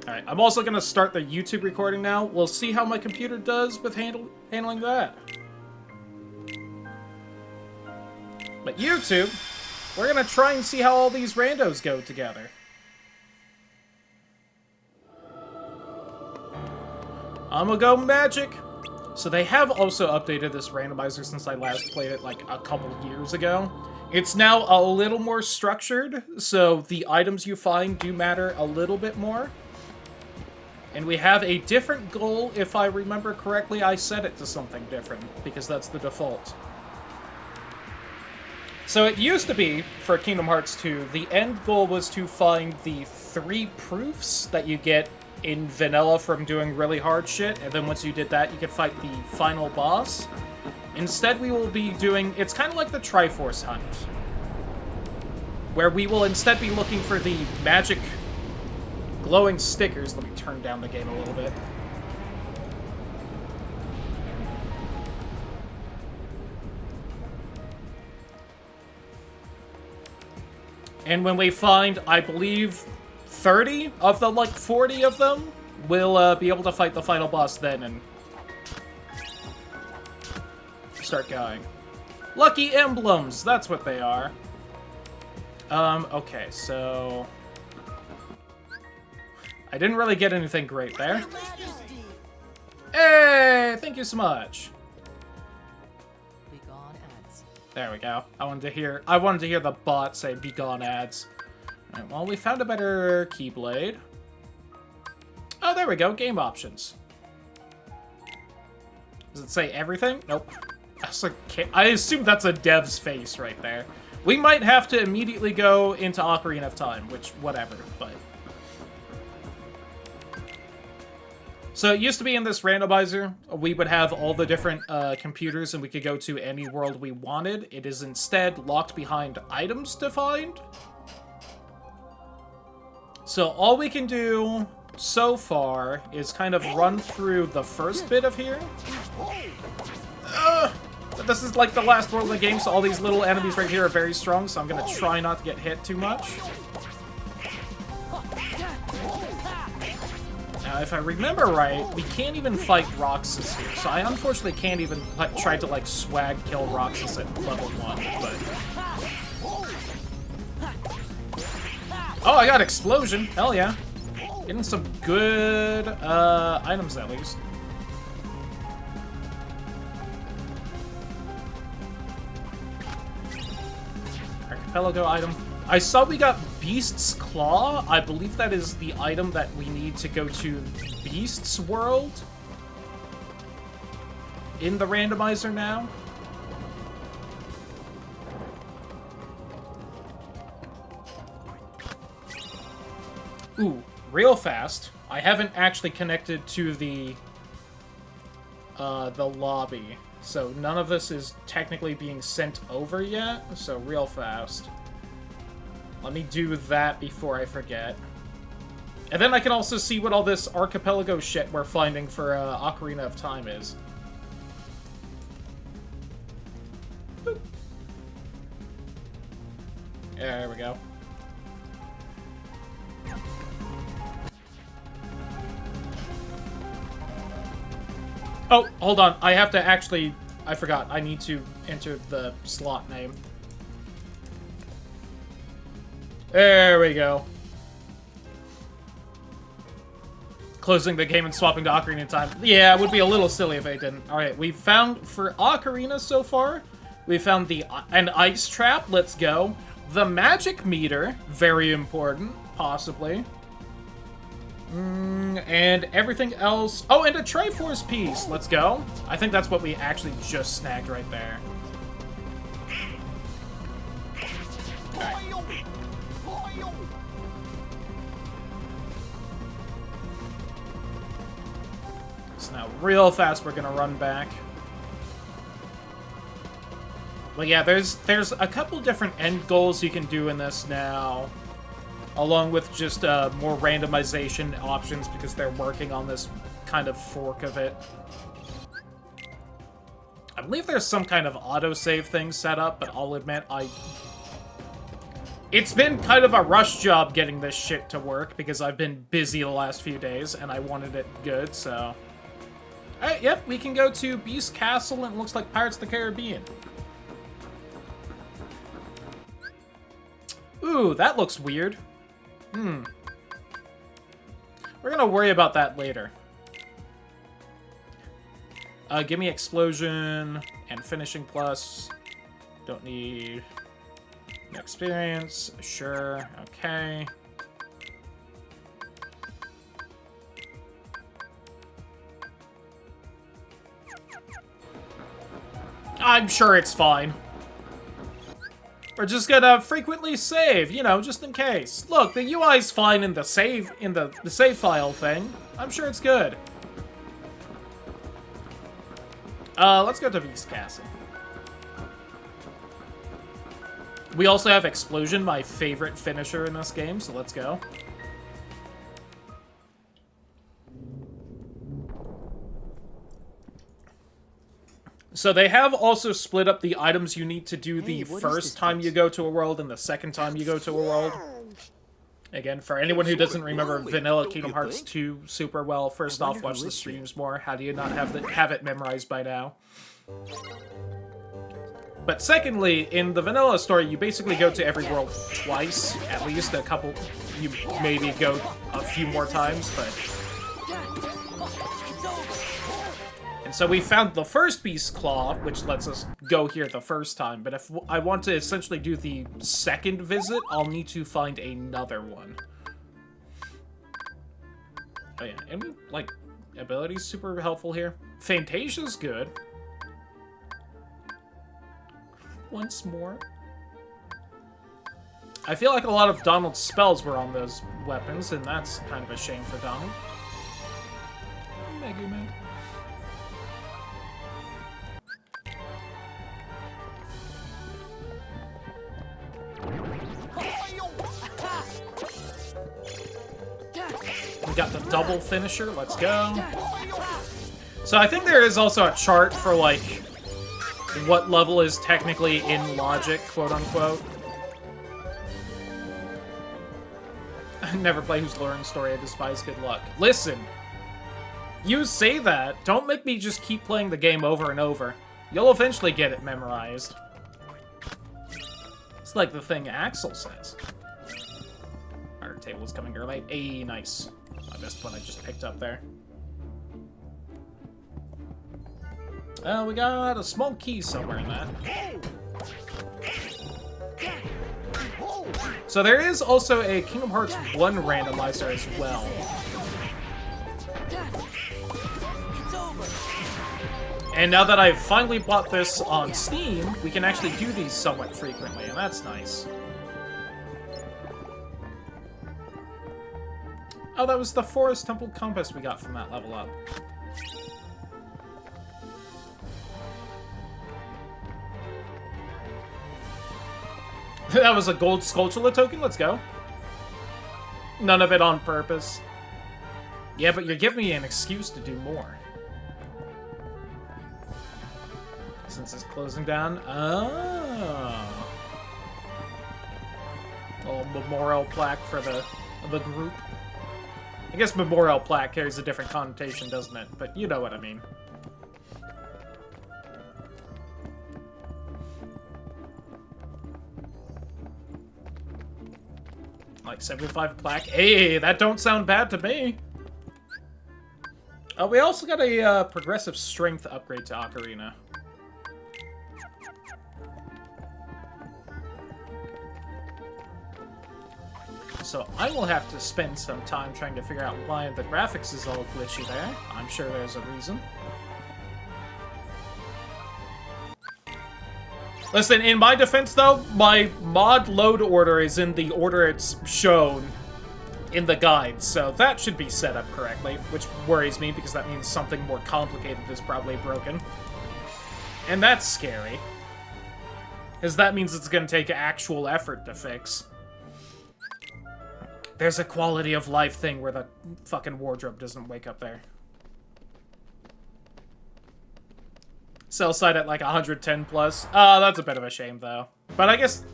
Alright, I'm also gonna start the YouTube recording now. We'll see how my computer does with handling that. But YouTube, we're gonna try and see how all these randos go together. I'm gonna go magic. So they have also updated this randomizer since I last played it like a couple years ago. It's now a little more structured, so the items you find do matter a little bit more. And we have a different goal. If I remember correctly, I set it to something different, because that's the default. So it used to be, for Kingdom Hearts 2, the end goal was to find the 3 proofs that you get in vanilla from doing really hard shit, and then once you did that, you could fight the final boss. Instead, we will be doing... It's kind of like the Triforce Hunt, where we will instead be looking for the magic glowing stickers. Let me turn down the game a little bit. And when we find, I believe, 30 of the, like, 40 of them, we'll be able to fight the final boss then and start going. Lucky emblems, that's what they are. Okay, so... I didn't really get anything great there. Hey, thank you so much. There we go. I wanted to hear the bot say "Begone ads." Alright, well, we found a better Keyblade. Oh, there we go. Game options. Does it say everything? Nope. I assume that's a dev's face right there. We might have to immediately go into Ocarina of Time, which, whatever, but... So it used to be in this randomizer, we would have all the different computers and we could go to any world we wanted. It is instead locked behind items to find. So all we can do so far is kind of run through the first bit of here. But this is like the last world of the game, so all these little enemies right here are very strong, so I'm gonna try not to get hit too much. Now, if I remember right, we can't even fight Roxas here, so I unfortunately can't even try to, like, swag kill Roxas at level 1, but... Oh, I got Explosion! Hell yeah. Getting some good, items at least. Archipelago item. I saw we got Beast's Claw. I believe that is the item that we need to go to Beast's World in the randomizer now. Ooh, real fast. I haven't actually connected to the lobby, so none of this is technically being sent over yet, so real fast. Let me do that before I forget. And then I can also see what all this archipelago shit we're finding for Ocarina of Time is. Boop. There we go. Oh, hold on. I have to actually... I forgot. I need to enter the slot name. There we go. Closing the game and swapping to Ocarina of Time. Yeah, it would be a little silly if I didn't. Alright, we found, for Ocarina so far, we found an ice trap, let's go. The magic meter, very important, possibly. And everything else... Oh, and a Triforce piece, let's go. I think that's what we actually just snagged right there. Alright. So now, real fast, we're gonna run back. But yeah, there's a couple different end goals you can do in this now, along with just more randomization options because they're working on this kind of fork of it. I believe there's some kind of autosave thing set up, but I'll admit It's been kind of a rush job getting this shit to work because I've been busy the last few days and I wanted it good, so... Alright, yep, we can go to Beast Castle and it looks like Pirates of the Caribbean. Ooh, that looks weird. We're gonna worry about that later. Give me Explosion and Finishing Plus. Don't need... Experience, sure, okay. I'm sure it's fine. We're just gonna frequently save, you know, just in case. Look, the UI's fine in the save file thing. I'm sure it's good. Let's go to Beast Castle. We also have Explosion, my favorite finisher in this game, so let's go. So they have also split up the items you need to do the first time you go to a world and the second time you go to a world. Again, for anyone who doesn't remember vanilla Kingdom Hearts 2 super well, first off, watch the streams more. How do you not have it memorized by now? But secondly, in the vanilla story, you basically go to every world twice, at least a couple, you maybe go a few more times, but... And so we found the first Beast Claw, which lets us go here the first time, but if I want to essentially do the second visit, I'll need to find another one. Oh yeah, and like, abilities super helpful here. Fantasia's good. Once more. I feel like a lot of Donald's spells were on those weapons, and that's kind of a shame for Donald. Mega Man. We got the double finisher, let's go. So I think there is also a chart for, like, what level is technically in logic, quote-unquote. I never play Who's Lauren's Story, I despise good luck. Listen, you say that, don't make me just keep playing the game over and over. You'll eventually get it memorized. It's like the thing Axel says. Our table is coming early. Hey, nice. I missed one I just picked up there. We got a small key somewhere in that. So there is also a Kingdom Hearts 1 randomizer as well. And now that I've finally bought this on Steam, we can actually do these somewhat frequently, and that's nice. Oh, that was the Forest Temple Compass we got from that level up. That was a gold Skulltula token? Let's go. None of it on purpose. Yeah, but you're giving me an excuse to do more. Since it's closing down. Oh. A little memorial plaque for the group. I guess memorial plaque carries a different connotation, doesn't it? But you know what I mean. Like 75 plaque. Hey, that don't sound bad to me. We also got a progressive strength upgrade to Ocarina. So I will have to spend some time trying to figure out why the graphics is all glitchy there. I'm sure there's a reason. Listen, in my defense though, my mod load order is in the order it's shown in the guide, so that should be set up correctly, which worries me because that means something more complicated is probably broken. And that's scary, because that means it's going to take actual effort to fix. There's a quality of life thing where the fucking wardrobe doesn't wake up there. Sell side at like 110 plus. That's a bit of a shame though. But I guess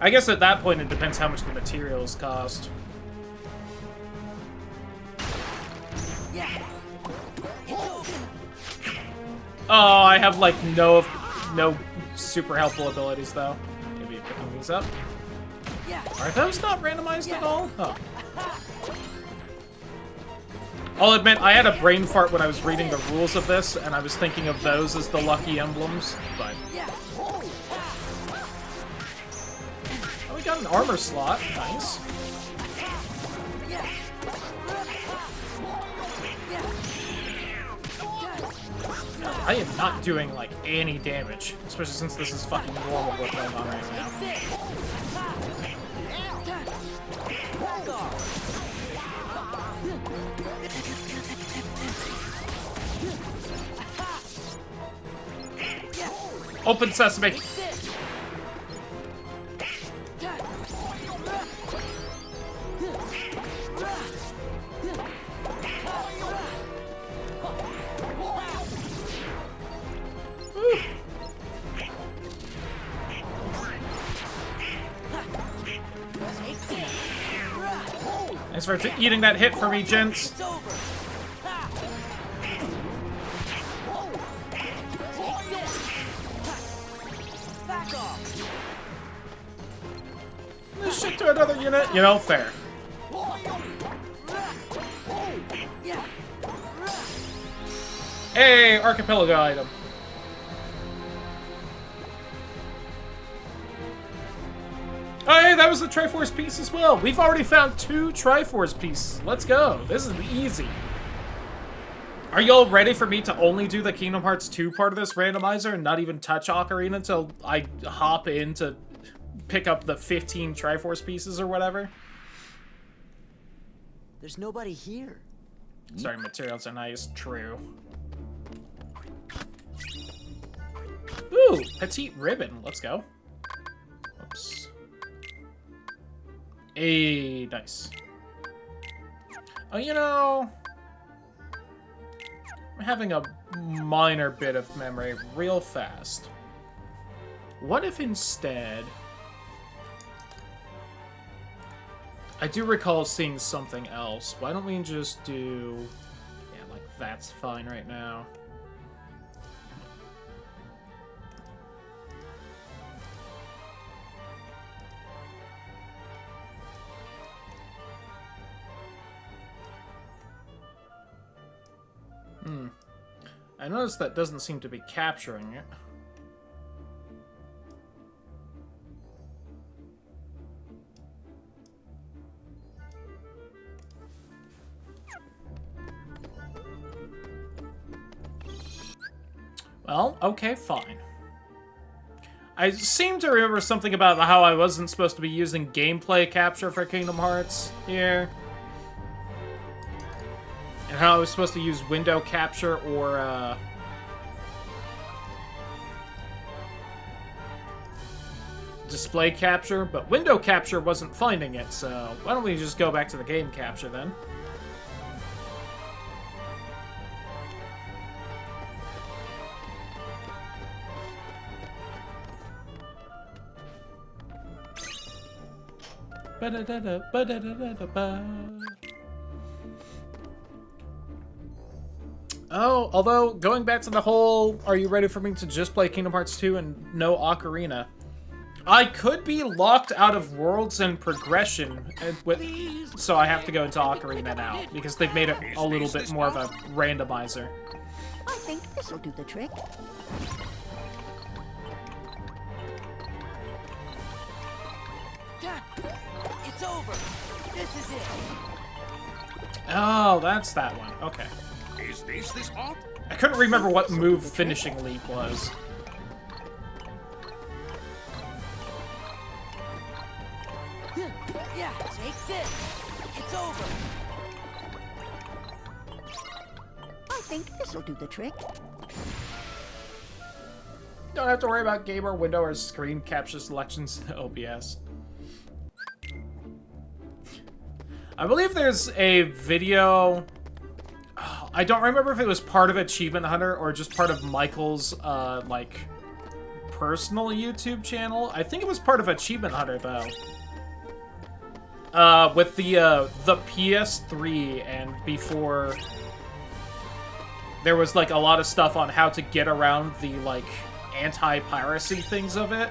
I guess at that point it depends how much the materials cost. Oh, I have like no super helpful abilities though. Maybe picking these up. Are those not randomized at all? Huh. I'll admit, I had a brain fart when I was reading the rules of this, and I was thinking of those as the lucky emblems, but... Oh, we got an armor slot. Nice. I am not doing, like, any damage, especially since this is fucking normal what's going on right now. Open sesame! Thanks for eating that hit for me, gents. This shit to another unit, you know, fair. Hey, archipelago item. Oh, hey, that was the Triforce piece as well. We've already found 2 Triforce pieces. Let's go. This is easy. Are y'all ready for me to only do the Kingdom Hearts 2 part of this randomizer and not even touch Ocarina until I hop in to pick up the 15 Triforce pieces or whatever? There's nobody here. Sorry, materials are nice. True. Ooh, petite ribbon. Let's go. Oops. Hey, nice. Oh, you know, I'm having a minor bit of memory real fast. What if instead... I do recall seeing something else. Why don't we just do... Yeah, like, that's fine right now. I noticed that doesn't seem to be capturing it. Well, okay, fine. I seem to remember something about how I wasn't supposed to be using gameplay capture for Kingdom Hearts here. And how I was supposed to use window capture or, display capture, but window capture wasn't finding it, so why don't we just go back to the game capture then? Oh, although, going back to the whole, are you ready for me to just play Kingdom Hearts 2 and no Ocarina? I could be locked out of worlds and progression, so I have to go into Ocarina now, because they've made it a little bit more of a randomizer. I think this'll do the trick. It's over. This is it. Oh, that's that one. Okay. Is this the spot? I couldn't remember what move Finishing Leap was. Yeah, take this. It's over. I think this'll do the trick. Don't have to worry about gamer window or screen capture selections in OBS. I believe there's a video... I don't remember if it was part of Achievement Hunter or just part of Michael's, like, personal YouTube channel. I think it was part of Achievement Hunter, though. With the PS3 and before, there was, like, a lot of stuff on how to get around the, like, anti-piracy things of it.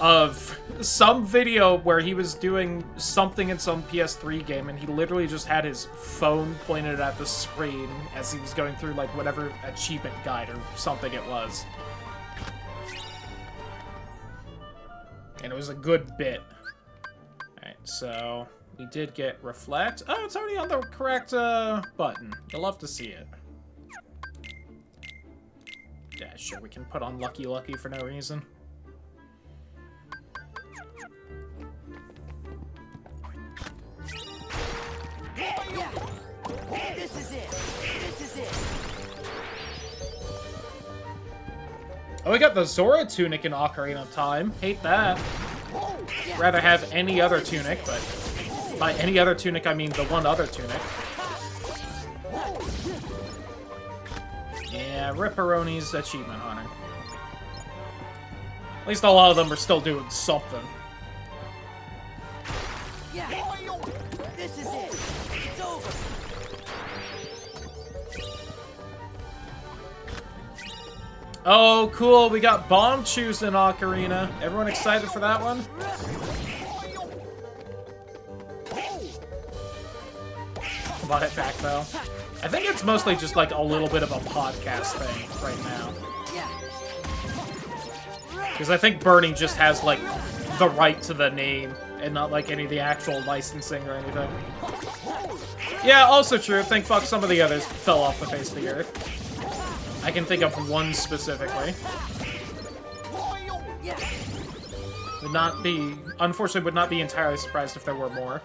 Of some video where he was doing something in some PS3 game, and he literally just had his phone pointed at the screen as he was going through, like, whatever achievement guide or something it was. And it was a good bit. Alright, so we did get Reflect. Oh, it's already on the correct button. You'll love to see it. Yeah, sure, we can put on Lucky Lucky for no reason. Yeah. This is it. This is it. Oh, we got the Zora tunic in Ocarina of Time. Hate that. Rather have any other tunic, but by any other tunic, I mean the one other tunic. Yeah, Ripperoni's Achievement Hunter. At least a lot of them are still doing something. Yeah. This is it. It's over. Oh, cool. We got Bomb Chews in Ocarina. Everyone excited for that one? Bought it back, though. I think it's mostly just, like, a little bit of a podcast thing right now. Because I think Bernie just has, like, the right to the name and not, like, any of the actual licensing or anything. Yeah, also true. Think fuck some of the others fell off the face of the earth. I can think of one specifically. Would not be... Unfortunately, would not be entirely surprised if there were more.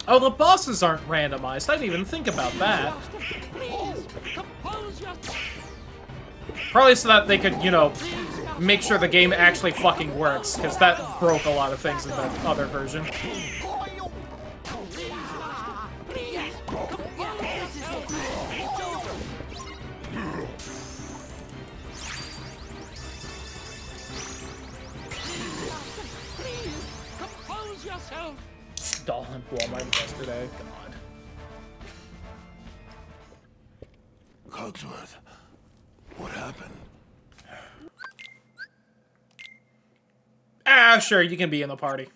Oh, the bosses aren't randomized. I didn't even think about that. Probably so that they could, you know, make sure the game actually fucking works, because that broke a lot of things in the other version. Stalin Walmart yesterday. God. Cogsworth, what happened? Ah, sure, you can be in the party.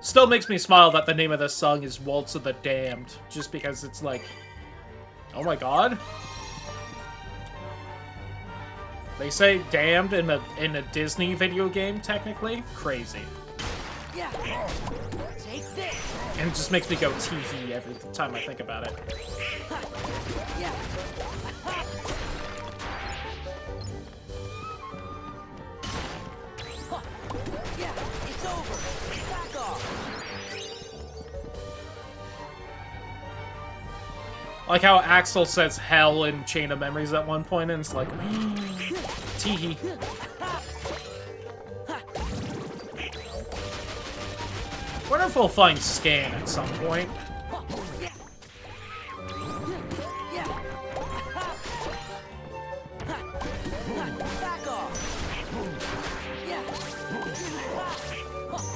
Still makes me smile that the name of this song is Waltz of the Damned, just because it's like, oh my god. They say damned in a Disney video game, technically? Crazy. Yeah. Take this. And it just makes me go tee-hee every time I think about it. Yeah. Yeah, it's over. Back off. Like how Axel says hell in Chain of Memories at one point, and it's like, tee-hee. Wonder if we'll find Scan at some point.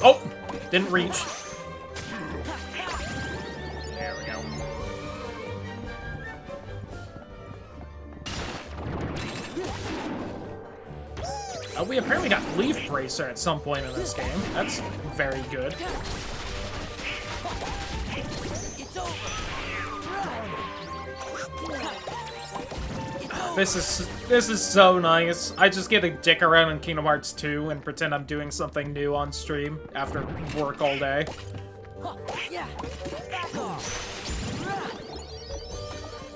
Oh! Didn't reach. There we go. Oh, we apparently got Leaf Bracer at some point in this game. That's very good. This is so nice. I just get to dick around in Kingdom Hearts 2 and pretend I'm doing something new on stream after work all day.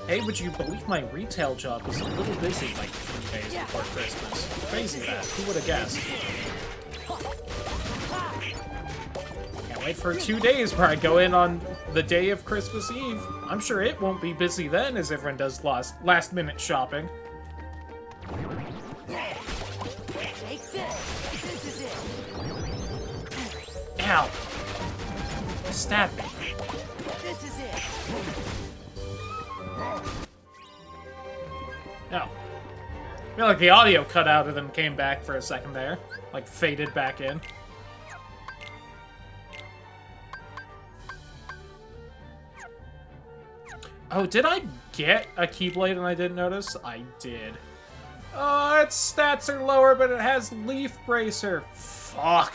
Hey, would you believe my retail job is a little busy like 3 days before Christmas. Crazy that. Who would have guessed? Can't wait for 2 days where I go in on the day of Christmas Eve. I'm sure it won't be busy then as everyone does last-minute shopping. Take this. This is it. Ow! Stab me. This is it. No. I feel like the audio cut out and then came back for a second there. Like, faded back in. Oh, did I get a Keyblade and I didn't notice? I did. Oh, its stats are lower, but it has Leaf Bracer. Fuck.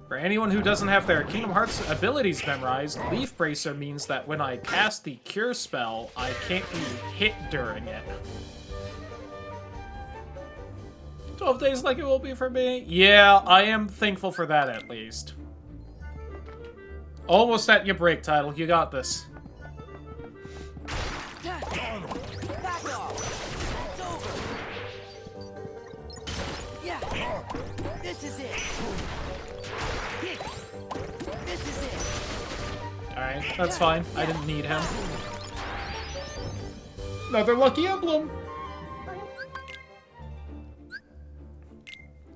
For anyone who doesn't have their Kingdom Hearts abilities memorized, Leaf Bracer means that when I cast the Cure spell, I can't be hit during it. 12 days like it will be for me? Yeah, I am thankful for that at least. Almost at your break, Title. You got this. Back off. It's over. Yeah. This is it. This is it. Alright, that's fine. I didn't need him. Another lucky emblem!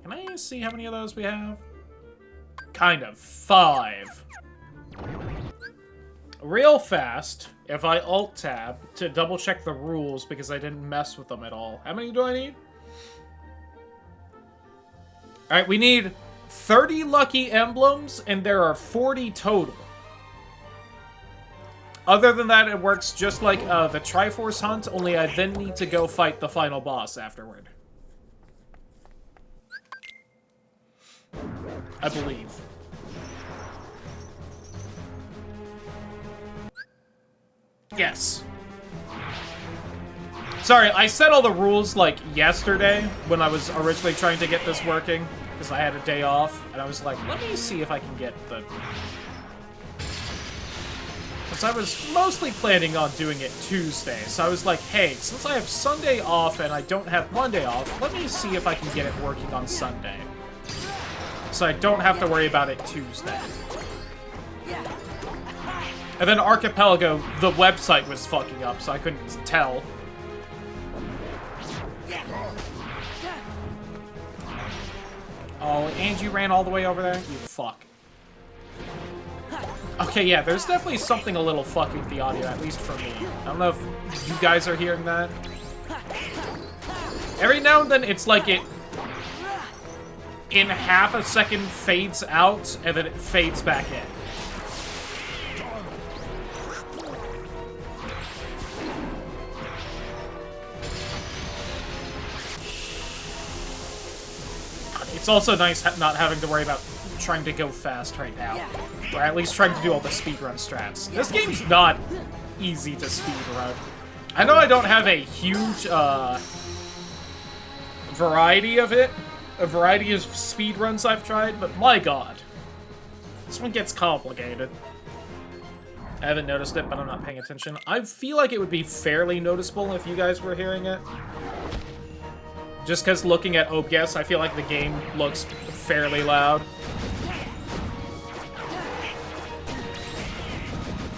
Can I see how many of those we have? Kind of. 5. Real fast, if I Alt-Tab to double-check the rules because I didn't mess with them at all. How many do I need? Alright, we need 30 lucky emblems, and there are 40 total. Other than that, it works just like the Triforce Hunt, only I then need to go fight the final boss afterward. I believe. Yes. Sorry, I set all the rules, like, yesterday, when I was originally trying to get this working, because I had a day off, and I was like, let me see if I can get the... Because I was mostly planning on doing it Tuesday, so I was like, hey, since I have Sunday off and I don't have Monday off, let me see if I can get it working on Sunday. So I don't have to worry about it Tuesday. And then Archipelago, the website was fucking up, so I couldn't tell. Oh, and you ran all the way over there? You fuck. Okay, yeah, there's definitely something a little fucking with the audio, at least for me. I don't know if you guys are hearing that. Every now and then, it's like it, in half a second, fades out, and then it fades back in. It's also nice not having to worry about trying to go fast right now. Or at least trying to do all the speedrun strats. This game's not easy to speedrun. I know I don't have a huge variety of it. A variety of speedruns I've tried, but my god. This one gets complicated. I haven't noticed it, but I'm not paying attention. I feel like it would be fairly noticeable if you guys were hearing it. Just because looking at OBS, I feel like the game looks fairly loud.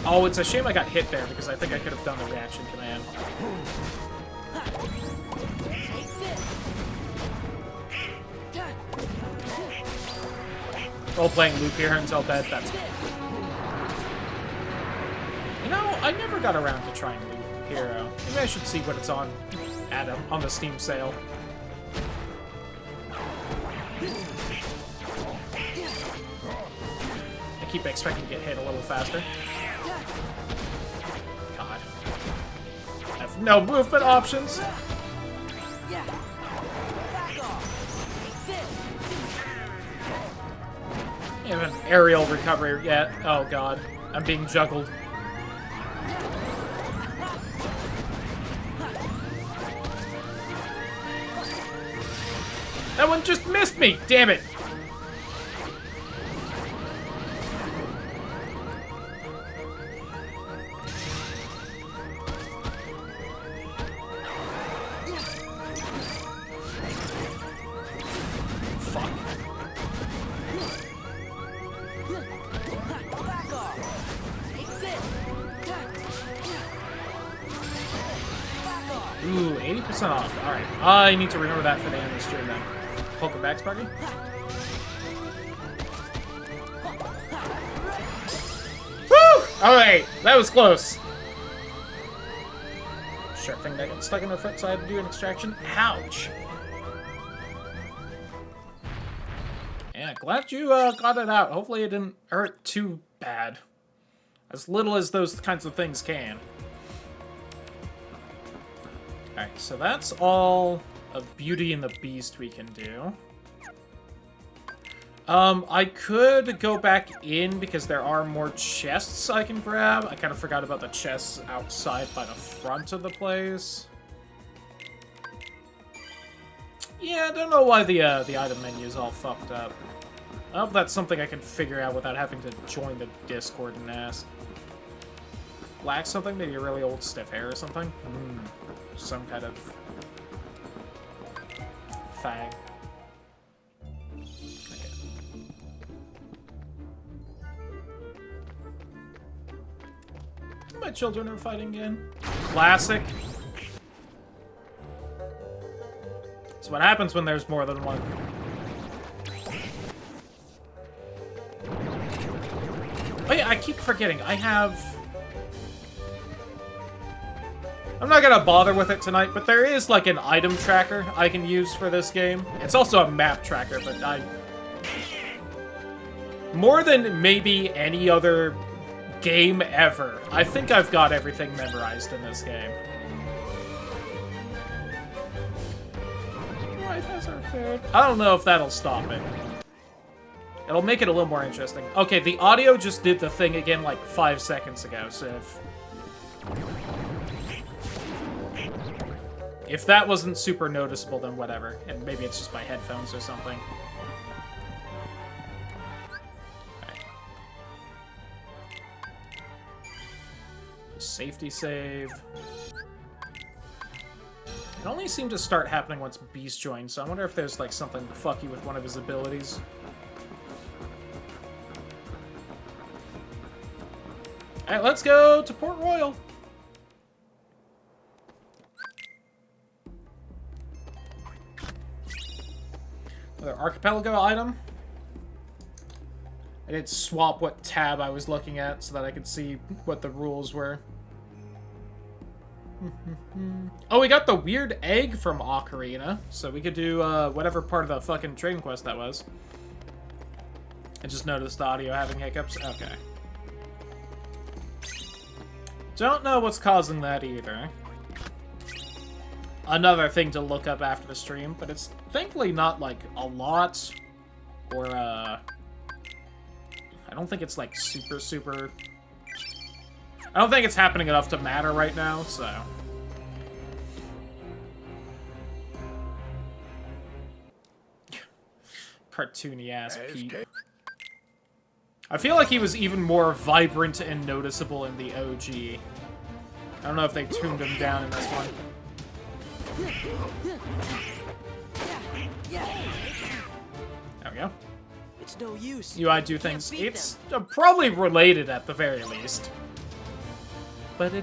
Oh, it's a shame I got hit there, because I think I could have done the reaction command. Role-playing loop here until bed, that's good. You know, I never got around to trying Loop Hero. Maybe I should see what it's on on the Steam sale. I keep expecting to get hit a little faster. God. I have no movement options. I have an aerial recovery yet. Oh god. I'm being juggled. That one just missed me! Damn it! 80% off. Alright. I need to remember that for the end of the stream then. Welcome back, Sparky. Woo! Alright, that was close. Sharp thing that got stuck in her foot, so I had to do an extraction. Ouch! Yeah, glad you got it out. Hopefully it didn't hurt too bad. As little as those kinds of things can. Alright, so that's all of Beauty and the Beast we can do. I could go back in because there are more chests I can grab. I kind of forgot about the chests outside by the front of the place. Yeah, I don't know why the item menu is all fucked up. I hope that's something I can figure out without having to join the Discord and ask. Lack something? Maybe a really old stiff hair or something? Some kind of fag. Okay. My children are fighting again. Classic. That's what happens when there's more than one. Oh yeah, I keep forgetting. I have... I'm not gonna bother with it tonight, but there is like an item tracker I can use for this game. It's also a map tracker, but more than maybe any other game ever, I think I've got everything memorized in this game. Life has our food. I don't know if that'll stop it. It'll make it a little more interesting. Okay, the audio just did the thing again like 5 seconds ago, so if that wasn't super noticeable, then whatever. And maybe it's just my headphones or something. Okay. Safety save. It only seemed to start happening once Beast joined, so I wonder if there's like something fucky with one of his abilities. Alright, let's go to Port Royal. Another archipelago item. I did swap what tab I was looking at so that I could see what the rules were. Oh, we got the weird egg from Ocarina, so we could do whatever part of the fucking trading quest that was. I just noticed the audio having hiccups. Okay. Don't know what's causing that either. Another thing to look up after the stream, but it's thankfully not, like, a lot, or, I don't think it's, like, super... I don't think it's happening enough to matter right now, so... Cartoony-ass Pete. I feel like he was even more vibrant and noticeable in the OG. I don't know if they tuned him down in this one. There we go. It's no use. UI do things. It's probably related at the very least. There we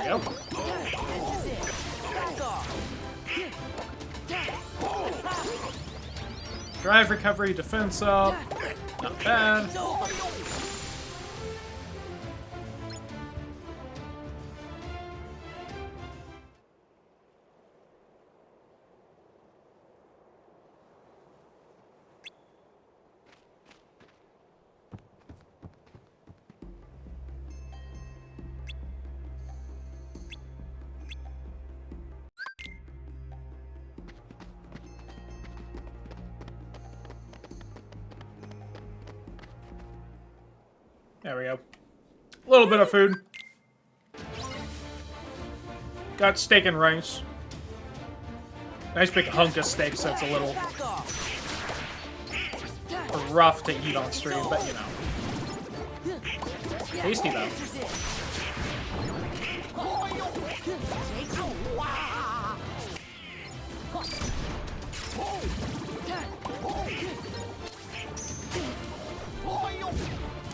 go. Drive recovery, defense up. Not bad. There we go. A little bit of food. Got steak and rice. Nice big hunk of steak, so it's a little rough to eat on stream, but you know. Tasty though.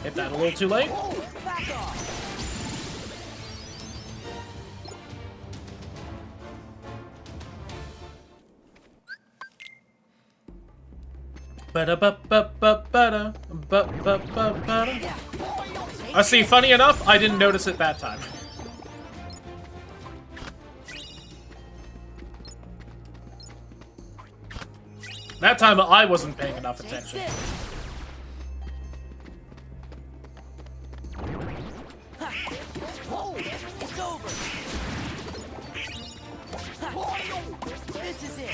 Hit that a little too late. Back off. I see, funny enough, I didn't notice it that time. That time I wasn't paying enough attention. It's over. This is it.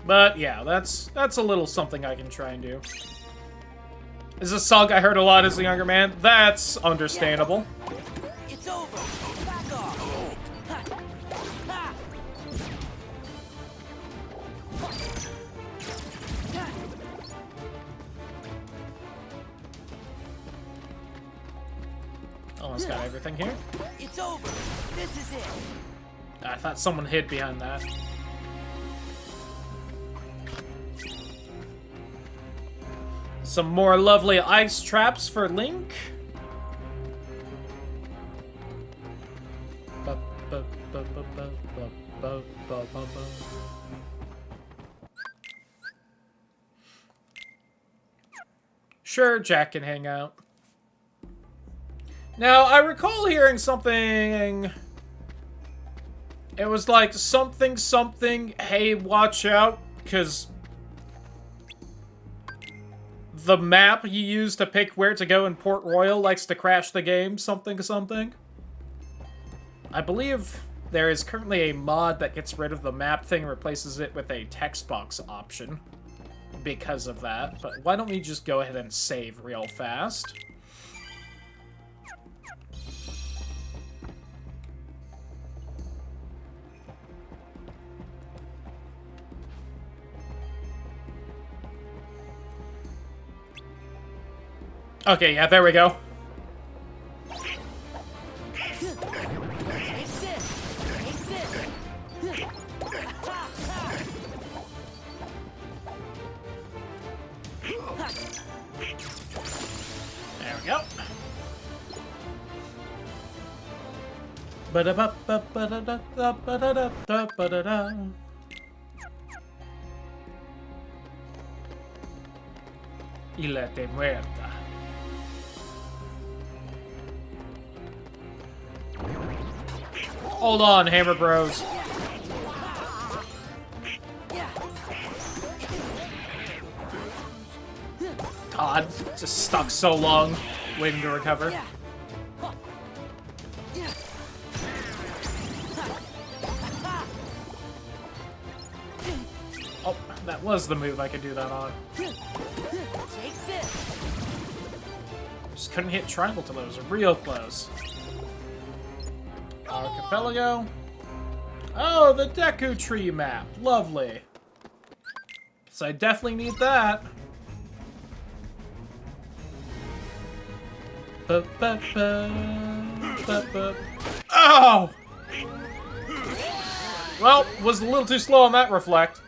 But yeah, that's a little something I can try and do. This is a song I heard a lot as a younger man. That's understandable. It's over. Back off. Ha. Ha. Almost got everything here. It's over. This is it. I thought someone hid behind that. Some more lovely ice traps for Link. Sure, Jack can hang out. Now, I recall hearing something... It was like something, hey, watch out, because... the map you use to pick where to go in Port Royal likes to crash the game, something. I believe there is currently a mod that gets rid of the map thing and replaces it with a text box option because of that. But why don't we just go ahead and save real fast? Okay, yeah, there we go. There we go. Ba-da-ba-ba-ba-da-da-ba-da-da-ba-da-da. Isla de Muerta. Hold on, Hammer Bros. God, just stuck so long, waiting to recover. Oh, that was the move I could do that on. Just couldn't hit triangle till it was real close. Archipelago. Oh, the Deku Tree map. Lovely. So I definitely need that. Oh! Well, was a little too slow on that reflect.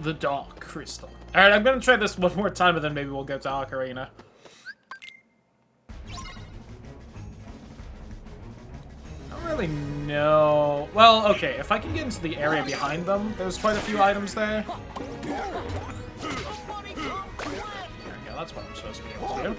The Dark Crystal. Alright, I'm gonna try this one more time and then maybe we'll go to Ocarina. I don't really know. Well, okay, if I can get into the area behind them, there's quite a few items there. There we go, that's what I'm supposed to be able to do.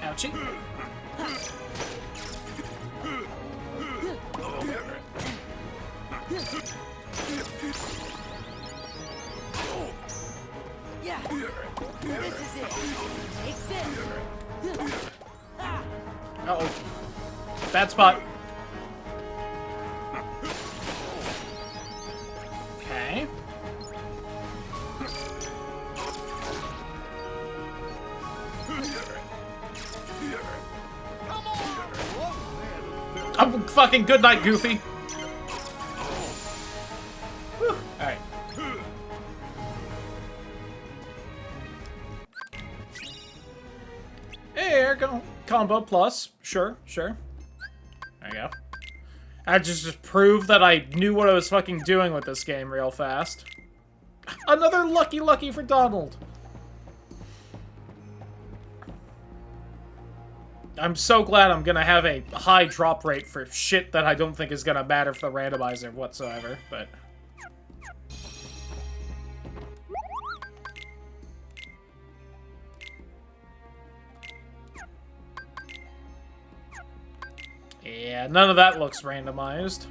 Ouchie. Yeah. This is it. Take this. Ah. Uh-oh. Bad spot. Okay. Oh, fucking good night, Goofy. Whew. All right. Hey, air combo plus. Sure, sure. There you go. I just proved that I knew what I was fucking doing with this game real fast. Another lucky for Donald. I'm so glad I'm gonna have a high drop rate for shit that I don't think is gonna matter for the randomizer whatsoever, but... Yeah, none of that looks randomized.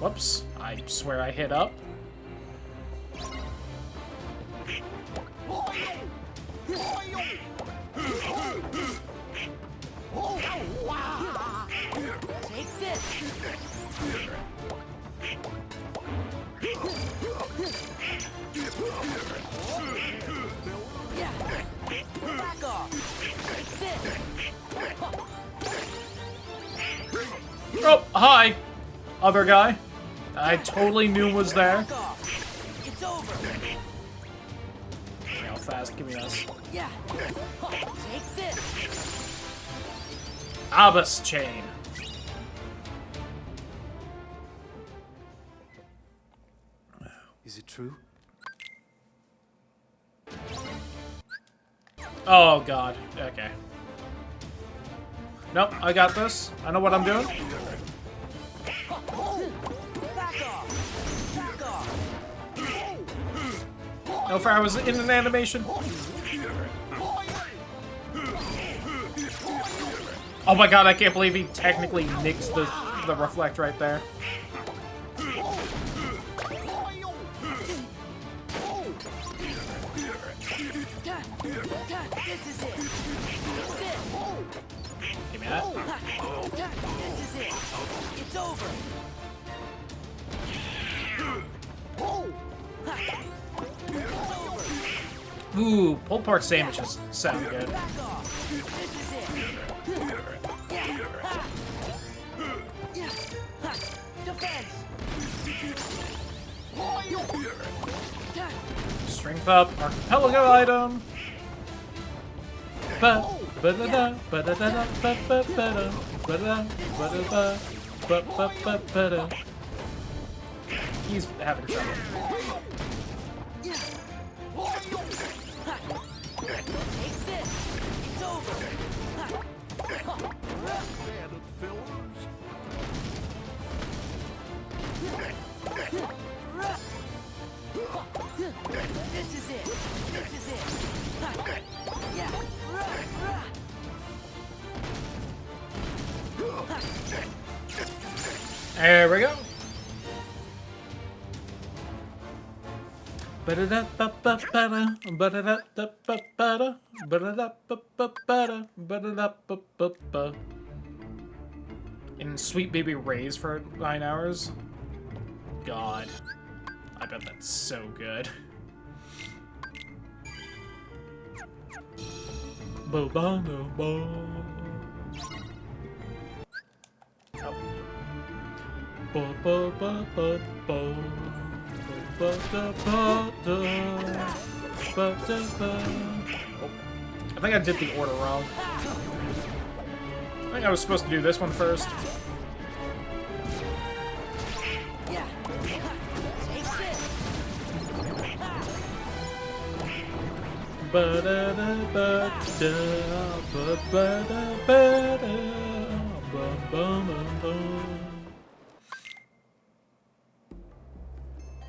Whoops, I swear I hit up. Take this. Yeah. Back off. Take this. Oh, hi! Other guy. I totally knew was there. Back off. It's over. How fast? Give me this. Yeah. Take this. Abbas chain. Is it true? Oh god. Okay. Nope, I got this. I know what I'm doing. Back off. Back off. No fair, I was in an animation. Oh my god, I can't believe he technically nicks the reflect right there. This is it. Give me that. This is it. It's over. Ooh, pulled pork sandwiches sound good. Back off. This is it. Yeah. Yeah. Defense. Strength up, archipelago item. Ba ba da da ba da da da ba ba ba da ba da ba da ba ba ba ba da. He's having trouble. Take this. It's over. This is it. This is it. Yeah. There we go. Ba-da-da-ba-ba-ba-da, ba-da-da-da-ba-ba-da, ba-da-da-ba-ba-ba-da, ba-da-da-ba-ba-ba. And Sweet Baby Ray's for 9 hours? God. I bet that's so good. Ba-ba-da-ba. Oh. Ba-ba-ba-ba-ba. Ba-da-ba-da. Ba-da-ba. Oh. I think I did the order wrong. I think I was supposed to do this one first. Yeah. Take this. Ba-da-da-ba-da. Ba-ba-da-ba-da. Ba-ba-ba-ba.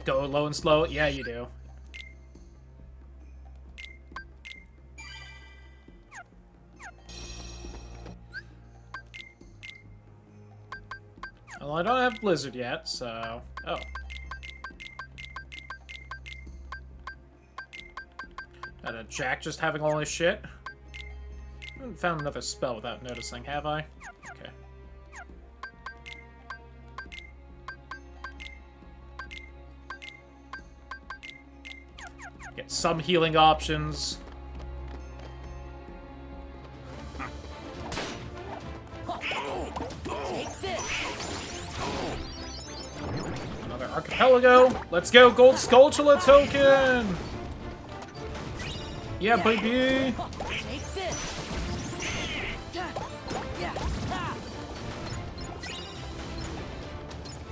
Go low and slow? Yeah, you do. Well, I don't have Blizzard yet, so... Oh. And Jack just having all his shit. I haven't found another spell without noticing, have I? Okay. Get some healing options. Take this. Another archipelago. Let's go, Gold Skulltula token! Yeah, baby! Take this. Yeah.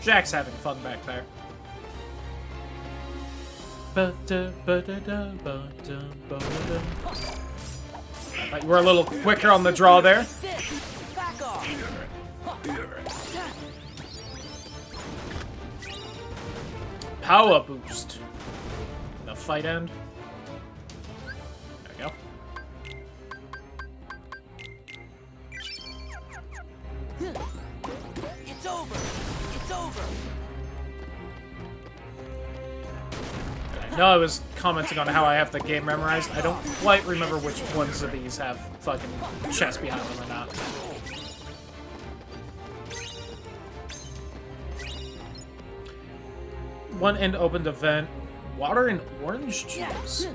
Jack's having fun back there. I thought you were a little quicker on the draw there. This. Back off. Power boost. The fight end. There we go. It's over. It's over. I know I was commenting on how I have the game memorized. I don't quite remember which ones of these have fucking chests behind them or not. One end opened event. Water and orange juice.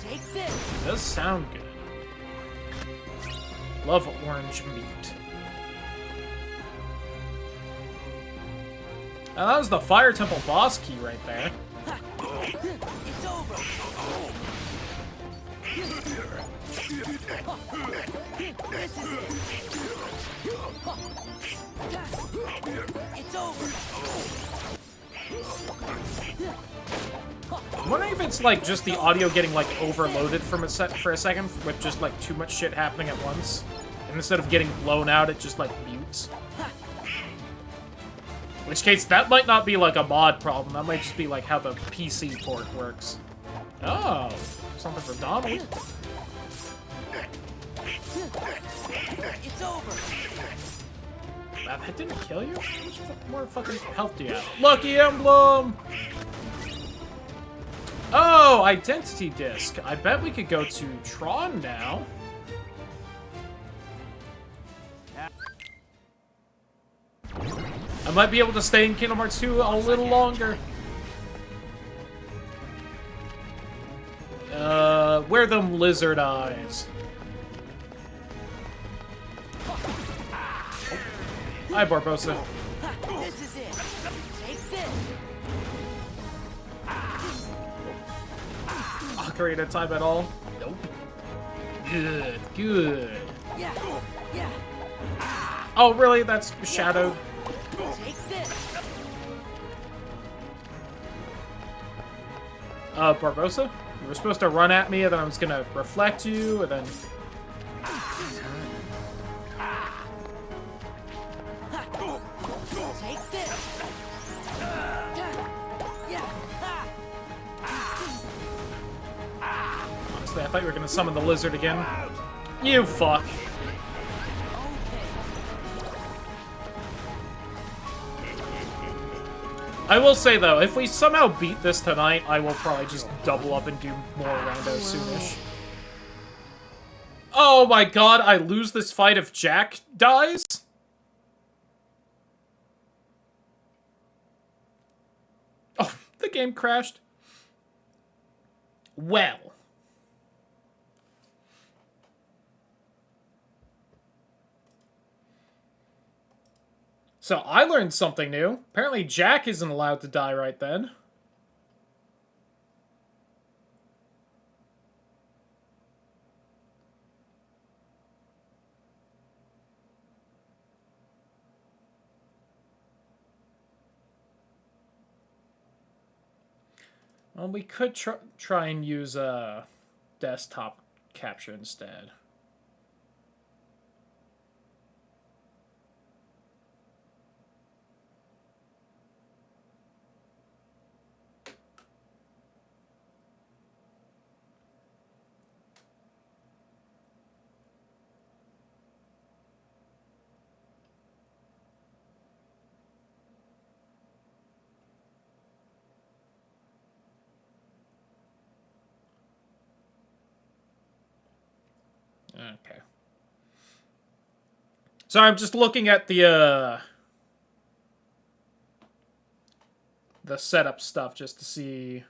Take this. Does sound good. Love orange meat. Now that was the Fire Temple boss key right there. It's over. This is it. It's over. I'm wondering if it's like just the audio getting like overloaded from for a second with just like too much shit happening at once. And instead of getting blown out, it just like mutes. In which case, that might not be like a mod problem. That might just be like how the PC port works. Oh, something for Donald. It's over. That didn't kill you? How much more fucking health do you have? Lucky emblem! Oh, identity disc. I bet we could go to Tron now. I might be able to stay in Kingdom Hearts 2 a little longer. Wear them lizard eyes. Hi, Barbosa. This is it. Take this. Ocarina of Time at all? Nope. Good, good. Yeah. Yeah. Oh, really? That's shadowed? Take this. Barbosa? You were supposed to run at me, and then I was gonna reflect you, and then... Take this. Yeah. Honestly, I thought you were gonna summon the lizard again. You fuck. I will say, though, if we somehow beat this tonight, I will probably just double up and do more rando soonish. Oh my god, I lose this fight if Jack dies? Oh, the game crashed. Well. So I learned something new. Apparently Jack isn't allowed to die right then. Well, we could try and use desktop capture instead. Okay. Sorry, I'm just looking at the setup stuff just to see.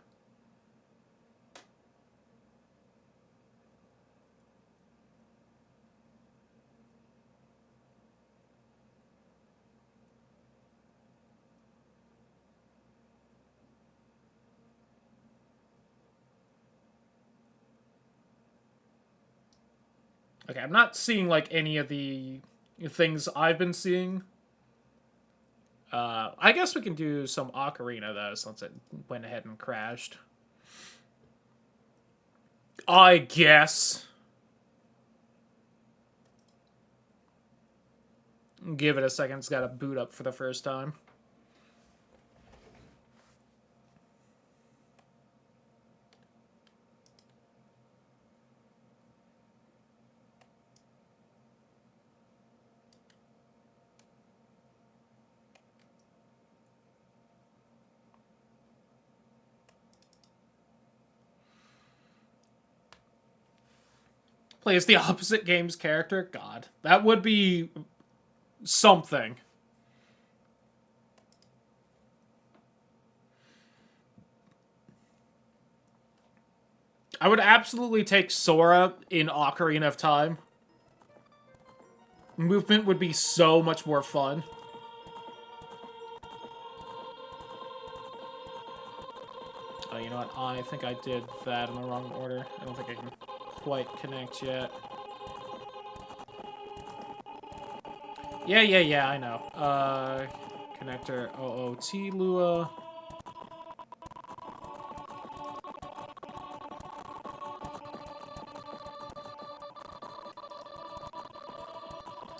Okay, I'm not seeing, like, any of the things I've been seeing. I guess we can do some Ocarina, though, since it went ahead and crashed. I guess. Give it a second, it's gotta boot up for the first time. Plays the opposite game's character? God. That would be something. I would absolutely take Sora in Ocarina of Time. Movement would be so much more fun. Oh, you know what? I think I did that in the wrong order. I don't think I can quite connect yet. Yeah, I know. Connector OOT Lua.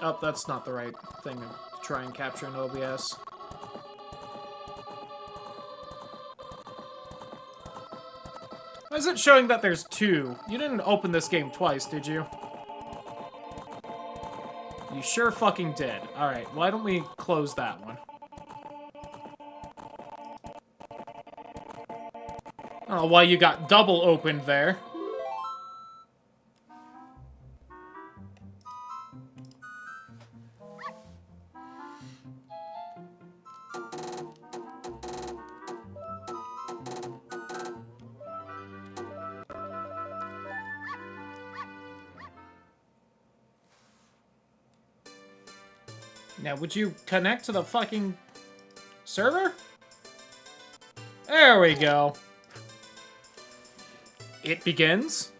Oh, that's not the right thing to try and capture in OBS. Why is it showing that there's two? You didn't open this game twice, did you? You sure fucking did. Alright, why don't we close that one? I don't know why you got double opened there. Now, would you connect to the fucking server? There we go. It begins.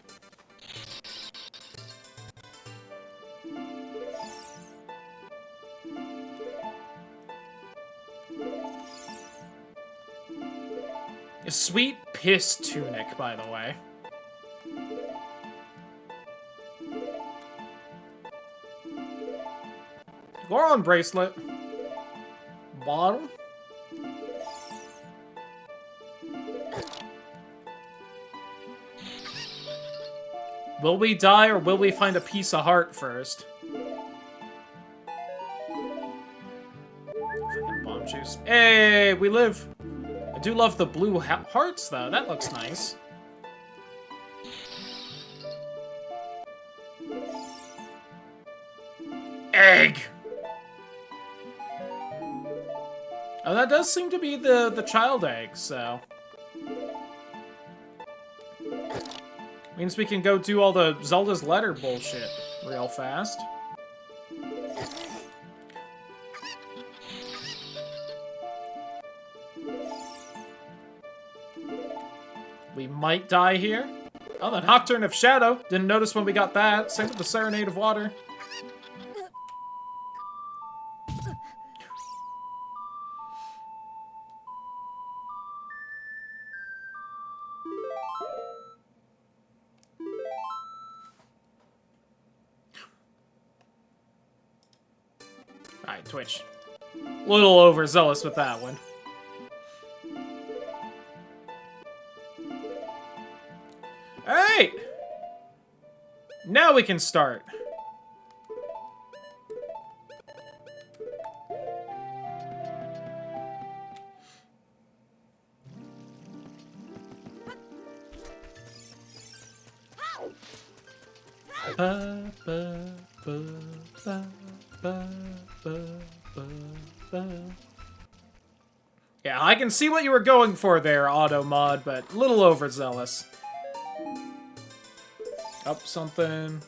A sweet piss tunic, by the way. Goron bracelet. Bottle. Will we die or will we find a piece of heart first? Bomb juice. Hey, we live. I do love the blue hearts, though. That looks nice. Egg! Oh, that does seem to be the child egg, so... Means we can go do all the Zelda's letter bullshit real fast. We might die here. Oh, the Nocturne of Shadow. Didn't notice when we got that. Same with the Serenade of Water. Alright, Twitch. A little overzealous with that one. Alright! Now we can start. Ba, ba, ba, ba, ba, ba, ba, ba. Yeah, I can see what you were going for there, Auto Mod, but a little overzealous. Up something.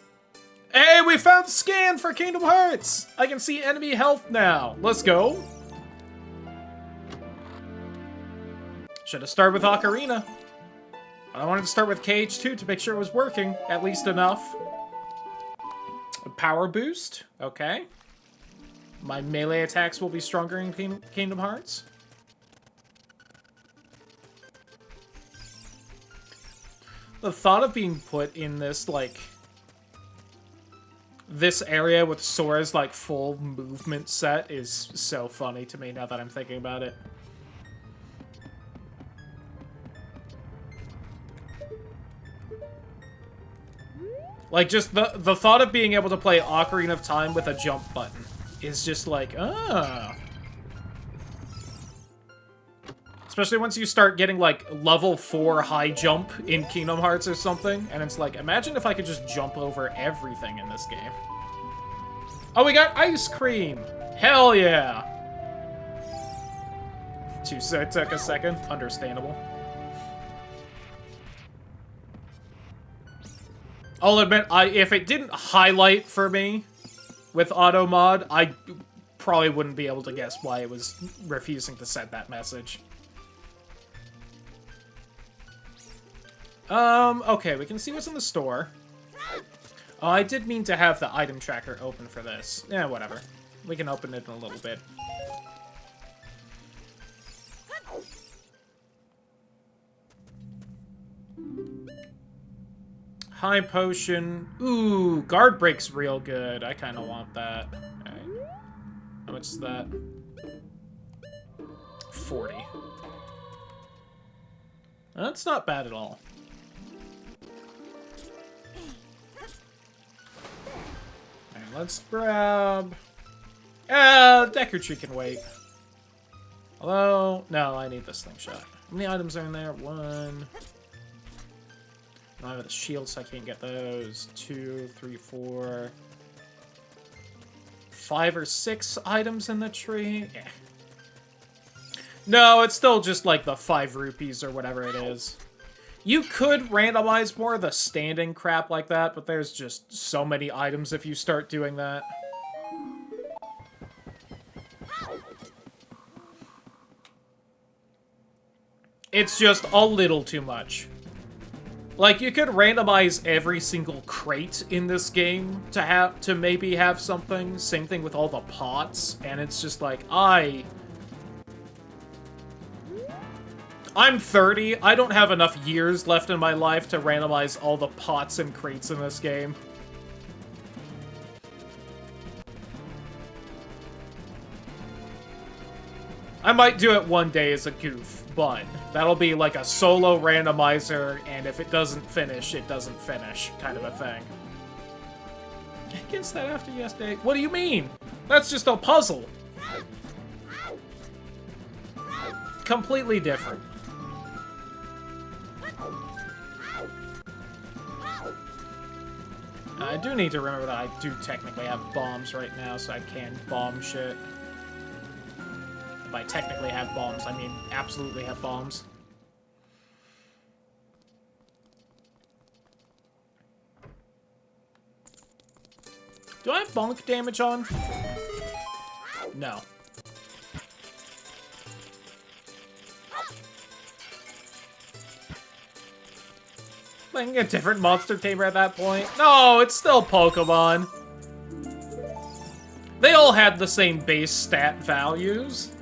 Hey, we found scan for Kingdom Hearts! I can see enemy health now. Let's go. Should have started with Ocarina. But I wanted to start with KH2 to make sure it was working, at least enough. A power boost, okay. My melee attacks will be stronger in Kingdom Hearts. The thought of being put in this, like, this area with Sora's, like, full movement set is so funny to me now that I'm thinking about it. Like, just the thought of being able to play Ocarina of Time with a jump button is just like, ah. Especially once you start getting, like, level 4 high jump in Kingdom Hearts or something, and it's like, imagine if I could just jump over everything in this game. Oh, we got ice cream! Hell yeah! It took a second. Understandable. I'll admit, if it didn't highlight for me with Auto Mod, I probably wouldn't be able to guess why it was refusing to send that message. Okay, we can see what's in the store. Oh, I did mean to have the item tracker open for this. Yeah, whatever. We can open it in a little bit. High potion. Ooh, guard break's real good. I kind of want that. Alright. How much is that? 40. That's not bad at all. Alright, let's grab... Deku Tree can wait. Hello? No, I need the slingshot. How many items are in there? 1... I have the shield, so I can't get those. 2, 3, 4... 5 or 6 items in the tree? Yeah. No, it's still just like the 5 rupees or whatever it is. You could randomize more of the standing crap like that, but there's just so many items if you start doing that. It's just a little too much. Like, you could randomize every single crate in this game to maybe have something. Same thing with all the pots, and it's just like, I'm 30, I don't have enough years left in my life to randomize all the pots and crates in this game. I might do it one day as a goof, but that'll be like a solo randomizer, and if it doesn't finish, it doesn't finish, kind of a thing. Against that after yesterday? What do you mean? That's just a puzzle. Completely different. I do need to remember that I do technically have bombs right now, so I can bomb shit. By technically have bombs, I mean absolutely have bombs. Do I have bonk damage on? No. Playing a different monster tamer at that point? No, it's still Pokemon. They all had the same base stat values.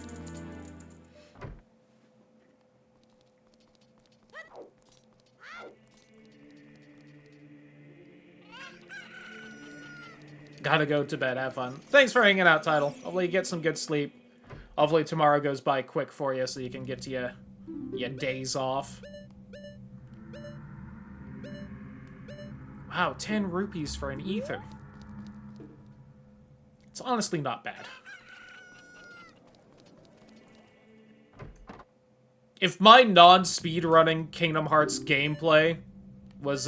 Gotta go to bed, have fun. Thanks for hanging out, Tidal. Hopefully you get some good sleep. Hopefully tomorrow goes by quick for you so you can get to your days off. Wow, 10 rupees for an ether. It's honestly not bad. If my non-speedrunning Kingdom Hearts gameplay was,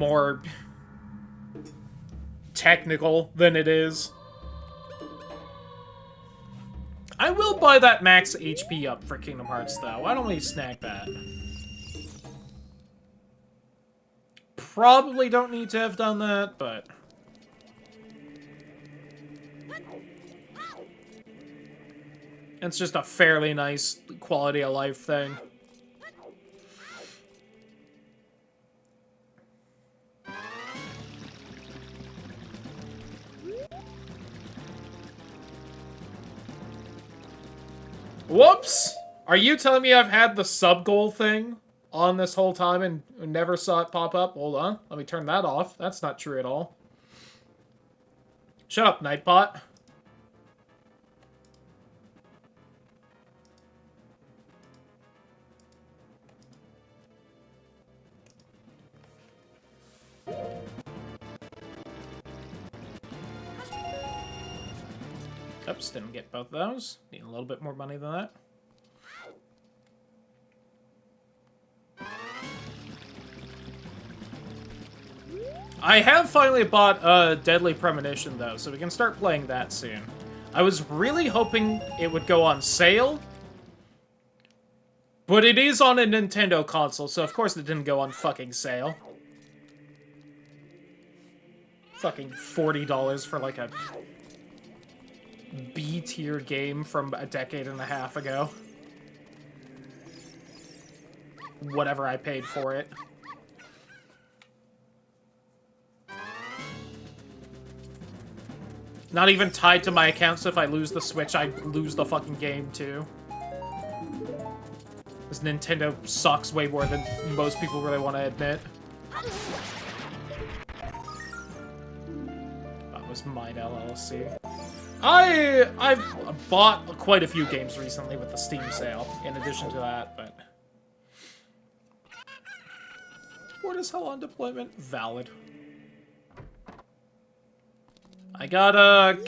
more technical than it is. I will buy that max HP up for Kingdom Hearts, though. Why don't we snag that? Probably don't need to have done that, but... it's just a fairly nice quality of life thing. Whoops! Are you telling me I've had the sub-goal thing on this whole time and never saw it pop up? Hold on. Let me turn that off. That's not true at all. Shut up, Nightbot. Oops, didn't get both of those. Need a little bit more money than that. I have finally bought a Deadly Premonition, though, so we can start playing that soon. I was really hoping it would go on sale, but it is on a Nintendo console, so of course it didn't go on fucking sale. Fucking $40 for, like, a B-tier game from a decade and a half ago. Whatever I paid for it. Not even tied to my account, so if I lose the Switch, I lose the fucking game, too. Because Nintendo sucks way more than most people really want to admit. That was mine, LLC. I've bought quite a few games recently with the Steam sale, in addition to that, but... Bored as hell on deployment? Valid. I got,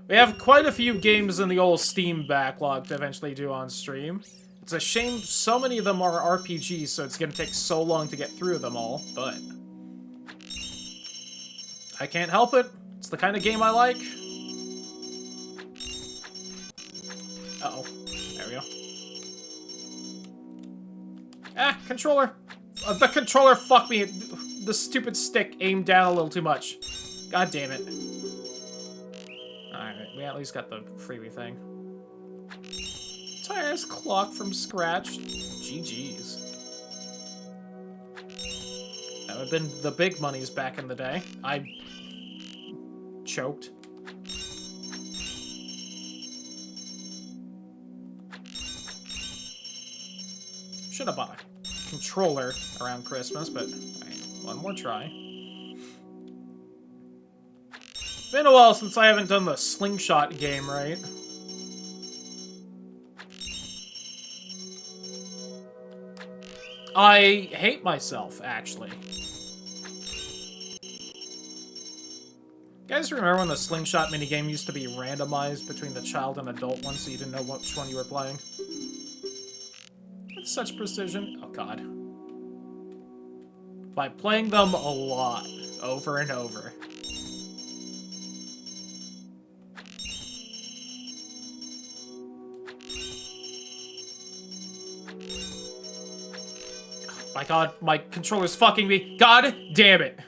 we have quite a few games in the old Steam backlog to eventually do on stream. It's a shame so many of them are RPGs, so it's gonna take so long to get through them all, but... I can't help it. It's the kind of game I like. Uh-oh. There we go. Ah, controller! The controller fucked me. The stupid stick aimed down a little too much. God damn it. Alright, we at least got the freebie thing. Tires clock from scratch. GG's. That would have been the big monies back in the day. I... choked. Should have bought a controller around Christmas, but right, one more try. Been a while since I haven't done the slingshot game, right? I hate myself, actually. You guys remember when the slingshot minigame used to be randomized between the child and adult one so you didn't know which one you were playing? With such precision. Oh, God. By playing them a lot, over and over. Oh, my God, my controller's fucking me. God damn it.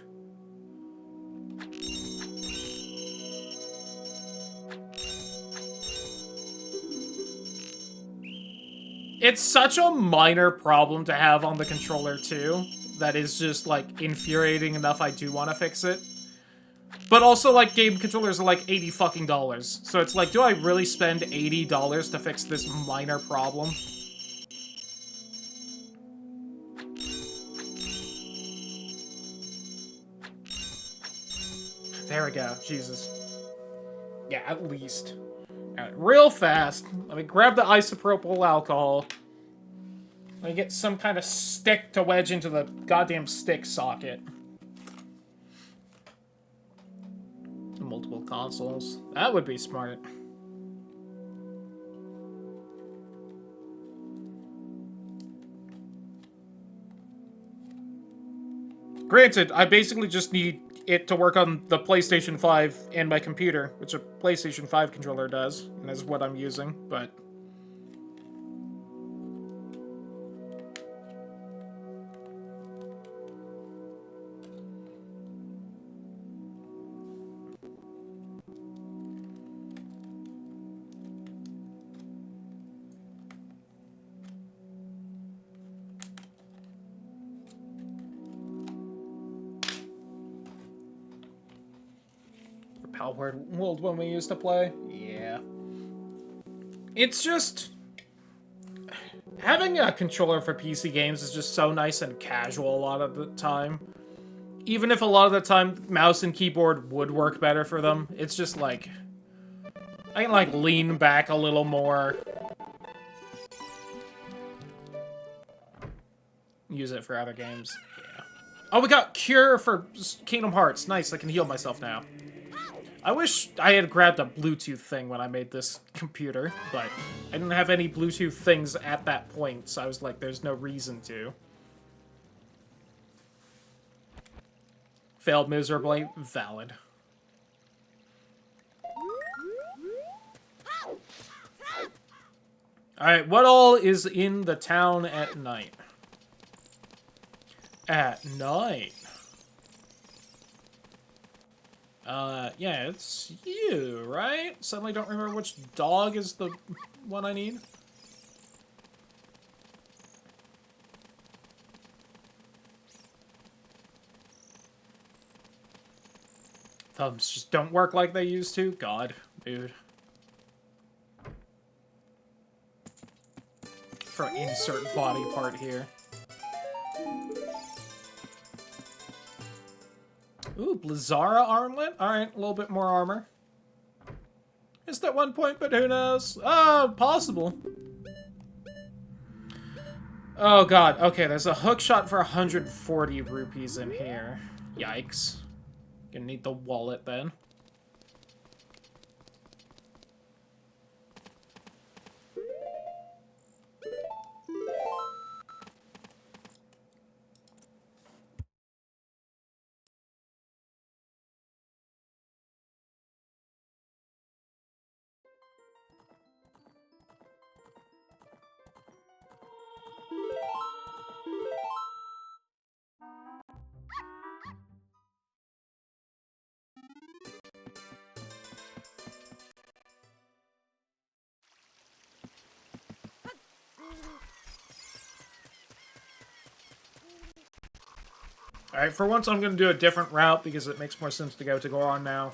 It's such a minor problem to have on the controller, too, that is just, like, infuriating enough I do want to fix it. But also, like, game controllers are, like, $80 fucking dollars. So it's like, do I really spend $80 to fix this minor problem? There we go. Jesus. Yeah, at least. Alright, real fast. Let me grab the isopropyl alcohol. Let me get some kind of stick to wedge into the goddamn stick socket. Multiple consoles. That would be smart. Granted, I basically just need it to work on the PlayStation 5 and my computer, which a PlayStation 5 controller does, and is what I'm using, but... Palworld when we used to play? Yeah. It's just... Having a controller for PC games is just so nice and casual a lot of the time. Even if a lot of the time mouse and keyboard would work better for them, it's just like... I can like lean back a little more. Use it for other games. Yeah. Oh, we got Cure for Kingdom Hearts. Nice, I can heal myself now. I wish I had grabbed a Bluetooth thing when I made this computer, but I didn't have any Bluetooth things at that point, so I was like, there's no reason to. Failed miserably. Valid. Alright, what all is in the town at night? At night. Yeah, it's you, right? Suddenly don't remember which dog is the one I need. Thumbs just don't work like they used to? God, dude. For insert body part here. Ooh, Blizzara armlet? Alright, a little bit more armor. Missed at one point, but who knows? Oh, possible. Oh god, okay, there's a hook shot for 140 rupees in here. Yikes. Gonna need the wallet then. Alright, for once I'm gonna do a different route because it makes more sense to go to Goron now.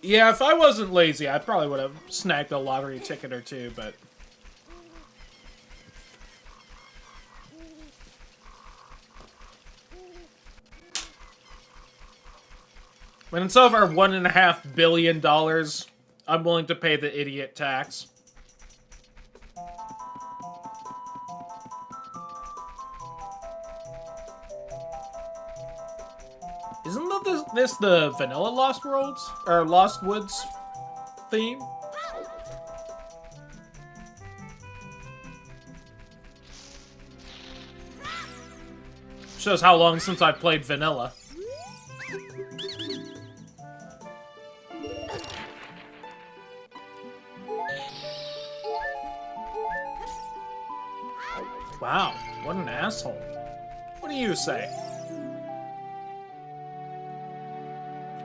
Yeah, if I wasn't lazy, I probably would have snagged a lottery ticket or two, but... When it's over $1.5 billion, I'm willing to pay the idiot tax. Isn't this the vanilla Lost Worlds? Or Lost Woods theme? Shows how long since I played vanilla. Wow, what an asshole. What do you say?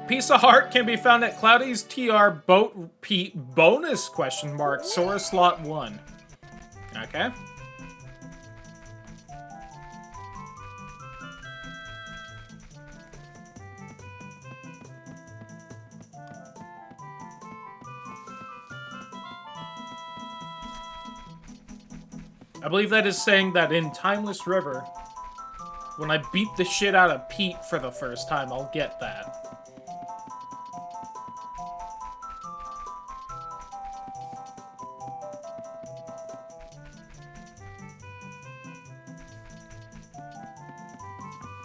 Piece of heart can be found at Cloudy's TR Boat Pete bonus ? Sora slot 1. Okay. I believe that is saying that in Timeless River, when I beat the shit out of Pete for the first time, I'll get that.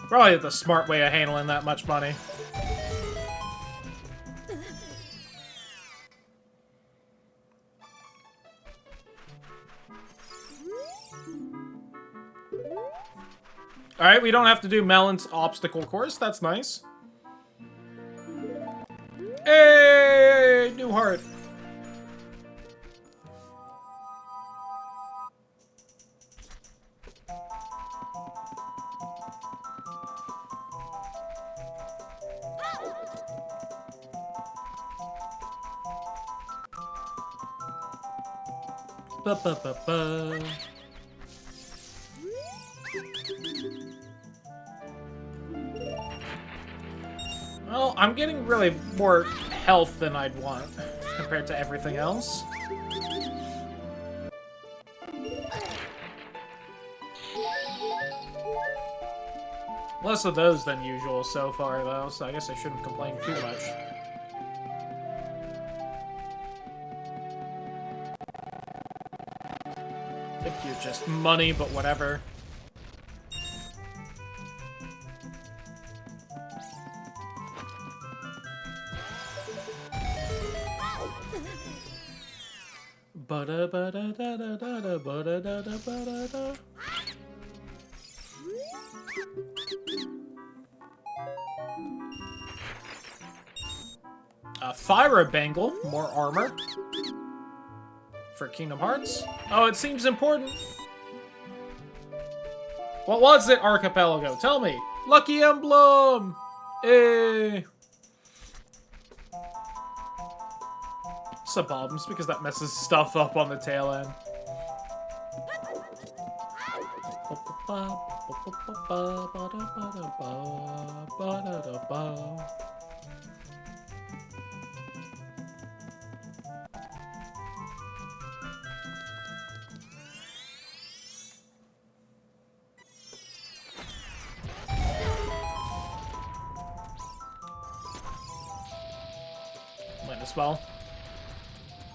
Probably the smart way of handling that much money. Alright, we don't have to do Melon's obstacle course. That's nice. Hey! New heart. Ba ba ba ba. Well, I'm getting really more health than I'd want compared to everything else. Less of those than usual so far, though, so I guess I shouldn't complain too much. I think you're just money, but whatever. Ba-da ba-da da da da da ba-da da da ba-da da. Fire Bangle, more armor. For Kingdom Hearts. Oh, it seems important. What was it, Archipelago? Tell me. Lucky Emblem! Eh. Sub-bombs, because that messes stuff up on the tail end. Might as well.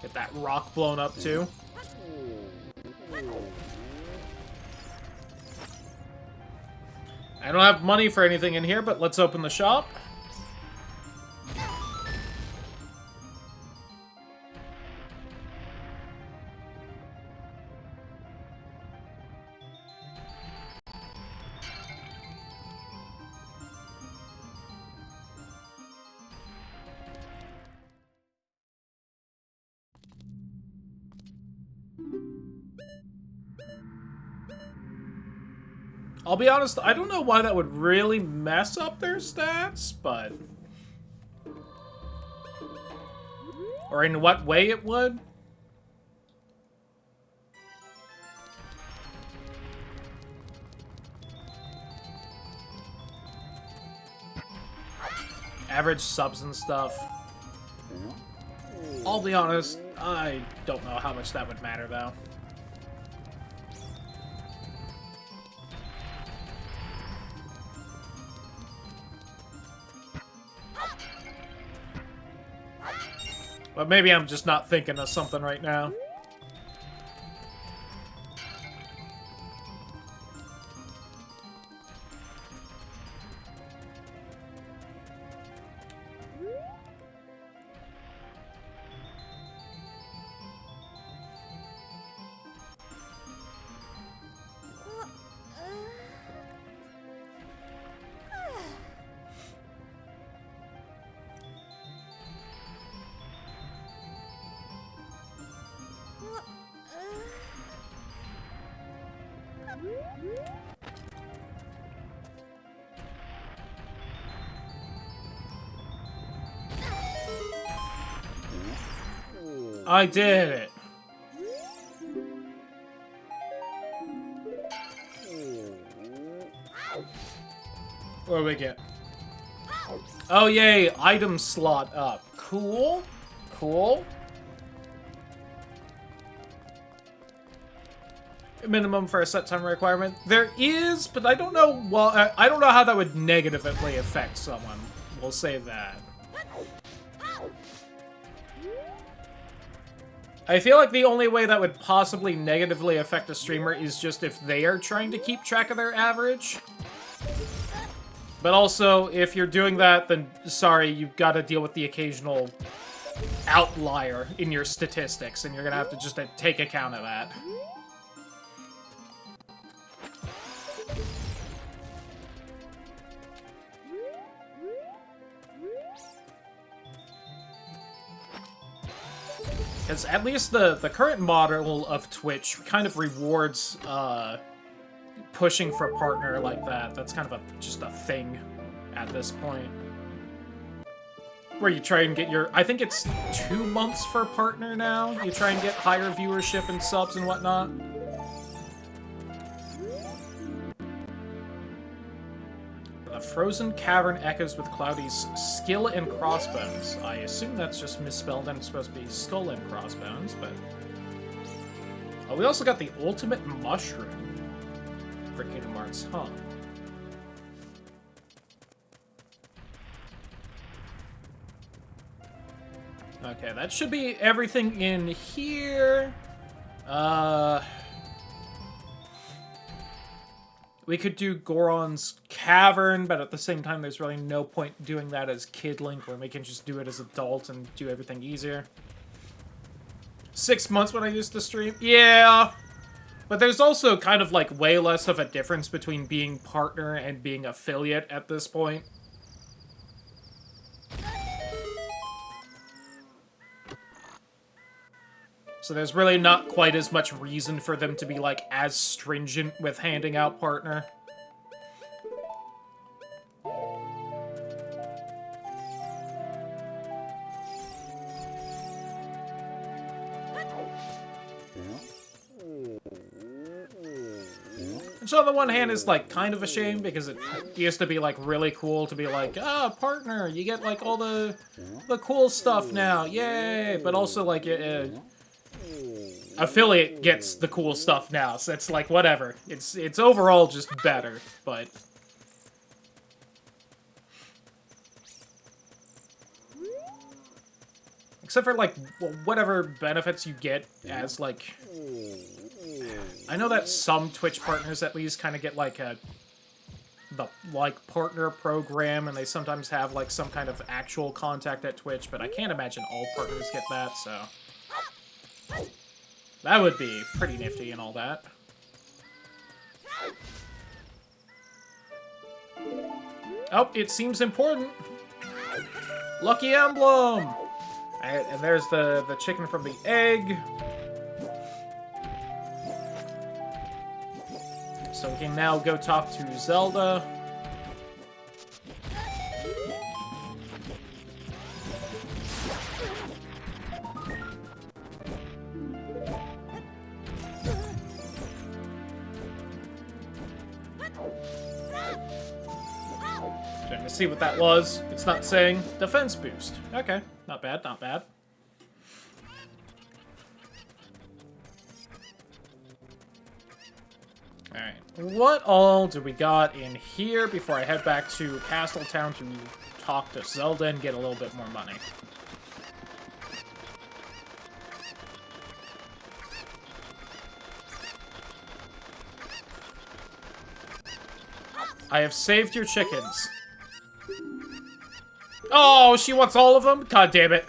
Get that rock blown up, too. I don't have money for anything in here, but let's open the shop. I'll be honest, I don't know why that would really mess up their stats, but... Or in what way it would? Average subs and stuff. I'll be honest, I don't know how much that would matter, though. But maybe I'm just not thinking of something right now. I did it. What do we get? Oh, yay, item slot up. Cool. Cool. Minimum for a set time requirement. There is, but I don't know. Well, I don't know how that would negatively affect someone. We'll say that. I feel like the only way that would possibly negatively affect a streamer is just if they are trying to keep track of their average. But also, if you're doing that, then sorry, you've got to deal with the occasional outlier in your statistics, and you're gonna have to just take account of that. Because at least the current model of Twitch kind of rewards pushing for partner like that. That's kind of just a thing at this point. Where you try and get your... I think it's 2 months for partner now. You try and get higher viewership and subs and whatnot. The frozen cavern echoes with Cloudy's skill and crossbones. I assume that's just misspelled and it's supposed to be skull and crossbones, but... Oh, we also got the ultimate mushroom for Kingdom Hearts, huh? Okay, that should be everything in here. We could do Goron's Cavern, but at the same time, there's really no point doing that as Kid Link when we can just do it as adult and do everything easier. 6 months when I used to stream? Yeah! But there's also kind of, like, way less of a difference between being partner and being affiliate at this point. So there's really not quite as much reason for them to be, like, as stringent with handing out partner. Which on the one hand is, like, kind of a shame, because it used to be, like, really cool to be like, ah, partner, you get, like, all the cool stuff now, yay! But also, like, affiliate gets the cool stuff now, so it's like, whatever. It's overall just better, but... Except for, like, whatever benefits you get as, like... I know that some Twitch partners at least kind of get, like, the partner program, and they sometimes have, like, some kind of actual contact at Twitch, but I can't imagine all partners get that, so... That would be pretty nifty and all that. Oh, it seems important. Lucky emblem! Alright, and there's the chicken from the egg. So we can now go talk to Zelda. Trying to see what that was. It's not saying defense boost. Okay, not bad, not bad. Alright, what all do we got in here before I head back to Castletown to talk to Zelda and get a little bit more money? I have saved your chickens. Oh, she wants all of them? God damn it.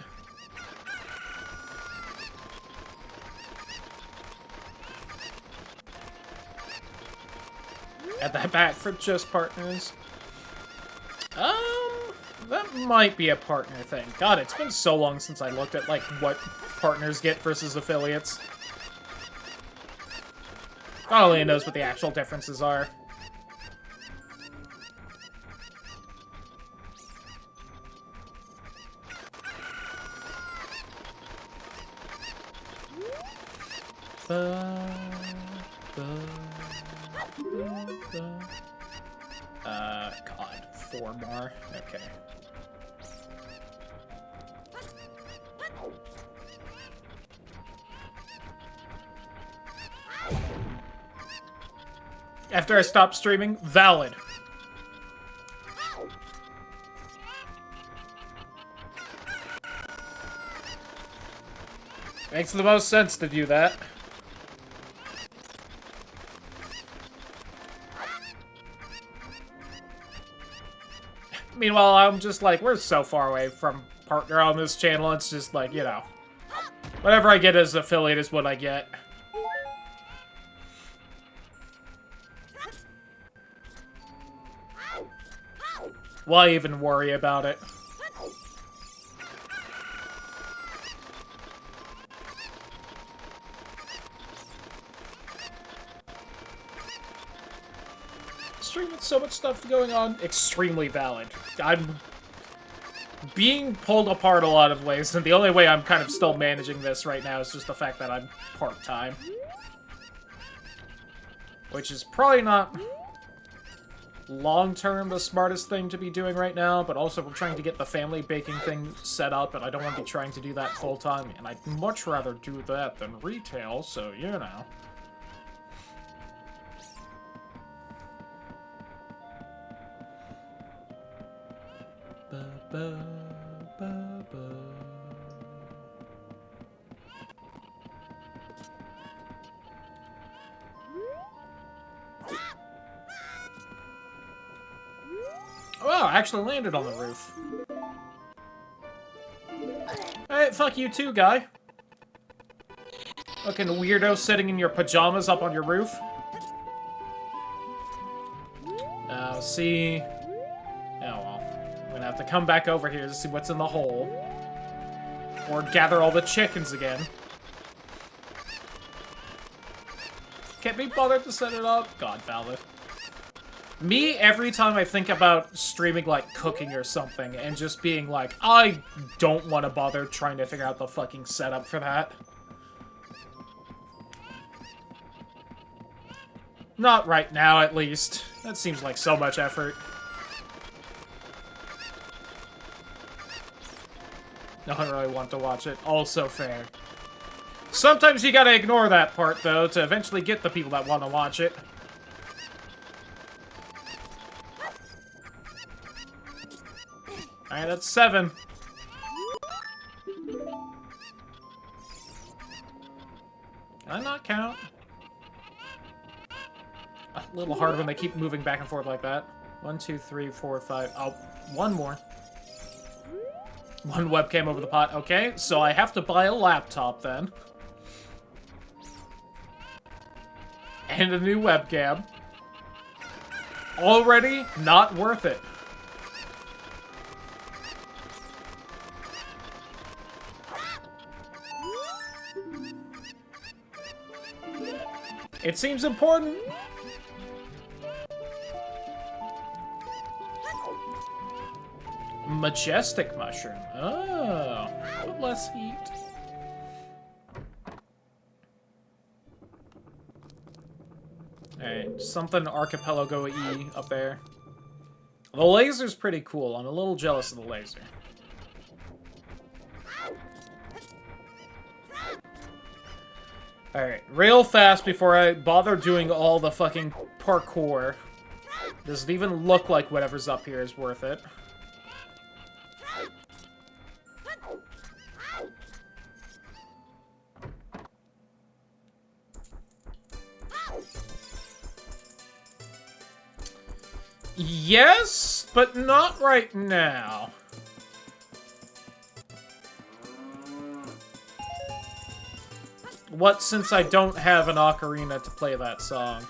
Add that back for just partners. That might be a partner thing. God, it's been so long since I looked at, like, what partners get versus affiliates. God only knows what the actual differences are. God, 4 more. Okay. After I stopped streaming, valid. Makes the most sense to do that. Meanwhile, I'm just like, we're so far away from partner on this channel, it's just like, you know. Whatever I get as affiliate is what I get. Why even worry about it? stream with so much stuff going on. Extremely valid. I'm being pulled apart a lot of ways, and the only way I'm kind of still managing this right now is just the fact that I'm part-time. Which is probably not long-term the smartest thing to be doing right now, but also we're trying to get the family baking thing set up, and I don't want to be trying to do that full-time, and I'd much rather do that than retail, so you know. Oh, I actually landed on the roof. Hey, fuck you too, guy. Fucking weirdo sitting in your pajamas up on your roof. See... Oh, well. I'm gonna have to come back over here to see what's in the hole. Or gather all the chickens again. Can't be bothered to set it up? God, valid. Me, every time I think about streaming, like, cooking or something, and just being like, I don't want to bother trying to figure out the fucking setup for that. Not right now, at least. That seems like so much effort. No one really want to watch it. Also fair. Sometimes you gotta ignore that part, though, to eventually get the people that want to watch it. Alright, that's 7. Can I not count? A little hard when they keep moving back and forth like that. 1, 2, 3, 4, 5. Oh, one more. One webcam over the pot. Okay, so I have to buy a laptop then. And a new webcam. Already not worth it. It seems important. Majestic mushroom. Oh, but less heat. Alright, something archipelago-y up there. The laser's pretty cool. I'm a little jealous of the laser. Alright, real fast before I bother doing all the fucking parkour. Does it even look like whatever's up here is worth it? Yes, but not right now. What, since I don't have an ocarina to play that song?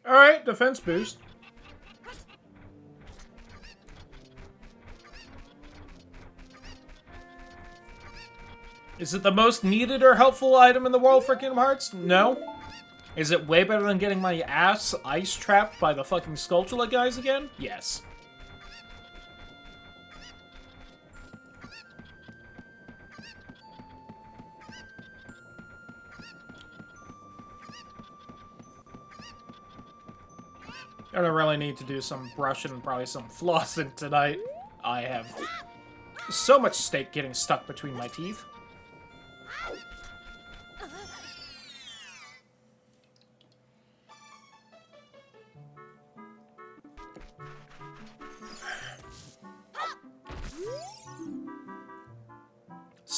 Alright, defense boost. Is it the most needed or helpful item in the world for Kingdom Hearts? No. Is it way better than getting my ass ice trapped by the fucking Skulltula guys again? Yes. I'm gonna really need to do some brushing and probably some flossing tonight. I have so much steak getting stuck between my teeth.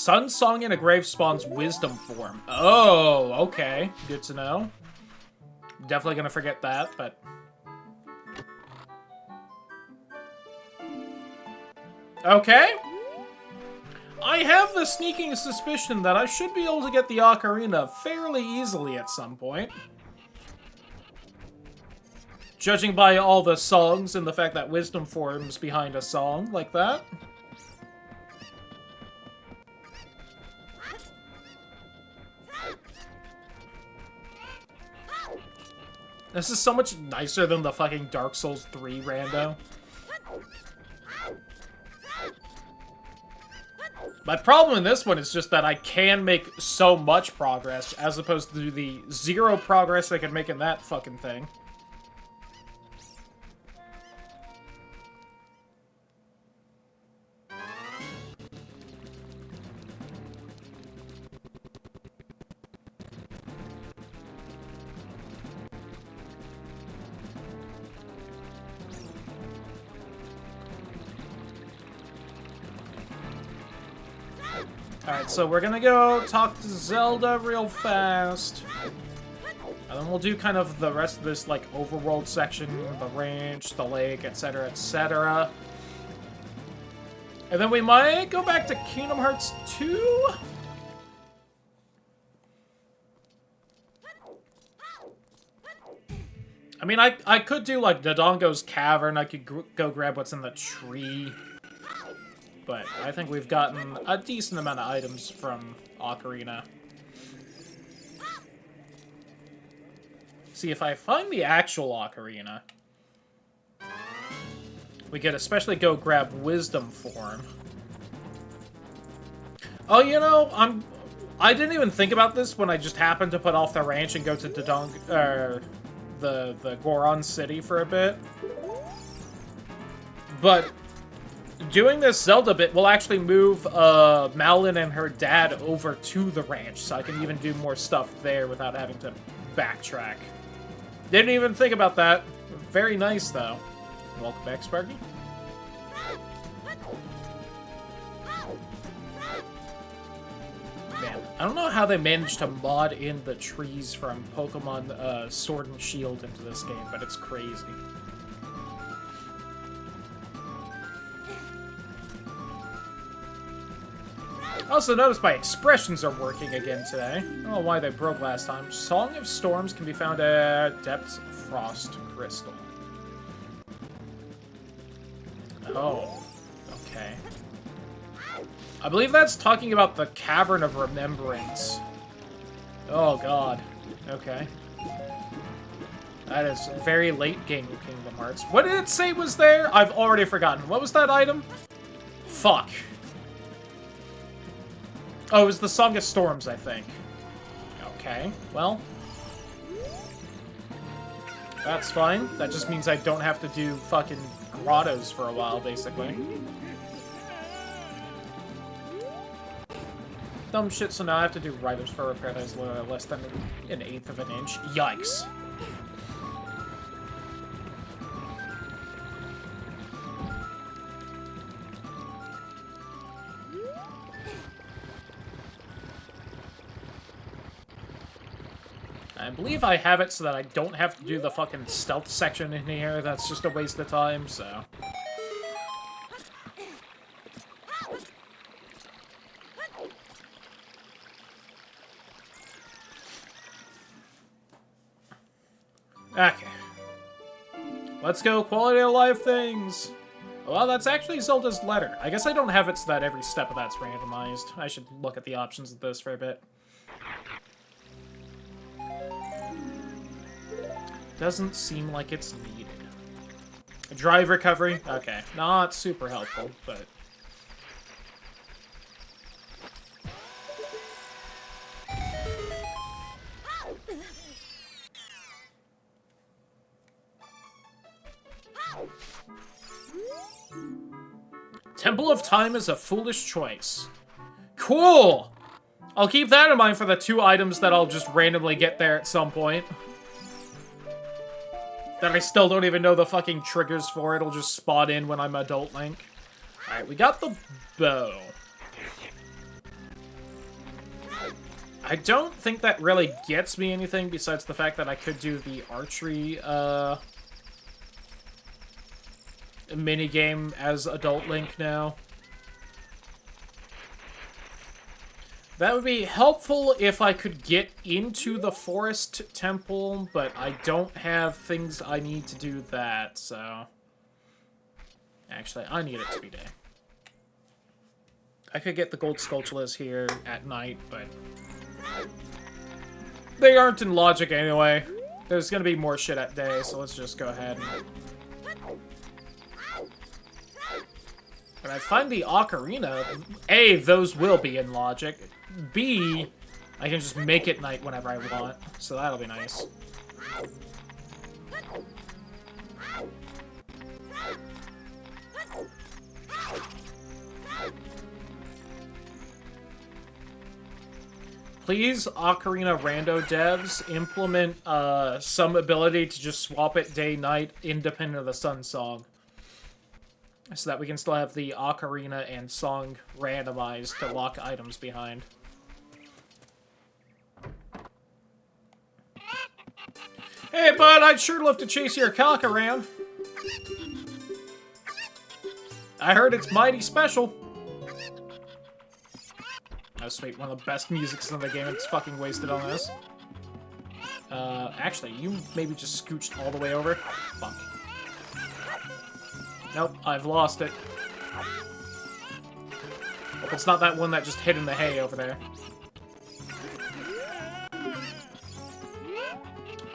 Sun Song in a Grave spawns Wisdom form. Oh, okay. Good to know. Definitely gonna forget that, but... Okay. I have the sneaking suspicion that I should be able to get the ocarina fairly easily at some point. Judging by all the songs and the fact that Wisdom forms behind a song like that. This is so much nicer than the fucking Dark Souls 3 rando. My problem in this one is just that I can make so much progress, as opposed to the 0 progress I could make in that fucking thing. Alright, so we're gonna go talk to Zelda real fast. And then we'll do kind of the rest of this, like, overworld section, the ranch, the lake, etc., etc. And then we might go back to Kingdom Hearts 2? I mean, I could do, like, Dodongo's Cavern. I could go grab what's in the tree. But I think we've gotten a decent amount of items from Ocarina. See, if I find the actual Ocarina, we could especially go grab Wisdom form. Oh, you know, I didn't even think about this when I just happened to put off the ranch and go to the Goron City for a bit. But doing this Zelda bit will actually move Malin and her dad over to the ranch, so I can even do more stuff there without having to backtrack. Didn't even think about that. Very nice, though. Welcome back, Sparky. Man, I don't know how they managed to mod in the trees from Pokemon Sword and Shield into this game, but it's crazy. Also notice my expressions are working again today. I don't know why they broke last time. Song of Storms can be found at Depths Frost Crystal. Oh, okay. I believe that's talking about the Cavern of Remembrance. Oh god. Okay. That is very late game Kingdom Hearts. What did it say was there? I've already forgotten. What was that item? Fuck. Oh, it was the Song of Storms, I think. Okay, well. That's fine. That just means I don't have to do fucking grottos for a while, basically. Dumb shit, so now I have to do write-ups for a repair that is less than an eighth of an inch. Yikes. I believe I have it so that I don't have to do the fucking stealth section in here. That's just a waste of time, so... Okay. Let's go quality of life things! Well, that's actually Zelda's letter. I guess I don't have it so that every step of that's randomized. I should look at the options of this for a bit. Doesn't seem like it's needed. Drive recovery? Okay. Not super helpful, but... Temple of Time is a foolish choice. Cool! I'll keep that in mind for the 2 items that I'll just randomly get there at some point. That I still don't even know the fucking triggers for. It'll just spawn in when I'm Adult Link. Alright, we got the bow. I don't think that really gets me anything besides the fact that I could do the archery, minigame as Adult Link now. That would be helpful if I could get into the forest temple, but I don't have things I need to do that, so... Actually, I need it to be day. I could get the gold sculptures here at night, but... They aren't in logic anyway. There's gonna be more shit at day, so let's just go ahead and... When I find the ocarina, A, those will be in logic. B, I can just make it night whenever I want, so that'll be nice. Please, Ocarina Rando devs, implement some ability to just swap it day-night independent of the sun song. So that we can still have the ocarina and song randomized to lock items behind. Hey, bud, I'd sure love to chase your cock around. I heard it's mighty special. Oh, sweet. One of the best musics in the game. It's fucking wasted on this. Actually, you maybe just scooched all the way over? Fuck. Nope, I've lost it. Hope it's not that one that just hid in the hay over there.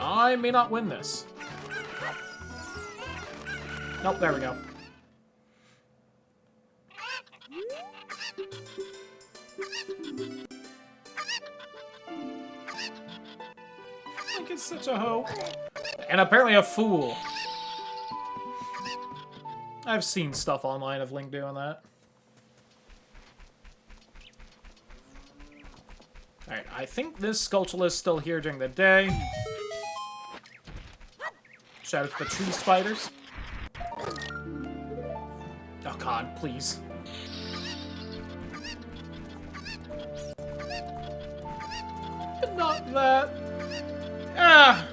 I may not win this. Nope, there we go. Link is such a hoe. And apparently a fool. I've seen stuff online of Link doing that. Alright, I think this sculpture is still here during the day. Shout out to the tree spiders. Oh god, please. Not that. Ah!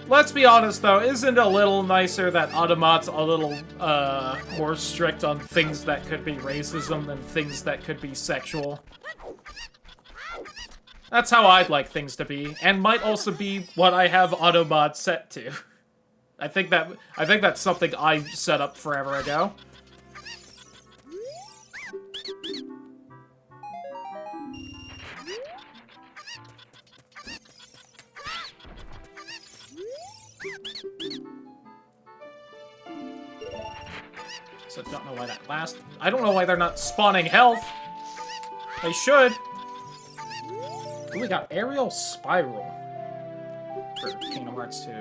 Let's be honest, though, isn't it a little nicer that Automat's a little, more strict on things that could be racism than things that could be sexual? That's how I'd like things to be, and might also be what I have Automat set to. I think that's something I set up forever ago. So I don't know why that last... I don't know why they're not spawning health. They should. Ooh, we got Aerial Spiral for Kingdom Hearts 2.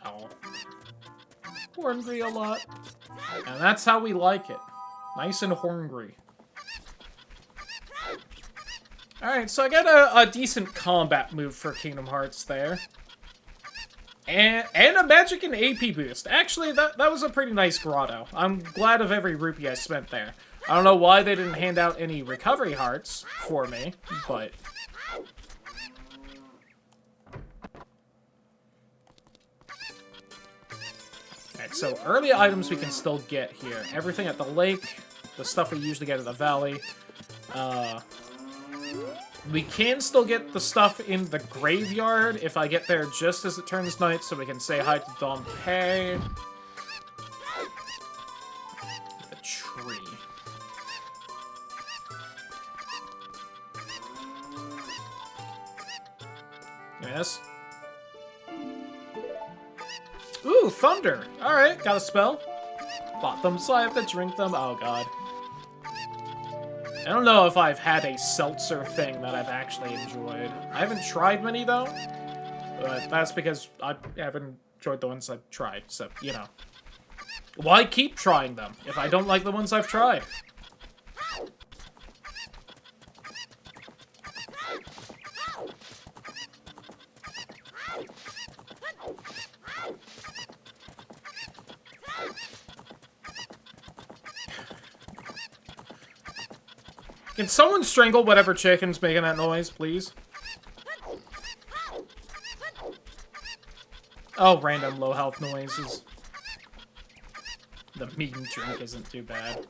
Oh. Horngry a lot. And that's how we like it. Nice and horngry. Alright, so I got a decent combat move for Kingdom Hearts there. And a magic and AP boost. Actually, that was a pretty nice grotto. I'm glad of every rupee I spent there. I don't know why they didn't hand out any recovery hearts for me, but... Alright, so early items we can still get here. Everything at the lake, the stuff we usually get at the valley. We can still get the stuff in the graveyard if I get there just as it turns night, so we can say hi to Dom Pei. The tree. Yes. Ooh, thunder! Alright, got a spell. Bought them, so I have to drink them. Oh god. I don't know if I've had a seltzer thing that I've actually enjoyed. I haven't tried many, though. But that's because I haven't enjoyed the ones I've tried, so, you know. Why keep trying them if I don't like the ones I've tried? Can someone strangle whatever chicken's making that noise, please? Oh, random low health noises. The meat and drink isn't too bad.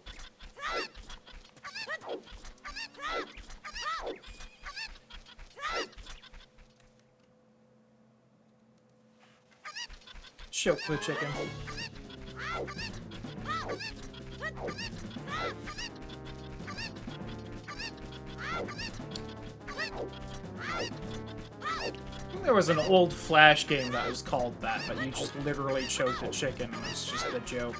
Choke the chicken. There was an old Flash game that was called that, but you just literally choked a chicken. It was just a joke.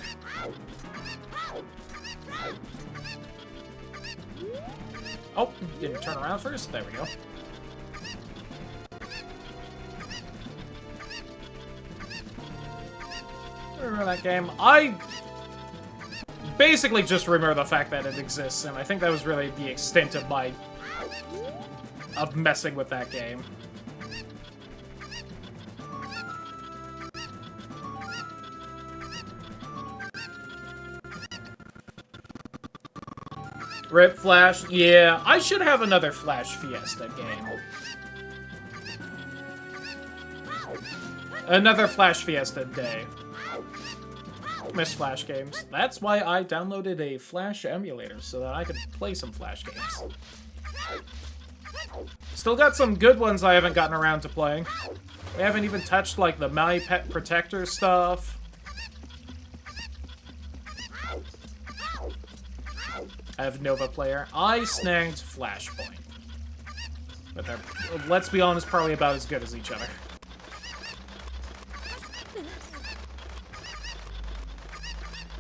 Oh, didn't turn around first. There we go. Remember that game? I basically just remember the fact that it exists, and I think that was really the extent of my messing with that game. Rip Flash, yeah, I should have another Flash Fiesta game. Another Flash Fiesta day. Miss Flash games. That's why I downloaded a Flash emulator, so that I could play some Flash games. Still got some good ones I haven't gotten around to playing. We haven't even touched, like, the My Pet Protector stuff. I have Nova Player. I snagged Flashpoint. But they're, let's be honest, probably about as good as each other.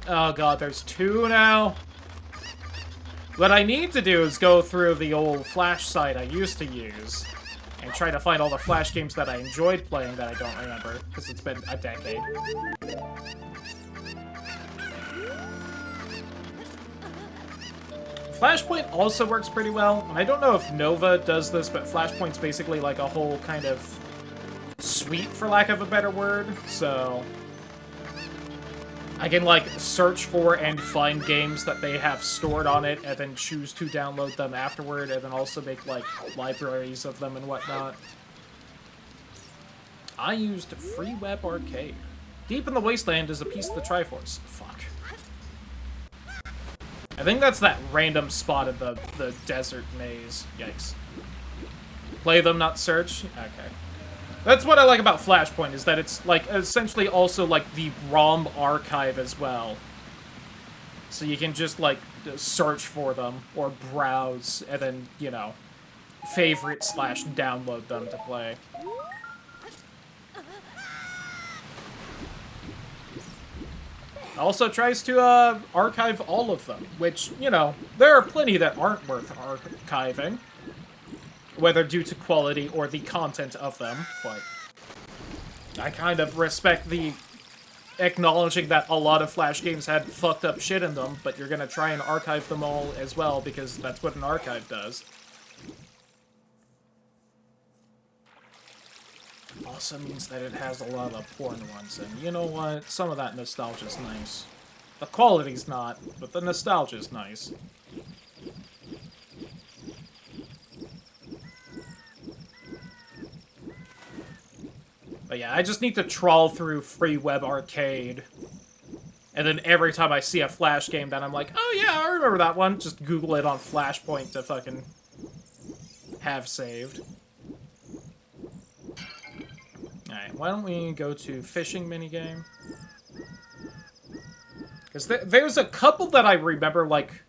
Oh god, there's two now? What I need to do is go through the old Flash site I used to use and try to find all the Flash games that I enjoyed playing that I don't remember, because it's been a decade. Flashpoint also works pretty well, and I don't know if Nova does this, but Flashpoint's basically like a whole kind of suite, for lack of a better word, so I can, like, search for and find games that they have stored on it, and then choose to download them afterward, and then also make, like, libraries of them and whatnot. I used Free Web Arcade. Deep in the Wasteland is a piece of the Triforce. Fuck. I think that's that random spot in the desert maze. Yikes. Play them, not search? Okay. That's what I like about Flashpoint, is that it's, like, essentially also, like, the ROM archive as well. So you can just, like, search for them, or browse, and then, you know, favorite/download them to play. Also tries to, archive all of them, which, you know, there are plenty that aren't worth archiving. Whether due to quality or the content of them, but I kind of respect the acknowledging that a lot of Flash games had fucked up shit in them, but you're gonna try and archive them all as well, because that's what an archive does. Also means that it has a lot of porn ones, and you know what? Some of that nostalgia's nice. The quality's not, but the nostalgia's nice. But yeah, I just need to trawl through Free Web Arcade. And then every time I see a Flash game that I'm like, oh yeah, I remember that one, just Google it on Flashpoint to fucking have saved. Alright, why don't we go to fishing minigame? Because there's a couple that I remember, like,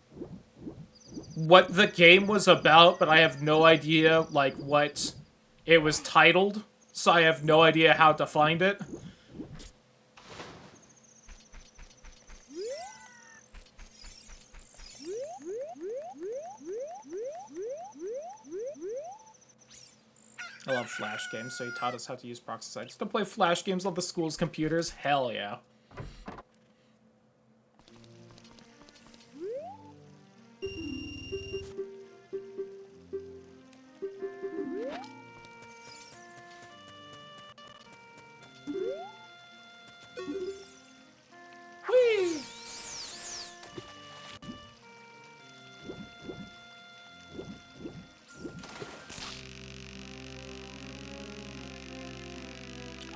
what the game was about, but I have no idea, like, what it was titled. So I have no idea how to find it. I love Flash games, so he taught us how to use proxy sites to play Flash games on the school's computers. Hell yeah.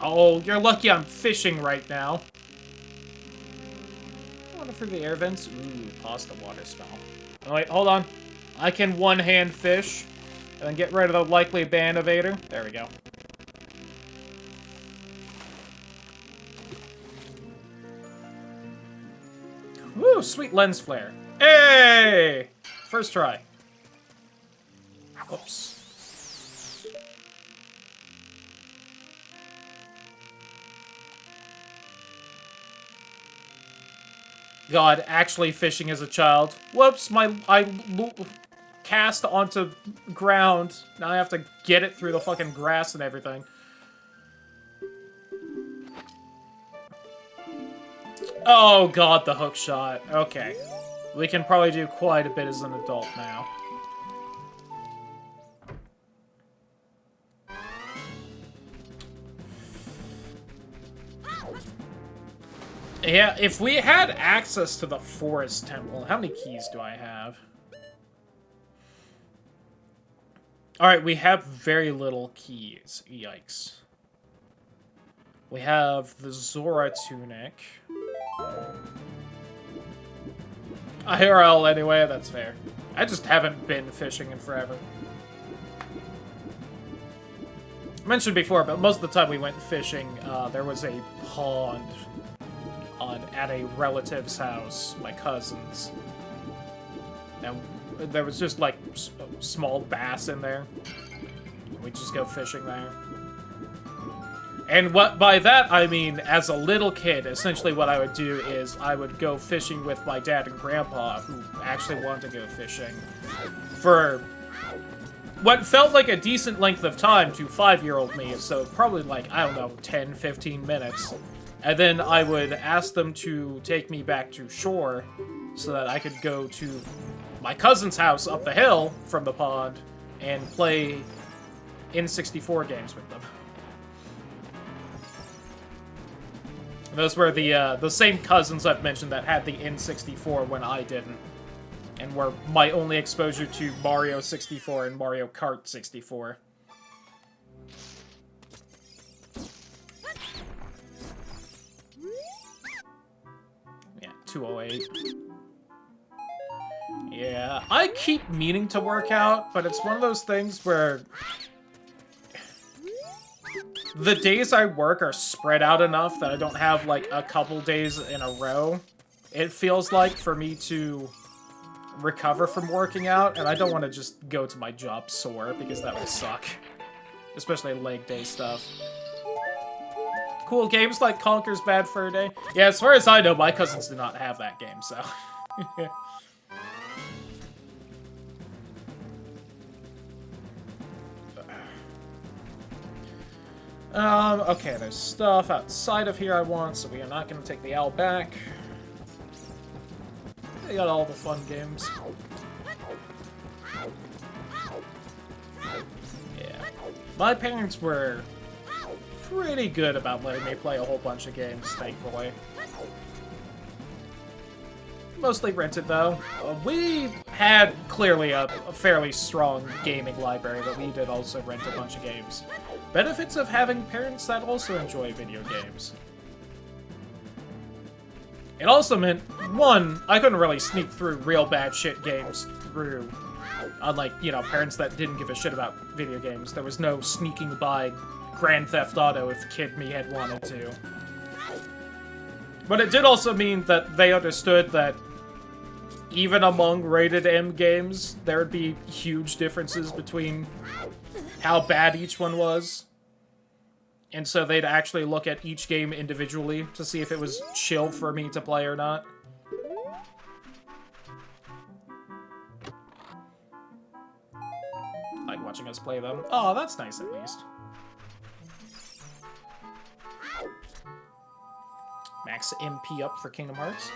Oh, you're lucky I'm fishing right now. Water through the air vents. Ooh, pasta water smell. Oh, wait, hold on. I can one-hand fish, and then get rid of the likely ban evader. There we go. Woo, sweet lens flare. Hey! First try. Oops. God, actually fishing as a child. Whoops, I cast onto ground. Now I have to get it through the fucking grass and everything. Oh god, the hook shot. Okay. We can probably do quite a bit as an adult now. Yeah, if we had access to the forest temple, how many keys do I have? Alright, we have very little keys. Yikes. We have the Zora tunic. IRL anyway, that's fair. I just haven't been fishing in forever. I mentioned before, but most of the time we went fishing, there was a pond at a relative's house, my cousin's. And there was just, like, small bass in there. We'd just go fishing there. And by that, I mean, as a little kid, essentially what I would do is I would go fishing with my dad and grandpa, who actually wanted to go fishing, for what felt like a decent length of time to 5-year-old me, so probably like, I don't know, 10, 15 minutes. And then I would ask them to take me back to shore so that I could go to my cousin's house up the hill from the pond and play N64 games with them. Those were the same cousins I've mentioned that had the N64 when I didn't, and were my only exposure to Mario 64 and Mario Kart 64. Yeah, 208. Yeah, I keep meaning to work out, but it's one of those things where the days I work are spread out enough that I don't have, like, a couple days in a row, it feels like, for me to recover from working out, and I don't want to just go to my job sore, because that would suck. Especially leg day stuff. Cool games like Conker's Bad Fur Day. Yeah, as far as I know, my cousins do not have that game, so... Okay, there's stuff outside of here I want, so we are not going to take the owl back. They got all the fun games. Yeah. My parents were pretty good about letting me play a whole bunch of games, thankfully. Mostly rented, though. We had, clearly, a fairly strong gaming library, but we did also rent a bunch of games. Benefits of having parents that also enjoy video games. It also meant, one, I couldn't really sneak through real bad shit games through, unlike, you know, parents that didn't give a shit about video games. There was no sneaking by Grand Theft Auto if kid me had wanted to. But it did also mean that they understood that even among rated M games, there would be huge differences between how bad each one was. And so they'd actually look at each game individually to see if it was chill for me to play or not. I like watching us play them. Oh, that's nice at least. Max MP up for Kingdom Hearts.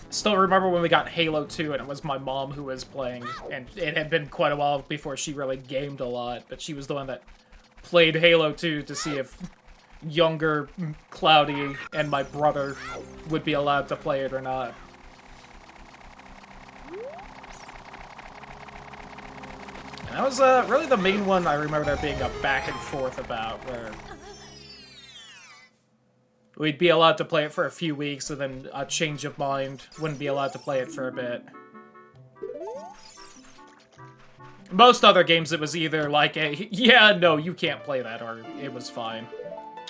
Still remember when we got Halo 2 and it was my mom who was playing, and it had been quite a while before she really gamed a lot, but she was the one that played Halo 2 to see if younger Cloudy and my brother would be allowed to play it or not. That was really the main one I remember there being a back and forth about, where we'd be allowed to play it for a few weeks, and then a change of mind, wouldn't be allowed to play it for a bit. Most other games, it was either like a, yeah, no, you can't play that, or it was fine.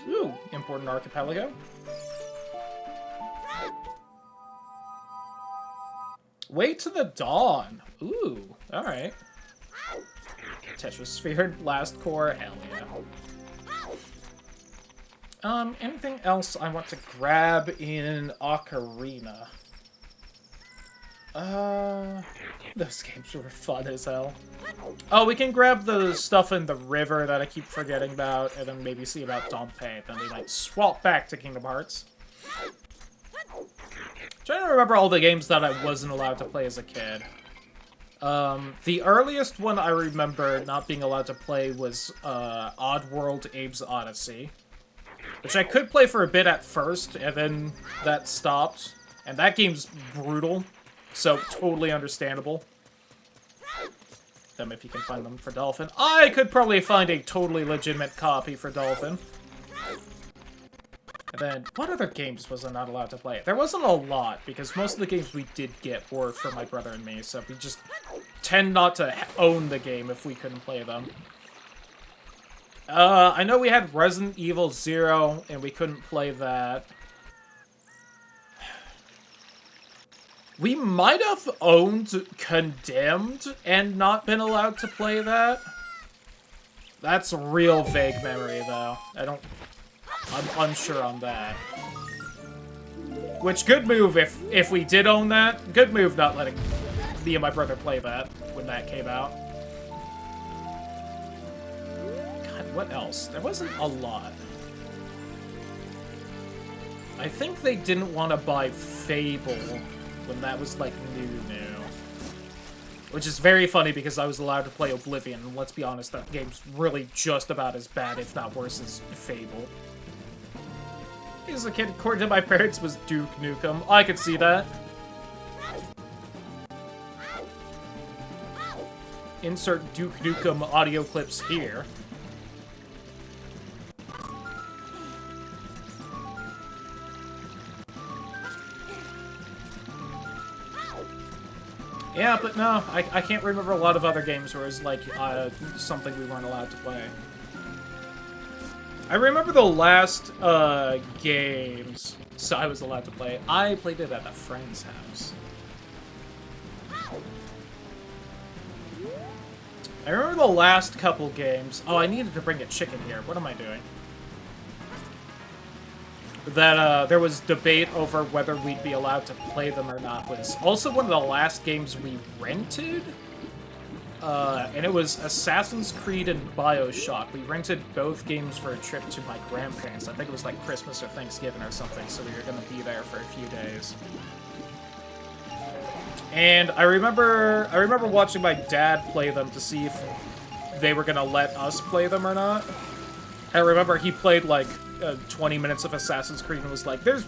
Ooh, important archipelago. Way to the Dawn. Ooh, alright. Tetrasphere, last core, hell yeah. Anything else I want to grab in Ocarina? Those games were fun as hell. Oh, we can grab the stuff in the river that I keep forgetting about, and then maybe see about Dompe, then we might swap back to Kingdom Hearts. Trying to remember all the games that I wasn't allowed to play as a kid. The earliest one I remember not being allowed to play was, Oddworld Abe's Odyssey. Which I could play for a bit at first, and then that stopped. And that game's brutal, so totally understandable. Them if you can find them for Dolphin. I could probably find a totally legitimate copy for Dolphin. And then, what other games was I not allowed to play? There wasn't a lot, because most of the games we did get were for my brother and me, so we just tend not to own the game if we couldn't play them. I know we had Resident Evil 0, and we couldn't play that. We might have owned Condemned and not been allowed to play that. That's a real vague memory, though. I'm unsure on that. Which, good move if we did own that. Good move not letting me and my brother play that when that came out. God, what else? There wasn't a lot. I think they didn't want to buy Fable when that was, like, new. Which is very funny because I was allowed to play Oblivion, and let's be honest, that game's really just about as bad, if not worse, as Fable. As a kid, according to my parents, was Duke Nukem. I could see that. Insert Duke Nukem audio clips here. Yeah, but no, I can't remember a lot of other games where it was like something we weren't allowed to play. I remember the last games, so I was allowed to play. I played it at a friend's house. I remember the last couple games. Oh, I needed to bring a chicken here. What am I doing? That there was debate over whether we'd be allowed to play them or not. Was also one of the last games we rented. And it was Assassin's Creed and BioShock. We rented both games for a trip to my grandparents. I think it was like Christmas or Thanksgiving or something, so we were going to be there for a few days. And I remember watching my dad play them to see if they were going to let us play them or not. I remember he played like 20 minutes of Assassin's Creed and was like, there's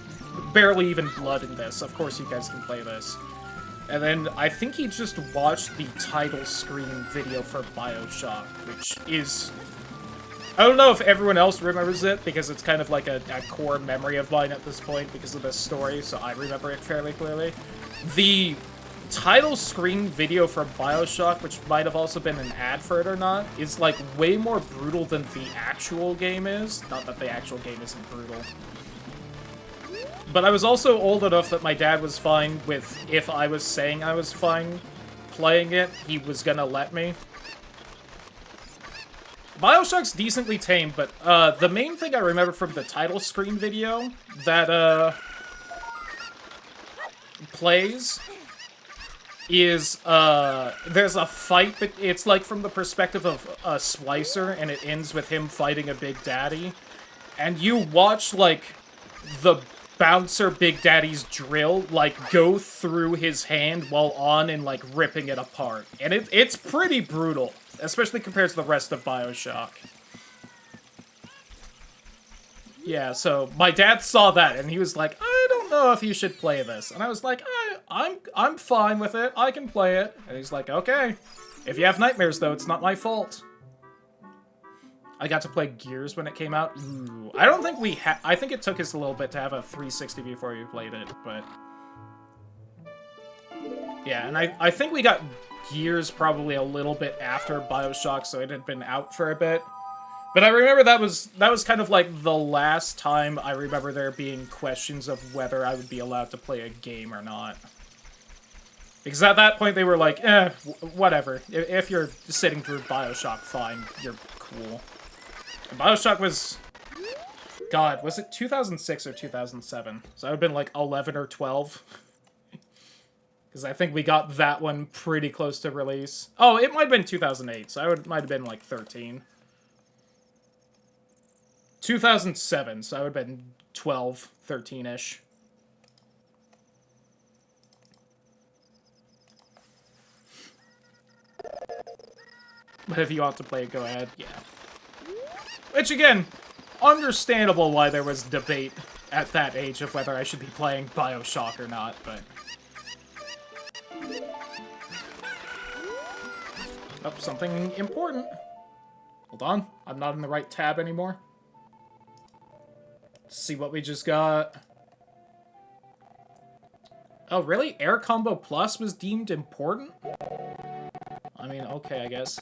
barely even blood in this. Of course you guys can play this. And then I think he just watched the title screen video for BioShock, which is... I don't know if everyone else remembers it, because it's kind of like a core memory of mine at this point because of this story, so I remember it fairly clearly. The title screen video for BioShock, which might have also been an ad for it or not, is like way more brutal than the actual game is. Not that the actual game isn't brutal. But I was also old enough that my dad was fine with, if I was saying I was fine playing it, he was gonna let me. BioShock's decently tame, but the main thing I remember from the title screen video that plays is there's a fight, but it's like from the perspective of a Slicer, and it ends with him fighting a Big Daddy. And you watch, like, the bouncer Big Daddy's drill, like, go through his hand while on and, like, ripping it apart. And it's pretty brutal, especially compared to the rest of BioShock. Yeah, so my dad saw that, and he was like, I don't know if you should play this. And I was like, I'm fine with it. I can play it. And he's like, okay. If you have nightmares, though, it's not my fault. I got to play Gears when it came out. Ooh. I don't think we I think it took us a little bit to have a 360 before we played it, but... Yeah, and I think we got Gears probably a little bit after BioShock, so it had been out for a bit. But I remember that was kind of like the last time I remember there being questions of whether I would be allowed to play a game or not. Because at that point they were like, whatever. If you're sitting through BioShock, fine, you're cool. And BioShock was... God, was it 2006 or 2007? So I would have been like 11 or 12. Because I think we got that one pretty close to release. Oh, it might have been 2008, so might have been like 13. 2007, so I would have been 12, 13-ish. But if you want to play it, go ahead. Yeah. Which, again, understandable why there was debate at that age of whether I should be playing BioShock or not, but... Oh, something important. Hold on. I'm not in the right tab anymore. Let's see what we just got. Oh, really? Air Combo Plus was deemed important? I mean, okay, I guess.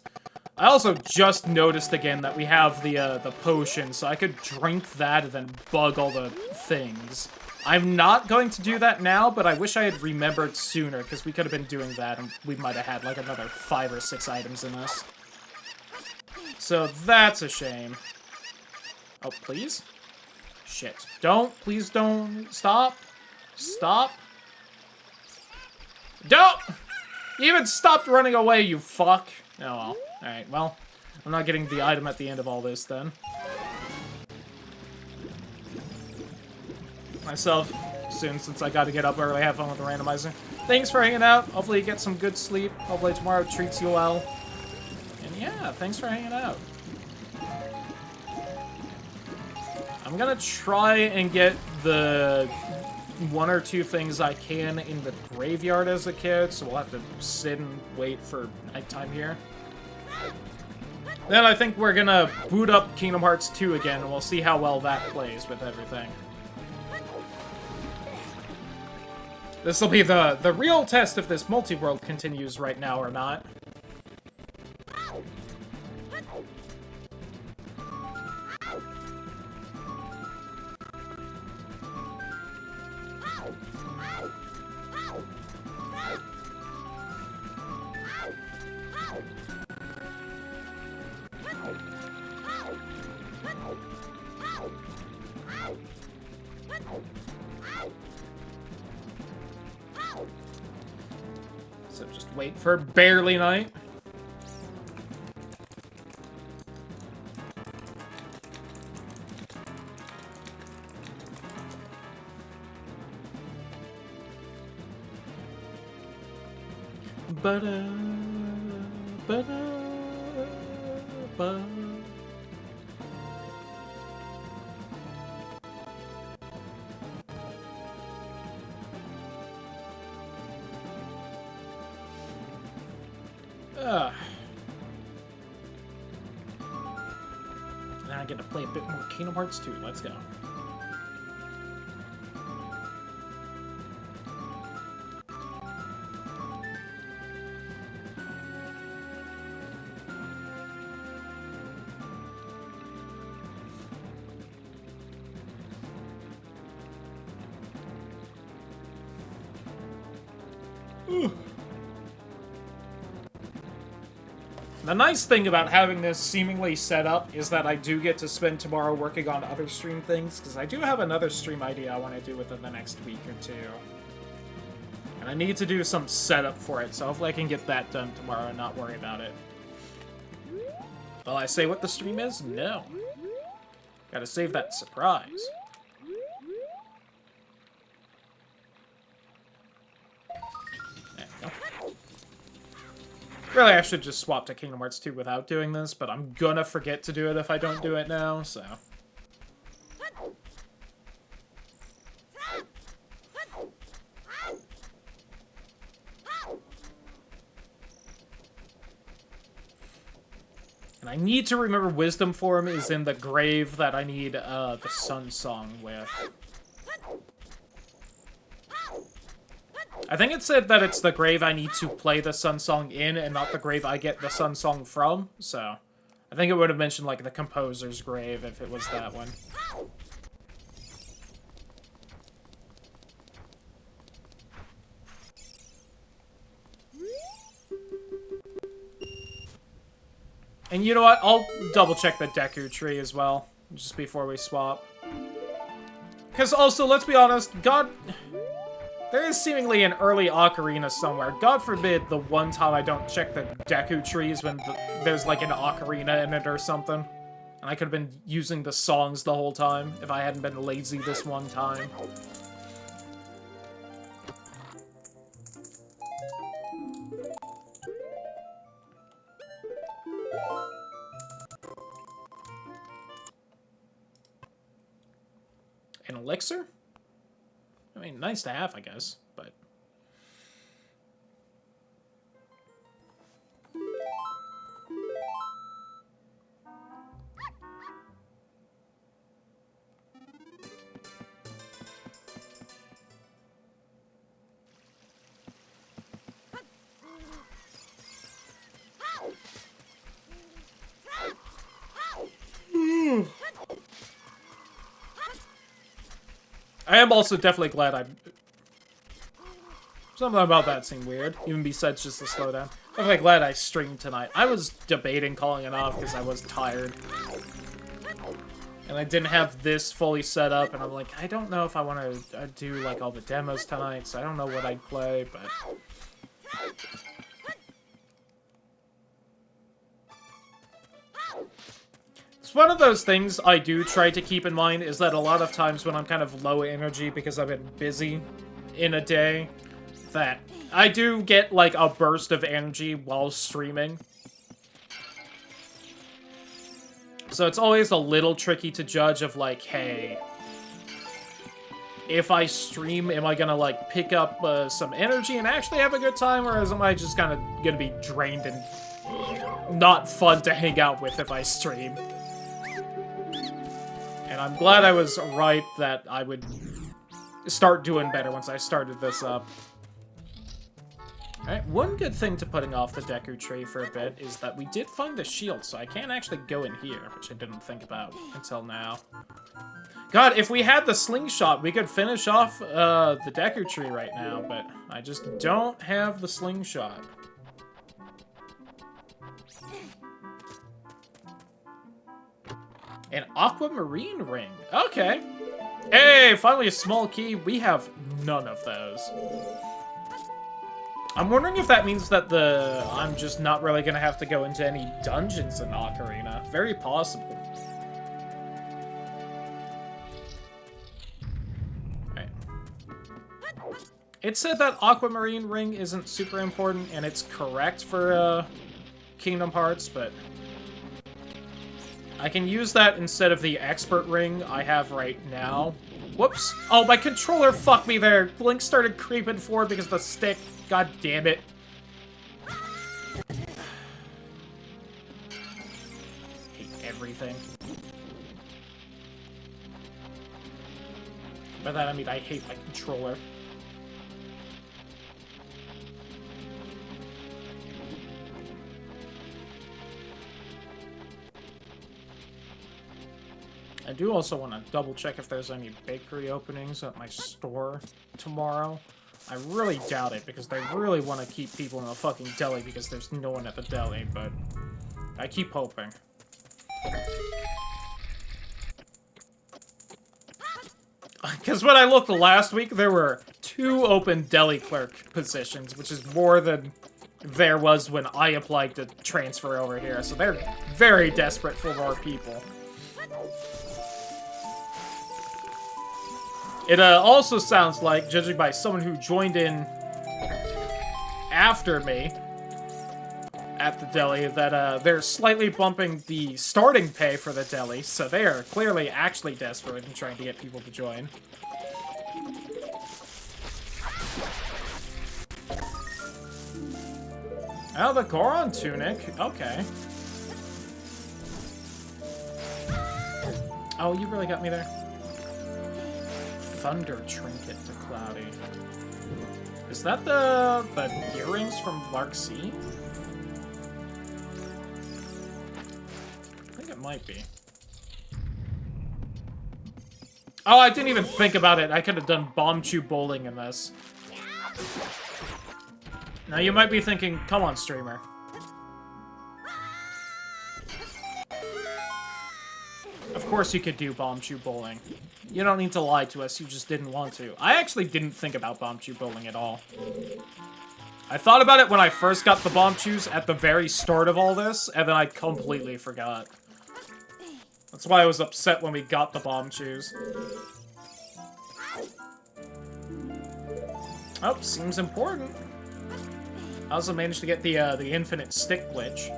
I also just noticed again that we have the potion, so I could drink that and then bug all the things. I'm not going to do that now, but I wish I had remembered sooner, because we could have been doing that, and we might have had, like, another 5 or 6 items in this. So that's a shame. Oh, please? Shit. Don't. Please don't. Stop. Stop. Don't! You even stopped running away, you fuck. Oh, well. Alright, well. I'm not getting the item at the end of all this, then. Myself soon, since I gotta get up early, have fun with the randomizer. Thanks for hanging out. Hopefully you get some good sleep. Hopefully tomorrow treats you well. And yeah, thanks for hanging out. I'm gonna try and get the 1 or 2 things I can in the graveyard as a kid, so we'll have to sit and wait for nighttime here. Then I think we're gonna boot up Kingdom Hearts 2 again, and we'll see how well that plays with everything. This will be the real test if this Multiworld continues right now or not. So just wait for barely night. Ba-da, ba-da, ba. Now I get to play a bit more Kingdom Hearts 2. Let's go. The nice thing about having this seemingly set up is that I do get to spend tomorrow working on other stream things, because I do have another stream idea I want to do within the next week or 2. And I need to do some setup for it, so hopefully I can get that done tomorrow and not worry about it. Will I say what the stream is? No. Gotta save that surprise. There we go. Really, I should just swap to Kingdom Hearts 2 without doing this, but I'm gonna forget to do it if I don't do it now, so... And I need to remember Wisdom form is in the grave that I need the Sun Song with. I think it said that it's the grave I need to play the Sun Song in and not the grave I get the Sun Song from, so... I think it would have mentioned, like, the composer's grave if it was that one. And you know what? I'll double-check the Deku tree as well, just before we swap. Because also, let's be honest, God... There is seemingly an early ocarina somewhere. God forbid the one time I don't check the Deku trees when there's like an ocarina in it or something. And I could have been using the songs the whole time if I hadn't been lazy this one time. An elixir? I mean, nice to have, I guess, but... I am also definitely glad I... Something about that seemed weird, even besides just the slowdown. I'm definitely glad I streamed tonight. I was debating calling it off because I was tired. And I didn't have this fully set up, and I'm like, I don't know if I want to do, like, all the demos tonight, so I don't know what I'd play, but... It's one of those things I do try to keep in mind, is that a lot of times when I'm kind of low energy because I've been busy in a day, that I do get, like, a burst of energy while streaming. So it's always a little tricky to judge of, like, hey, if I stream, am I gonna, like, pick up some energy and actually have a good time, or am I just kind of gonna be drained and not fun to hang out with if I stream? And I'm glad I was right that I would start doing better once I started this up. Alright, one good thing to putting off the Deku tree for a bit is that we did find the shield, so I can't actually go in here, which I didn't think about until now. God, if we had the slingshot, we could finish off the Deku tree right now, but I just don't have the slingshot. An aquamarine ring. Okay. Hey, finally a small key. We have none of those. I'm wondering if that means that I'm just not really gonna have to go into any dungeons in Ocarina. Very possible. Alright. It said that aquamarine ring isn't super important, and it's correct for Kingdom Hearts, but I can use that instead of the expert ring I have right now. Whoops. Oh, my controller fucked me there. Link started creeping forward because of the stick. God damn it. Hate everything. By that I mean I hate my controller. I do also want to double check if there's any bakery openings at my store tomorrow. I really doubt it, because they really want to keep people in the fucking deli because there's no one at the deli, but I keep hoping. Because when I looked last week, there were 2 open deli clerk positions, which is more than there was when I applied to transfer over here, so they're very desperate for more people. It also sounds like, judging by someone who joined in after me at the deli, that they're slightly bumping the starting pay for the deli, so they are clearly actually desperate and trying to get people to join. Oh, the Goron tunic. Okay. Oh, you really got me there. Thunder trinket to Cloudy. Is that the earrings from Lark Sea? I think it might be. Oh, I didn't even think about it. I could have done bomb chew bowling in this. Now you might be thinking, come on, streamer. Of course you could do bomb chew bowling. You don't need to lie to us, you just didn't want to. I actually didn't think about bomb chew bowling at all. I thought about it when I first got the bomb chews at the very start of all this, and then I completely forgot. That's why I was upset when we got the bomb chews. Oh, seems important. I also managed to get the infinite stick glitch.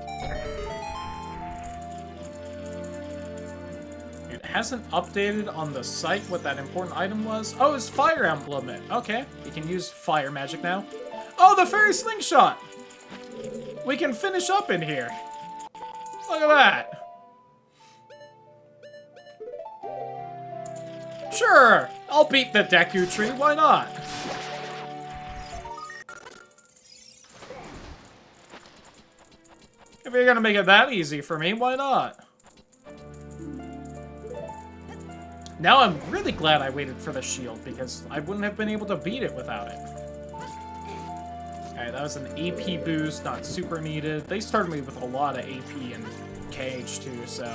It hasn't updated on the site what that important item was. Oh, it's Fire Emblem. Okay, you can use fire magic now. Oh, the fairy slingshot! We can finish up in here. Look at that. Sure, I'll beat the Deku Tree, why not? If you're gonna make it that easy for me, why not? Now I'm really glad I waited for the shield, because I wouldn't have been able to beat it without it. Alright, that was an AP boost, not super needed. They started me with a lot of AP and KH too, so...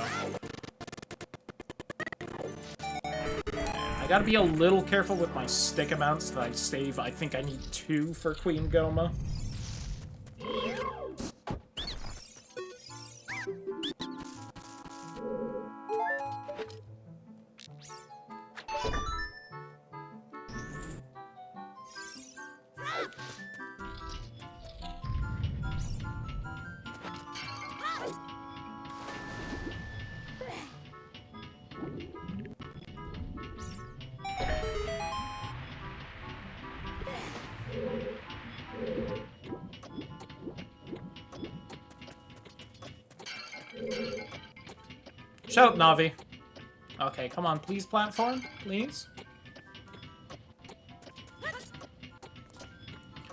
I gotta be a little careful with my stick amounts that I save. I think I need 2 for Queen Goma. Shut up, Navi. Okay, come on, please platform, please.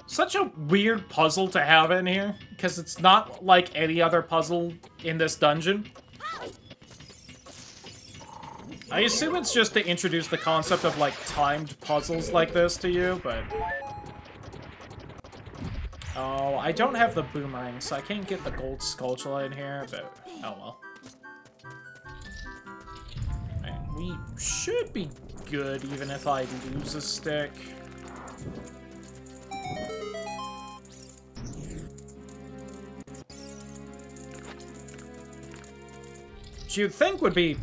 Such a weird puzzle to have in here, because it's not like any other puzzle in this dungeon. I assume it's just to introduce the concept of, like, timed puzzles like this to you, but... Oh, I don't have the boomerang, so I can't get the gold Skulltula in here, but... Oh well. We should be good, even if I lose a stick. Which you'd think would be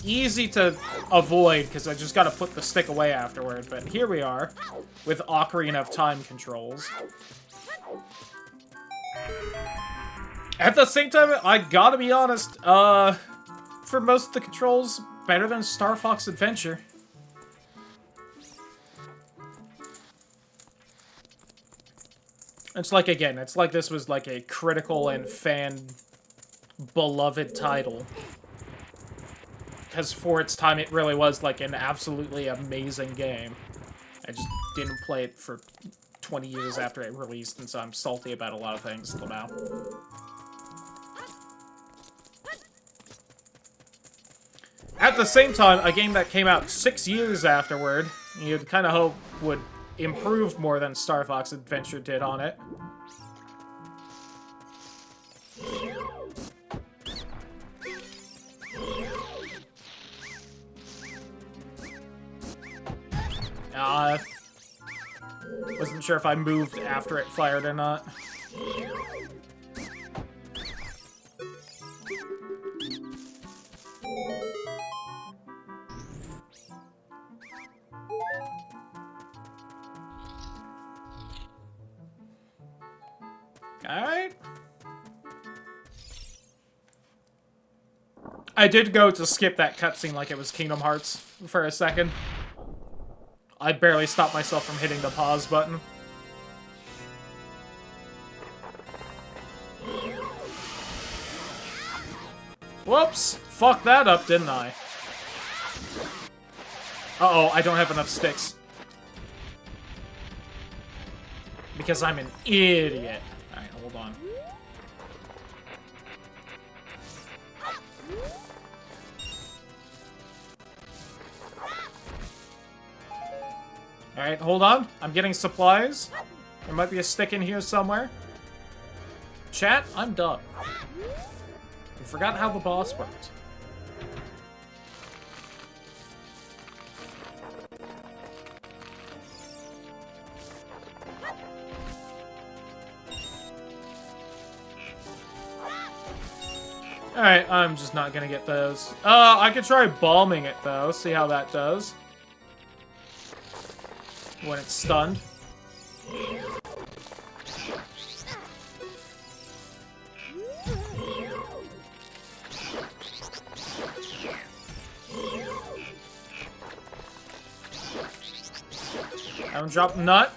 easy to avoid, because I just gotta put the stick away afterward, but here we are, with Ocarina of Time controls. At the same time, I gotta be honest, for most of the controls, better than Star Fox Adventure. It's like, again, it's like this was like a critical and fan-beloved title. Because for its time, it really was like an absolutely amazing game. I just didn't play it for 20 years after it released, and so I'm salty about a lot of things till now. At the same time, a game that came out 6 years afterward, you'd kind of hope would improve more than Star Fox Adventure did on it. Wasn't sure if I moved after it fired or not. Alright. I did go to skip that cutscene like it was Kingdom Hearts for a second. I barely stopped myself from hitting the pause button. Whoops! Fucked that up, didn't I? Uh-oh, I don't have enough sticks. Because I'm an idiot. Alright, hold on. Alright, hold on. I'm getting supplies. There might be a stick in here somewhere. Chat, I'm done. I forgot how the boss worked. Alright, I'm just not gonna get those. I could try bombing it, though. See how that does. When it's stunned. I don't drop nut.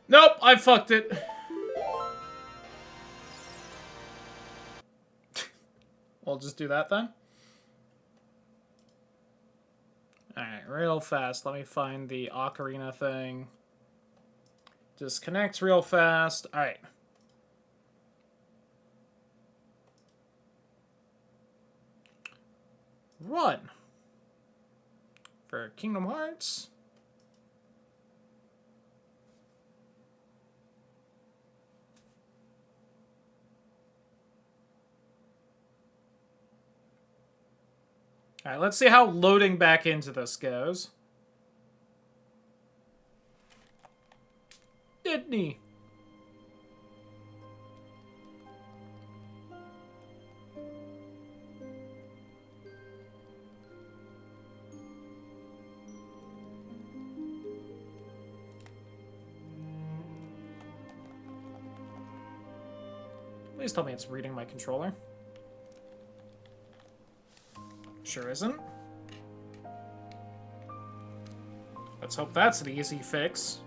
Nope, I fucked it. We'll just do that then. Alright, real fast. Let me find the ocarina thing. Disconnect real fast. Alright. Run. For Kingdom Hearts. Alright, let's see how loading back into this goes. Didn't he? Please tell me it's reading my controller. Sure isn't. Let's hope that's an easy fix.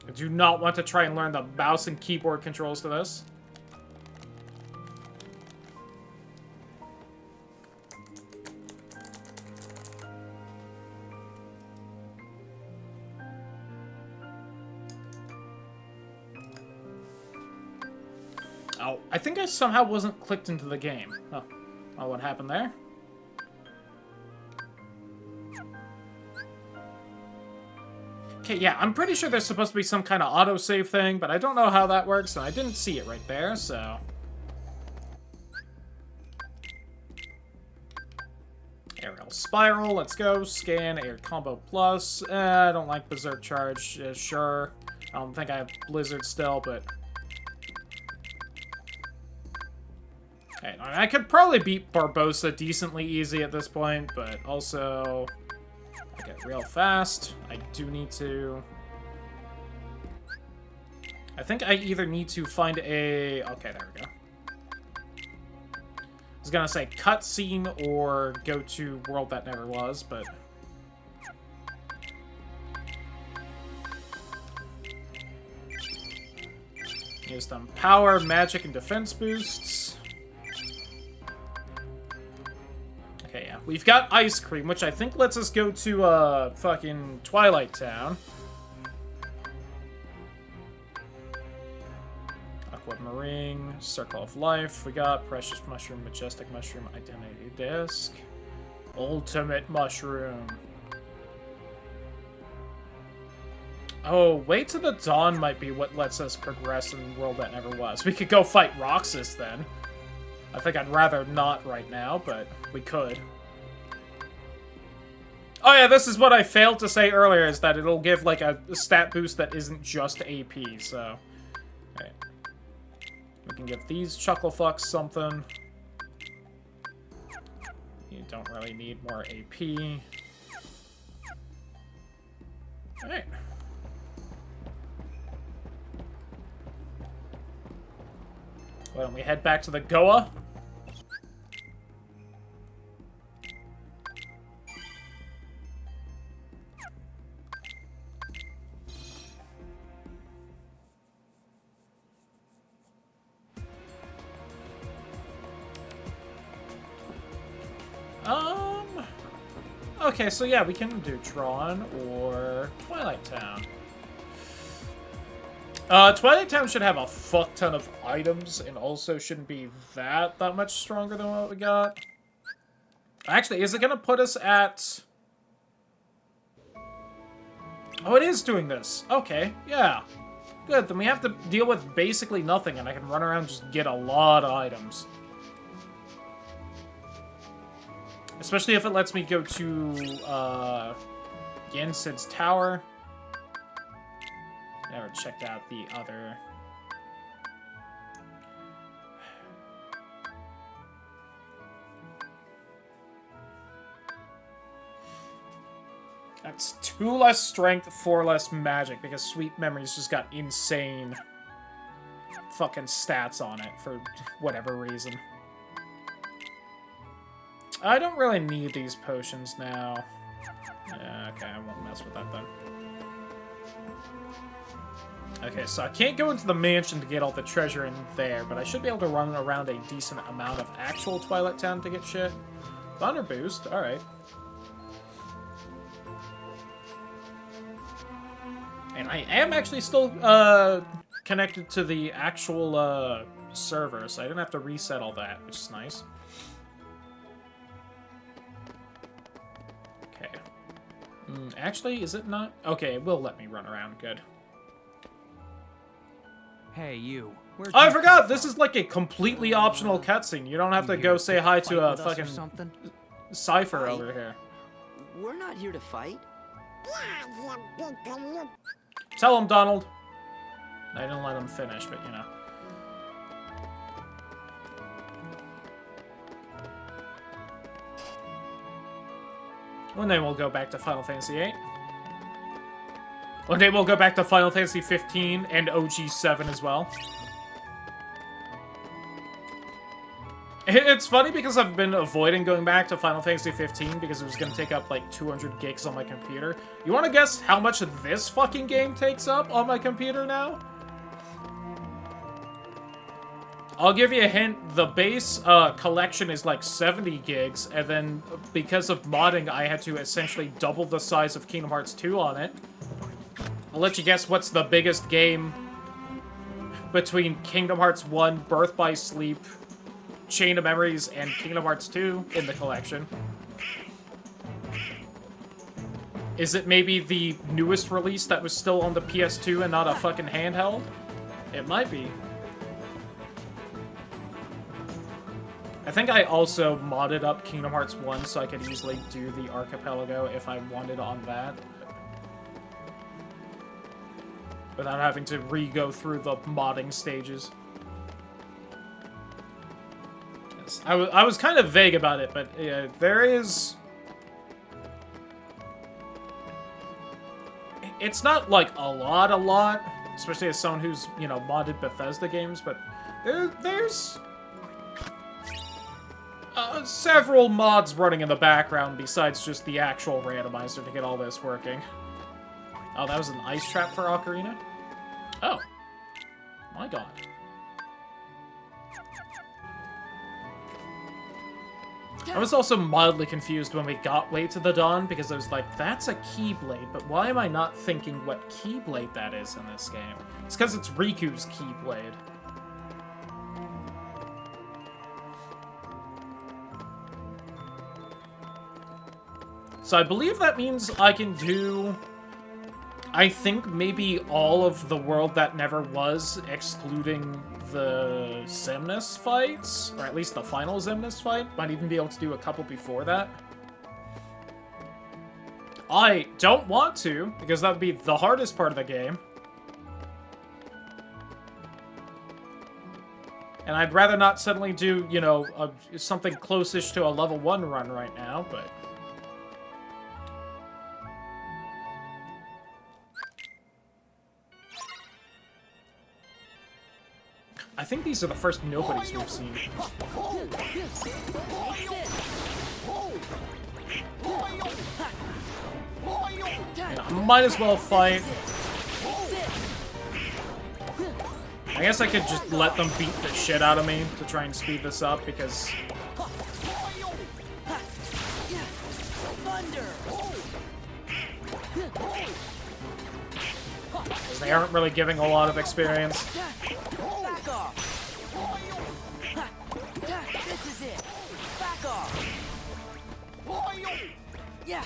I do not want to try and learn the mouse and keyboard controls to this. Oh, I think I somehow wasn't clicked into the game. Oh, well, what happened there? Okay, yeah, I'm pretty sure there's supposed to be some kind of autosave thing, but I don't know how that works, and I didn't see it right there, so... Aerial Spiral, let's go. Scan, Air Combo Plus. I don't like Berserk Charge, sure. I don't think I have Blizzard still, but... Okay, I could probably beat Barbossa decently easy at this point, but also... Okay, real fast. I do need to... I think I either need to find a... Okay, there we go. I was gonna say cutscene or go to World That Never Was, but... Use them power, magic, and defense boosts. Okay, yeah. We've got Ice Cream, which I think lets us go to, fucking Twilight Town. Aquamarine, Circle of Life. We got Precious Mushroom, Majestic Mushroom, Identity Disc. Ultimate Mushroom. Oh, Way to the Dawn might be what lets us progress in the World That Never Was. We could go fight Roxas then. I think I'd rather not right now, but we could. Oh yeah, this is what I failed to say earlier, is that it'll give, like, a stat boost that isn't just AP, so... Alright. We can give these chuckle fucks something. You don't really need more AP. Alright. Why don't we head back to the Goa? Okay, so yeah, we can do Tron or Twilight Town. Twilight Town should have a fuck ton of items and also shouldn't be that much stronger than what we got. Actually, is it gonna put us at... Oh, it is doing this. Okay, yeah. Good, then we have to deal with basically nothing and I can run around and just get a lot of items. Especially if it lets me go to, Yensid's Tower. Never checked out the other... That's 2 less strength, 4 less magic, because Sweet Memories just got insane fucking stats on it for whatever reason. I don't really need these potions now. Yeah, okay, I won't mess with that then. Okay, so I can't go into the mansion to get all the treasure in there, but I should be able to run around a decent amount of actual Twilight Town to get shit. Thunder boost, alright. And I am actually still connected to the actual server, so I didn't have to reset all that, which is nice. Actually, is it not? Okay, it will let me run around. Good. Hey, you. Oh, I forgot! This is like a completely optional cutscene. You don't have to go say hi to a fucking Cypher over here. We're not here to fight. Tell him, Donald. I didn't let him finish, but you know. One day we'll go back to Final Fantasy VIII. One day we'll go back to Final Fantasy 15 and OG 7 as well. It's funny because I've been avoiding going back to Final Fantasy 15 because it was going to take up like 200 gigs on my computer. You want to guess how much of this fucking game takes up on my computer now? I'll give you a hint. The base collection is like 70 gigs, and then because of modding, I had to essentially double the size of Kingdom Hearts 2 on it. I'll let you guess what's the biggest game between Kingdom Hearts 1, Birth by Sleep, Chain of Memories, and Kingdom Hearts 2 in the collection. Is it maybe the newest release that was still on the PS2 and not a fucking handheld? It might be. I think I also modded up Kingdom Hearts 1 so I could easily do the Archipelago if I wanted on that. Without having to re-go through the modding stages. Yes, I was kind of vague about it, but there is... It's not like a lot, especially as someone who's, you know, modded Bethesda games, but there's... several mods running in the background besides just the actual randomizer to get all this working. Oh, that was an ice trap for Ocarina? Oh. My god. I was also mildly confused when we got Way to the Dawn because I was like, that's a Keyblade, but why am I not thinking what Keyblade that is in this game? It's because it's Riku's Keyblade. So I believe that means I can do, I think, maybe all of the world that never was, excluding the Xemnas fights, or at least the final Xemnas fight. Might even be able to do a couple before that. I don't want to, because that would be the hardest part of the game. And I'd rather not suddenly do, you know, something close-ish to a level 1 run right now, but... I think these are the first nobodies we've seen. And I might as well fight. I guess I could just let them beat the shit out of me to try and speed this up, because... Because they aren't really giving a lot of experience. Back off. This is it. Back off. Yeah.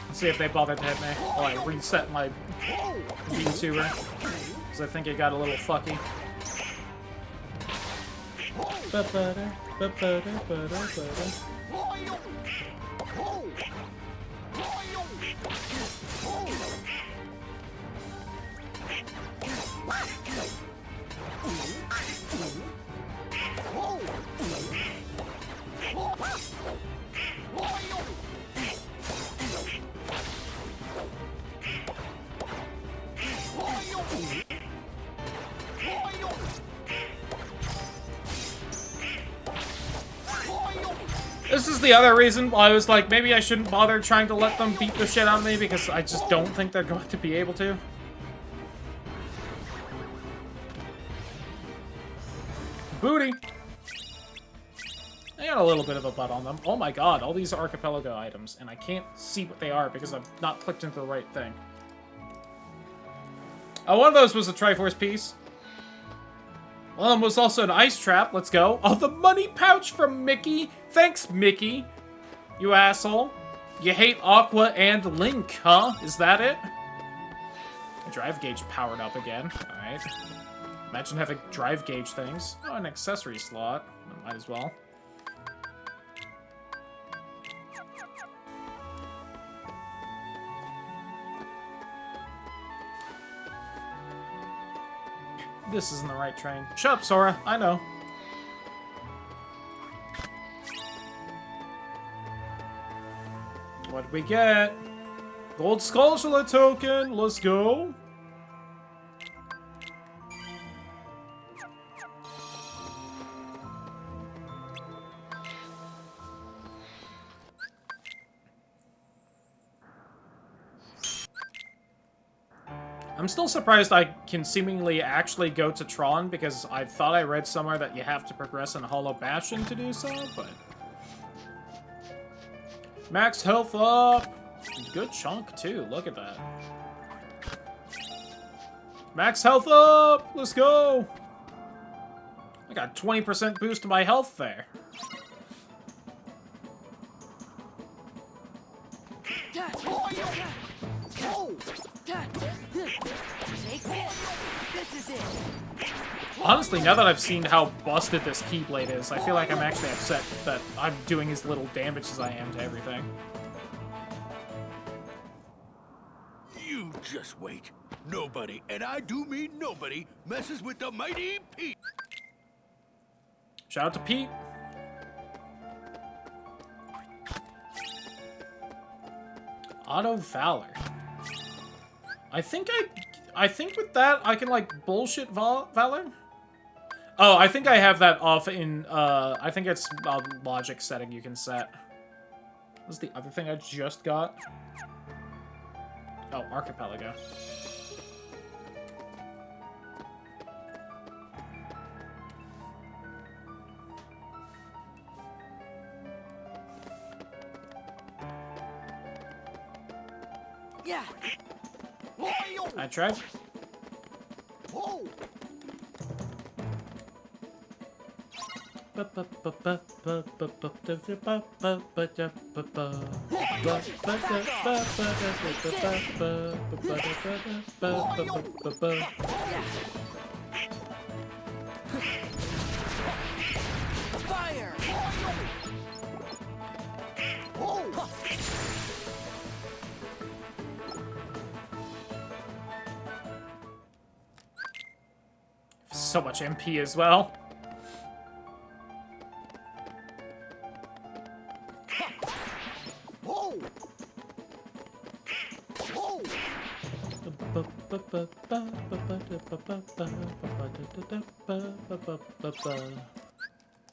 Let's see if they bother to hit me. Oh, I reset my VTuber, because I think it got a little fucky. This is the other reason why I was like, maybe I shouldn't bother trying to let them beat the shit out of me, because I just don't think they're going to be able to. Booty! I got a little bit of a butt on them. Oh my god, all these archipelago items, and I can't see what they are because I've not clicked into the right thing. Oh, one of those was a Triforce piece. One of them was also an ice trap. Let's go. Oh, the money pouch from Mickey. Thanks, Mickey. You asshole. You hate Aqua and Link, huh? Is that it? Drive gauge powered up again. Alright. Imagine having drive gauge things. Oh, an accessory slot. Might as well. This isn't the right train. Shut up, Sora. I know. What did we get? Gold Skulltula token. Let's go. I'm still surprised I can seemingly actually go to Tron, because I thought I read somewhere that you have to progress in Hollow Bastion to do so, but... Max health up! Good chunk, too. Look at that. Max health up! Let's go! I got 20% boost to my health there. Honestly, now that I've seen how busted this Keyblade is, I feel like I'm actually upset that I'm doing as little damage as I am to everything. You just wait. Nobody, and I do mean nobody, messes with the mighty Pete. Shout out to Pete. Auto Valor. I think with that I can like bullshit Valor. Oh, I think I have that off in I think it's a logic setting you can set. What's the other thing I just got? Oh, Archipelago. Yeah. I tried. Fire! So much MP as well.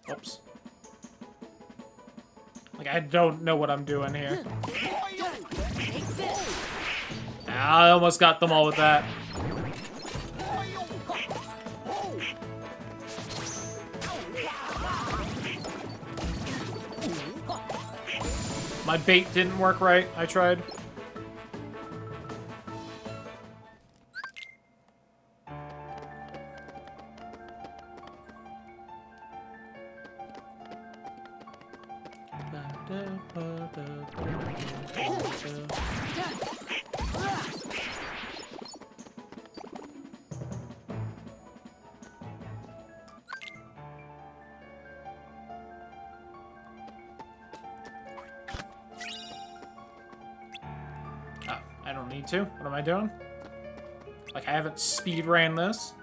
Oops. Like, I don't know what I'm doing here. Take this! I almost got them all with that. My bait didn't work right. I tried. I don't need to. What am I doing? Like, I haven't speed ran this.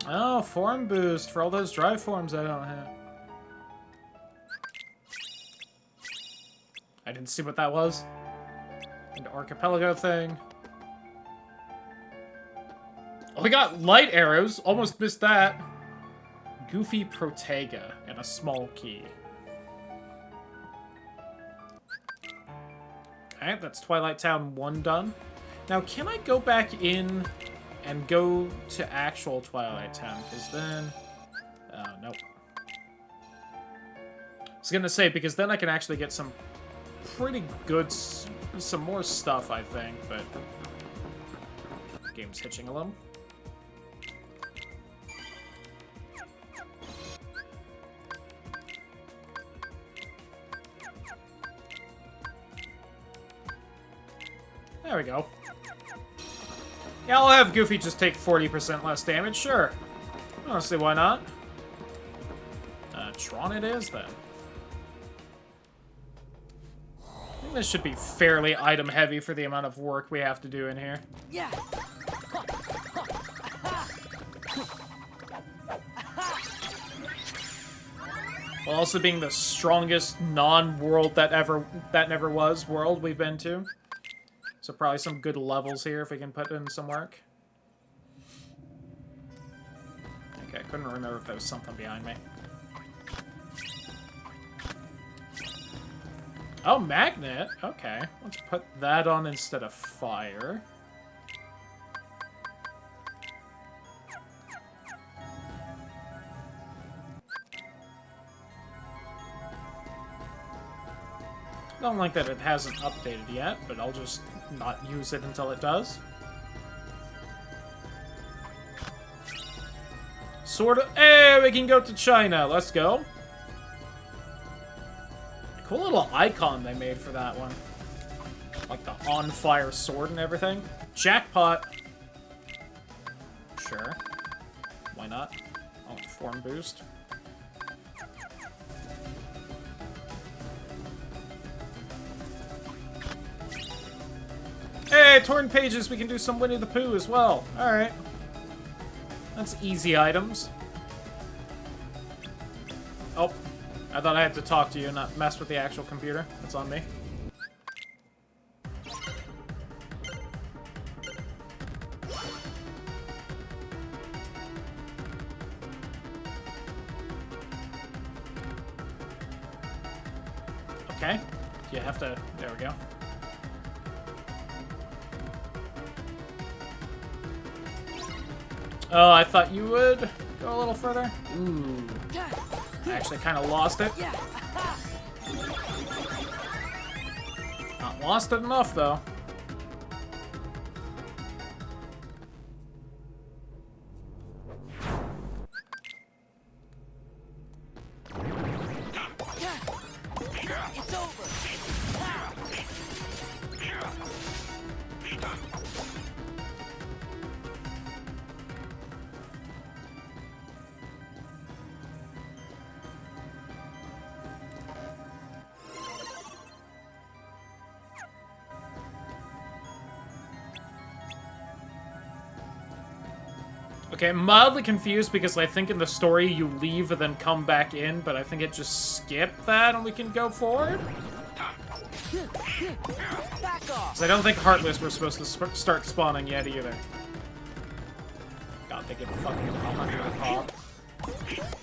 Oh, form boost for all those dry forms I don't have. I didn't see what that was. An archipelago thing. Oh, we got light arrows. Almost missed that. Goofy Protega and a small key. Alright, that's Twilight Town 1 done. Now, can I go back in and go to actual Twilight Town? Because then... Oh, nope. I was gonna say, because then I can actually get some pretty good... some more stuff, I think, but... Game's hitching a little. There we go. Yeah, I'll have Goofy just take 40% less damage, sure. I don't see why not. Tron it is, then. I think this should be fairly item-heavy for the amount of work we have to do in here. Yeah. While also being the strongest non-world that never was world we've been to. So probably some good levels here if we can put in some work. Okay, I couldn't remember if there was something behind me. Oh, magnet. Okay, let's put that on instead of fire. Don't like that it hasn't updated yet, but I'll just not use it until it does. Sort of. Hey, we can go to China. Let's go. Cool little icon they made for that one. Like the on-fire sword and everything. Jackpot. Sure. Why not? Oh, form boost. Hey, torn pages, we can do some Winnie the Pooh as well. Alright. That's easy items. Oh, I thought I had to talk to you and not mess with the actual computer. That's on me. Okay. You have to... There we go. Oh, I thought you would go Go a little further. Ooh. I actually kind of lost it. Not lost it enough, though. It's over. Okay, I'm mildly confused because I think in the story you leave and then come back in, but I think it just skipped that and we can go forward? Back off. 'Cause I don't think Heartless were supposed to start spawning yet either. God, they get fucking 100 a pop.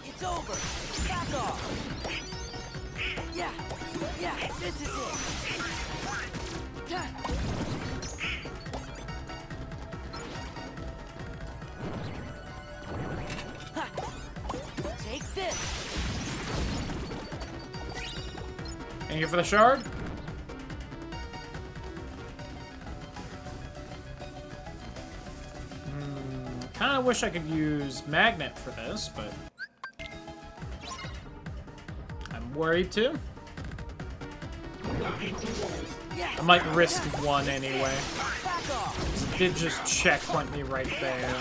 It's over. Back off. Yeah. This is it. Take this. And you for the shard? Kinda wish I could use Magnet for this, but I'm worried too. I might risk one anyway. It did just checkpoint me right there.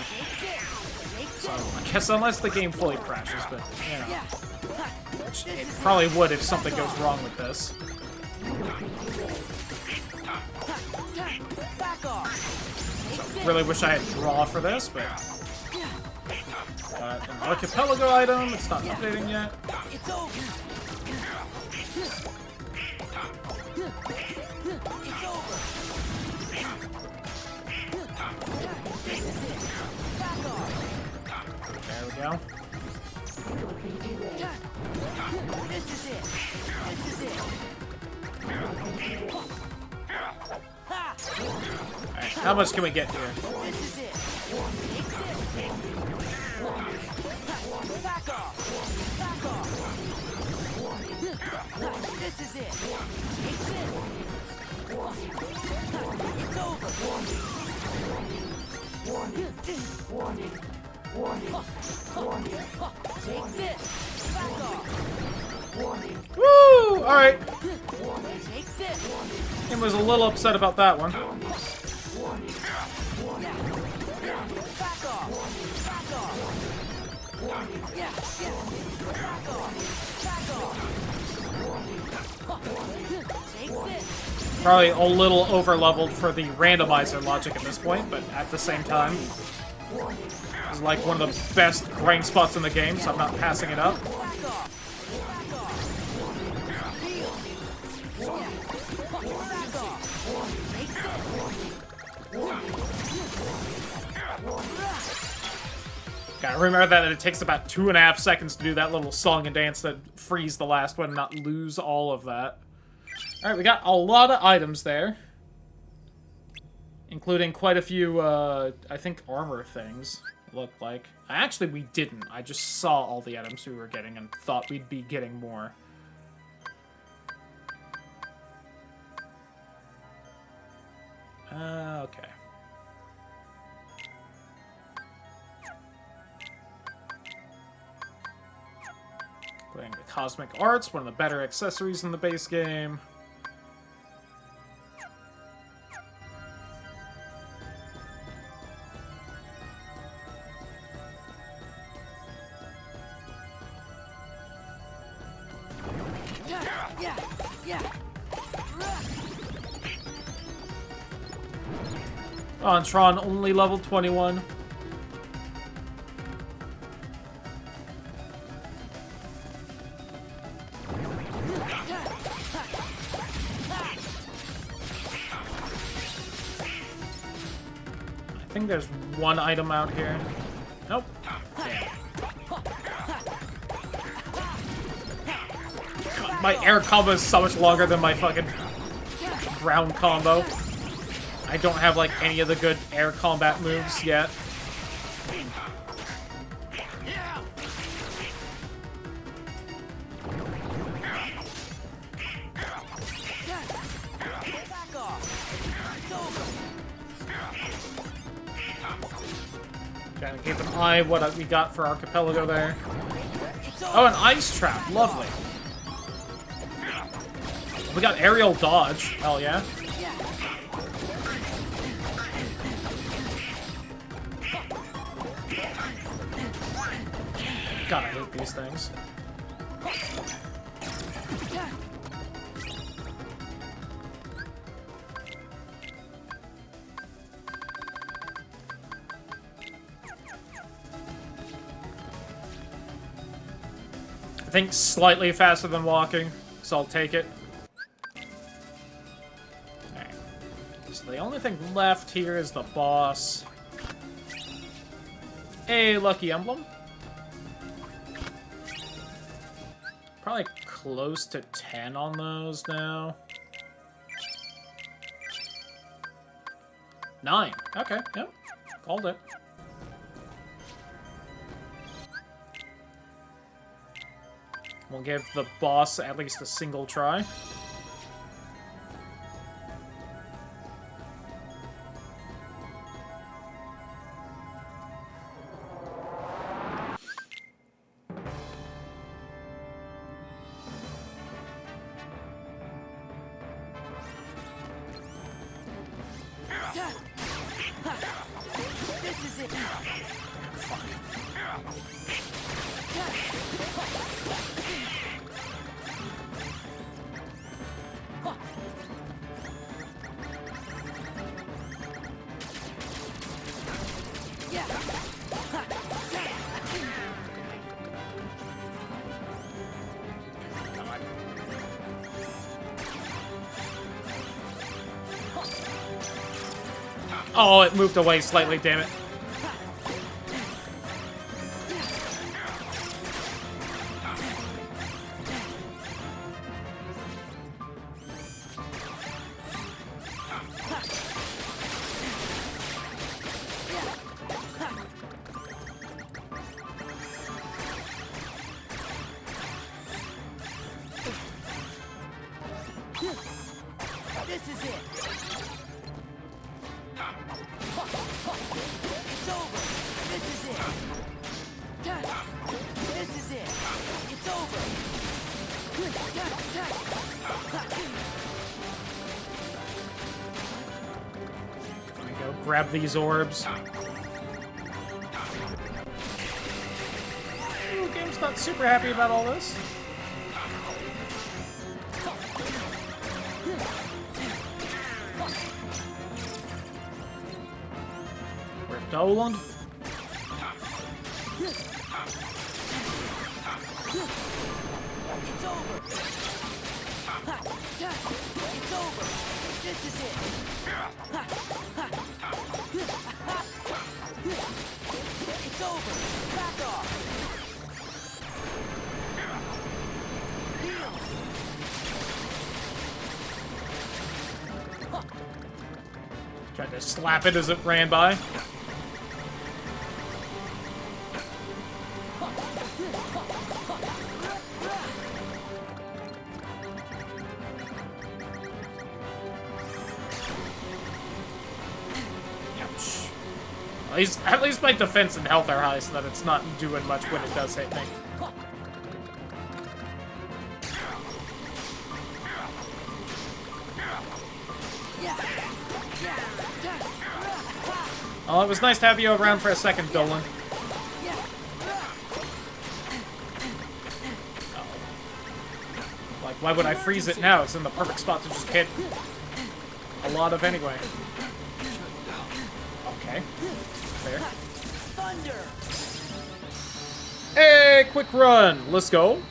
So I guess unless the game fully crashes, but you know. Which it probably would if something goes wrong with this. So really wish I had draw for this, but an archipelago item, it's not updating yet. It's over. It's over. Back off. There we go. This is it. This is it. Ha! Alright, how much can we get here? This is it. Take this. Back off. Back off. This is it. Take this. It's over. Take this. Back off. Woo! Alright. Take this. Kim was a little upset about that one. Back off. Back off. Yeah. Back off. Back off. Take this. Probably a little over-leveled for the randomizer logic at this point, but at the same time, it's like one of the best grind spots in the game, so I'm not passing it up. Back off. Back off. Heal. Yeah. Back off. Take this. Gotta remember that it takes about 2.5 seconds to do that little song and dance that freeze the last one and not lose all of that. Alright, we got a lot of items there. Including quite a few, I think, armor things, it looked like. Actually, we didn't. I just saw all the items we were getting and thought we'd be getting more. Okay. Playing the Cosmic Arts, one of the better accessories in the base game. Oh, and Tron only level 21. I think there's one item out here. Nope. Damn. God, my air combo is so much longer than my fucking ground combo. I don't have, like, any of the good air combat moves yet. Keep an eye what we got for Archipelago there. It's Oh, over. an ice trap. Lovely. We got aerial dodge. Hell yeah. Yeah. God, I hate these things. I think slightly faster than walking, so I'll take it. Alright. So the only thing left here is the boss. A lucky emblem. Probably close to 10 on those now. 9. Okay, yep. Called it. We'll give the boss at least a single try. This is it. Yeah. Oh, it moved away slightly, damn it. This is it. It's over. This is it. This is it. It's over. Let me go grab these orbs. Ooh, game's not super happy about all this. We're Doland. It's over. It's over. This is it. It's over. Back off. Tried to slap it as it ran by. Ouch. At least my defense and health are high so that it's not doing much when it does hit me. Oh, it was nice to have you around for a second, Dolan. Like, why would I freeze it now? It's in the perfect spot to just hit a lot of anyway. Okay. Fair. Thunder. Hey, quick run! Let's go.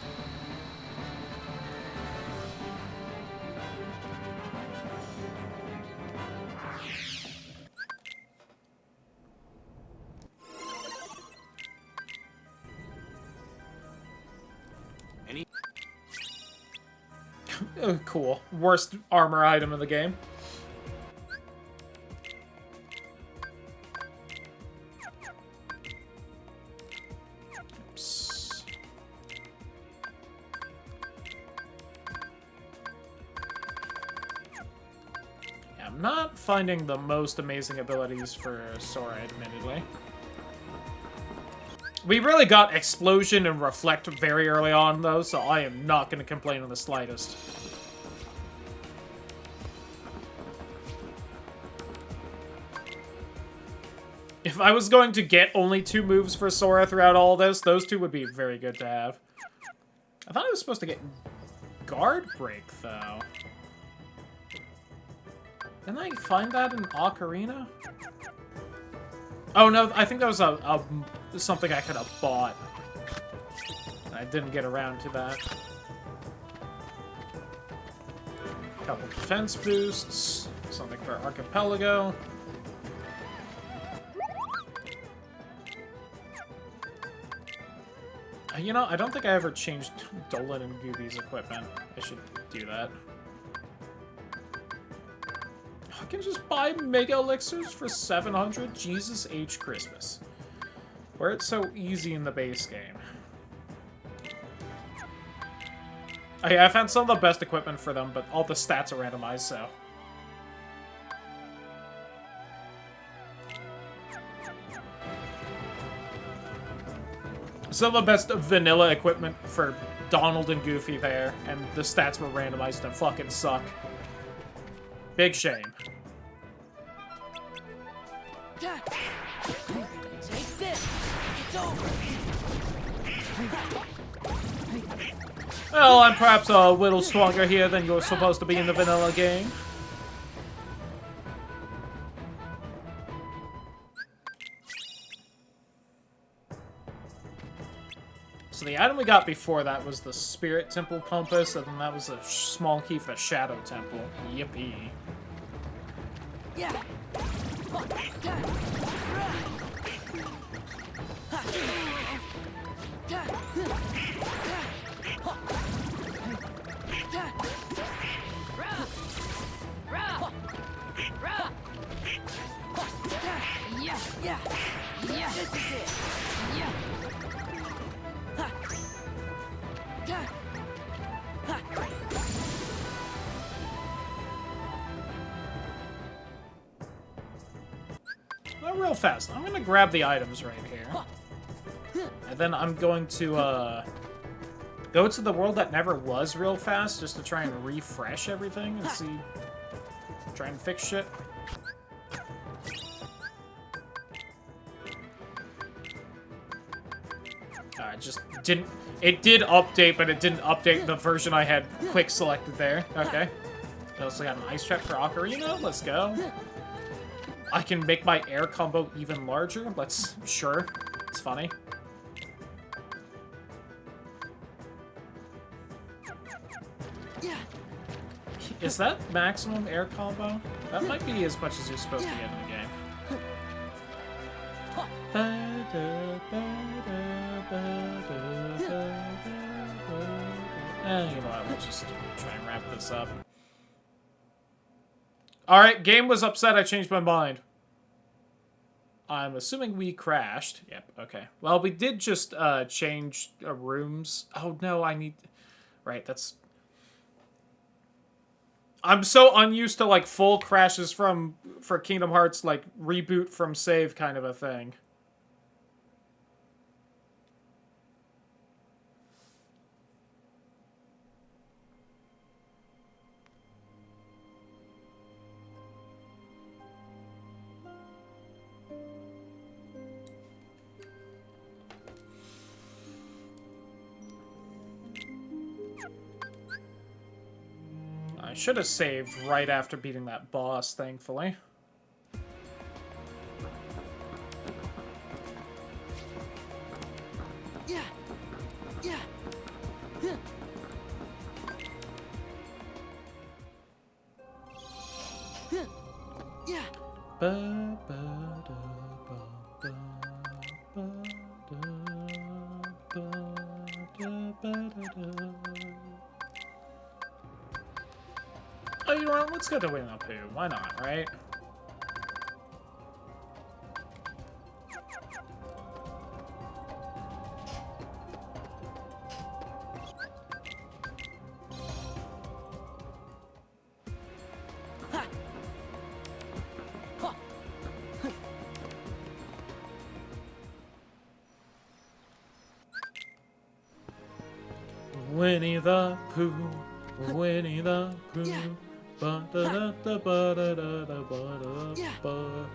Cool. Worst armor item in the game. Oops. Yeah, I'm not finding the most amazing abilities for Sora, admittedly. We really got Explosion and Reflect very early on, though, so I am not going to complain in the slightest. If I was going to get only 2 moves for Sora throughout all this, those 2 would be very good to have. I thought I was supposed to get Guard Break, though. Didn't I find that in Ocarina? Oh, no, I think that was something I could have bought. I didn't get around to that. Couple defense boosts, something for Archipelago. You know, I don't think I ever changed Dolan and Gooby's equipment. I should do that. I can just buy Mega Elixirs for 700? Jesus H. Christmas. Where it's so easy in the base game. Oh, yeah, I found some of the best equipment for them, but all the stats are randomized, so... Some of the best vanilla equipment for Donald and Goofy there, and the stats were randomized to fucking suck. Big shame. Take this. It's over. Well, I'm perhaps a little stronger here than you're supposed to be in the vanilla game. So the item we got before that was the Spirit Temple Compass, and then that was a small key for the Shadow Temple. Yippee. Yeah. Yeah. This is it. Yeah. Well, real fast. I'm gonna grab the items right here. And then I'm going to, go to the world that never was real fast, just to try and refresh everything and see... Try and fix shit. Just didn't... It did update, but it didn't update the version I had quick selected there. Okay. I also got an ice trap for Ocarina. Let's go. I can make my air combo even larger. Let's... Sure. It's funny. Is that maximum air combo? That might be as much as you're supposed to get in the game. You know what, we'll just try and wrap this up. Alright, game was upset, I changed my mind. I'm assuming we crashed. Yep, okay. Well, we did just change rooms. Oh no, I need... Right, that's... I'm so unused to, like, full crashes for Kingdom Hearts, like, reboot from save kind of a thing. I should have saved right after beating that boss, thankfully. Yeah. Yeah. Yeah. Yeah. Oh, you know what? Let's go to Winnapu. Why not, right? Winnie the Pooh, Winnie the Pooh. Ba-da-da-da-ba-da-da-da-ba-da-ba.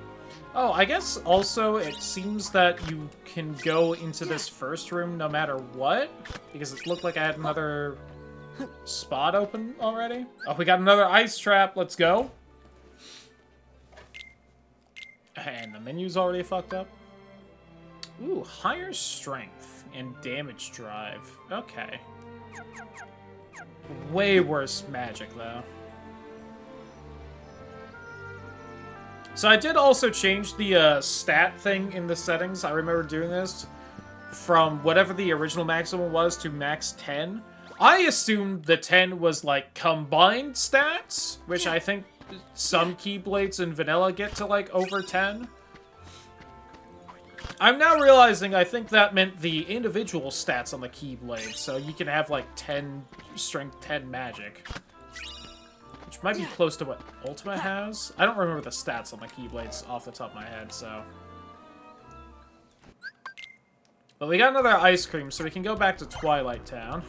Oh, I guess also it seems that you can go into this first room no matter what, because it looked like I had another spot open already. Oh, we got another ice trap. Let's go. And the menu's already fucked up. Ooh, higher strength and damage drive. Okay. Way worse magic, though. So I did also change the stat thing in the settings. I remember doing this from whatever the original maximum was to max 10. I assumed the 10 was like combined stats, which I think some Keyblades in vanilla get to like over 10. I'm now realizing I think that meant the individual stats on the Keyblade, so you can have like 10 strength, 10 magic. Which might be close to what Ultima has. I don't remember the stats on the Keyblades off the top of my head, so... But we got another ice cream, so we can go back to Twilight Town.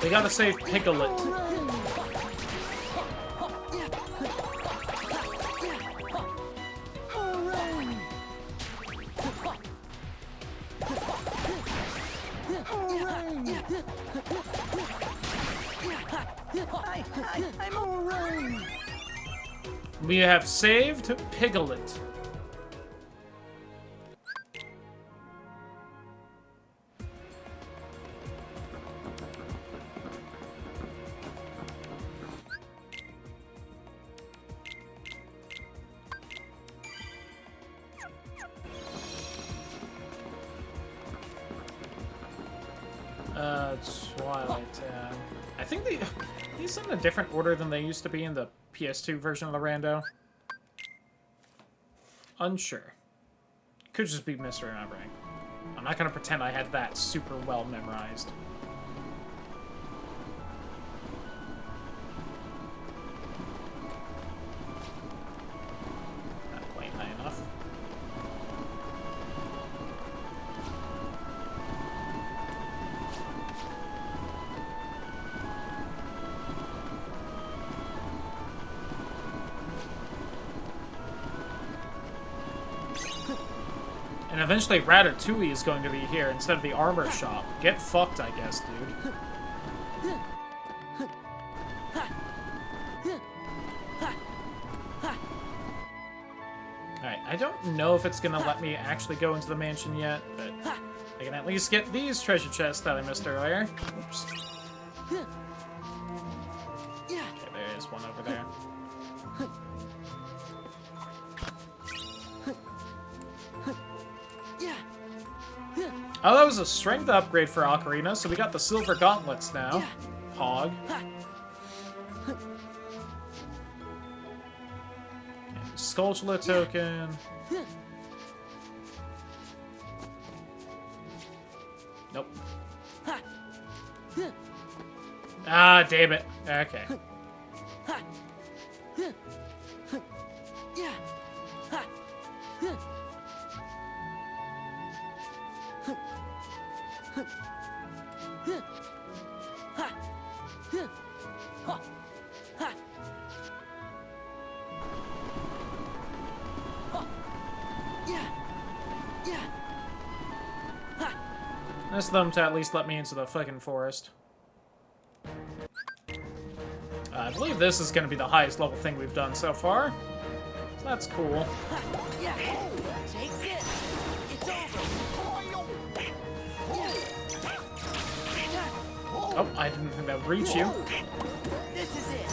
We gotta save Piglet. I'm alright. We have saved Piglet. Twilight Town. I think these are in a different order than they used to be in the PS2 version of the rando. Unsure. Could just be misremembering. I'm not gonna pretend I had that super well memorized. Not quite high enough. And eventually Ratatouille is going to be here instead of the armor shop. Get fucked, I guess, dude. Alright, I don't know if it's gonna let me actually go into the mansion yet, but I can at least get these treasure chests that I missed earlier. Oops. Okay, there is one over there. Oh, that was a strength upgrade for Ocarina, so we got the silver gauntlets now. Hog. And Skulltula token. Nope. Ah, damn it. Okay. Nice of them to at least let me into the fucking forest. I believe this is going to be the highest level thing we've done so far. So that's cool. Yeah. Take this. It's over. Oh, I didn't think that would reach you. This is it.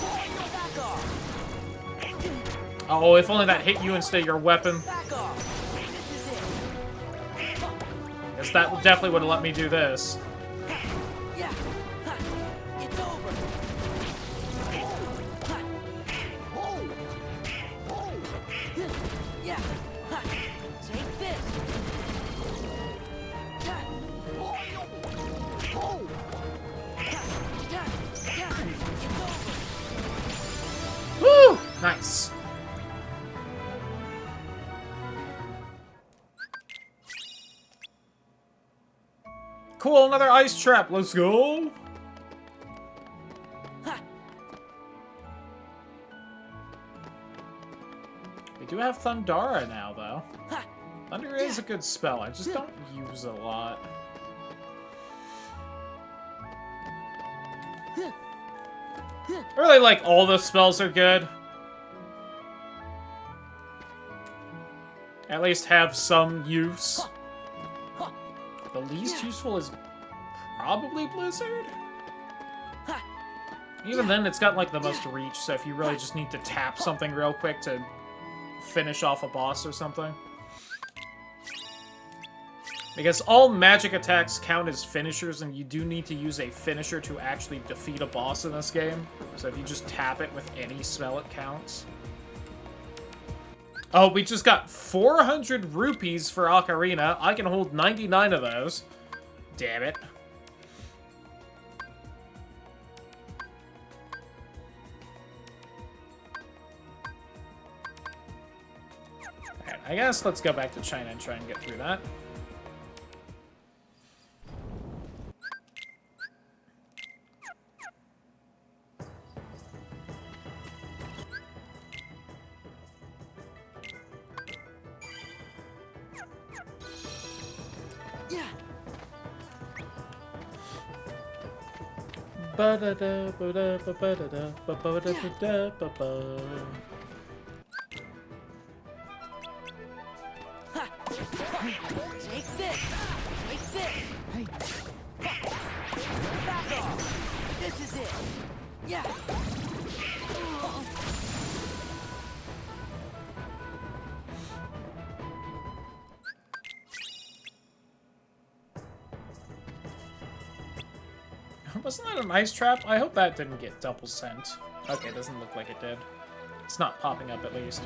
Back off. Oh, if only that hit you instead of your weapon. Back off. This is it. Because that definitely would have let me do this. Yeah. It's over. Yeah. Take this. It's over. Woo! Nice. Cool, another ice trap. Let's go. We do have Thundara now, though. Thunder is a good spell. I just don't use it a lot. Really, like, all the spells are good. At least have some use. The least useful is probably Blizzard. Even then, it's got, like, the most reach, so if you really just need to tap something real quick to finish off a boss or something. Because all magic attacks count as finishers, and you do need to use a finisher to actually defeat a boss in this game. So if you just tap it with any spell, it counts. Oh, we just got 400 rupees for Ocarina. I can hold 99 of those. Damn it. Alright, I guess let's go back to China and try and get through that. Ba-da-da, ba-da, ba-ba-da-da, ba-ba-da-ba-da, ba-ba. Take this. Take this. Back off. This is it. Yeah. Wasn't that an ice trap? I hope that didn't get double sent. Okay, it doesn't look like it did. It's not popping up, at least.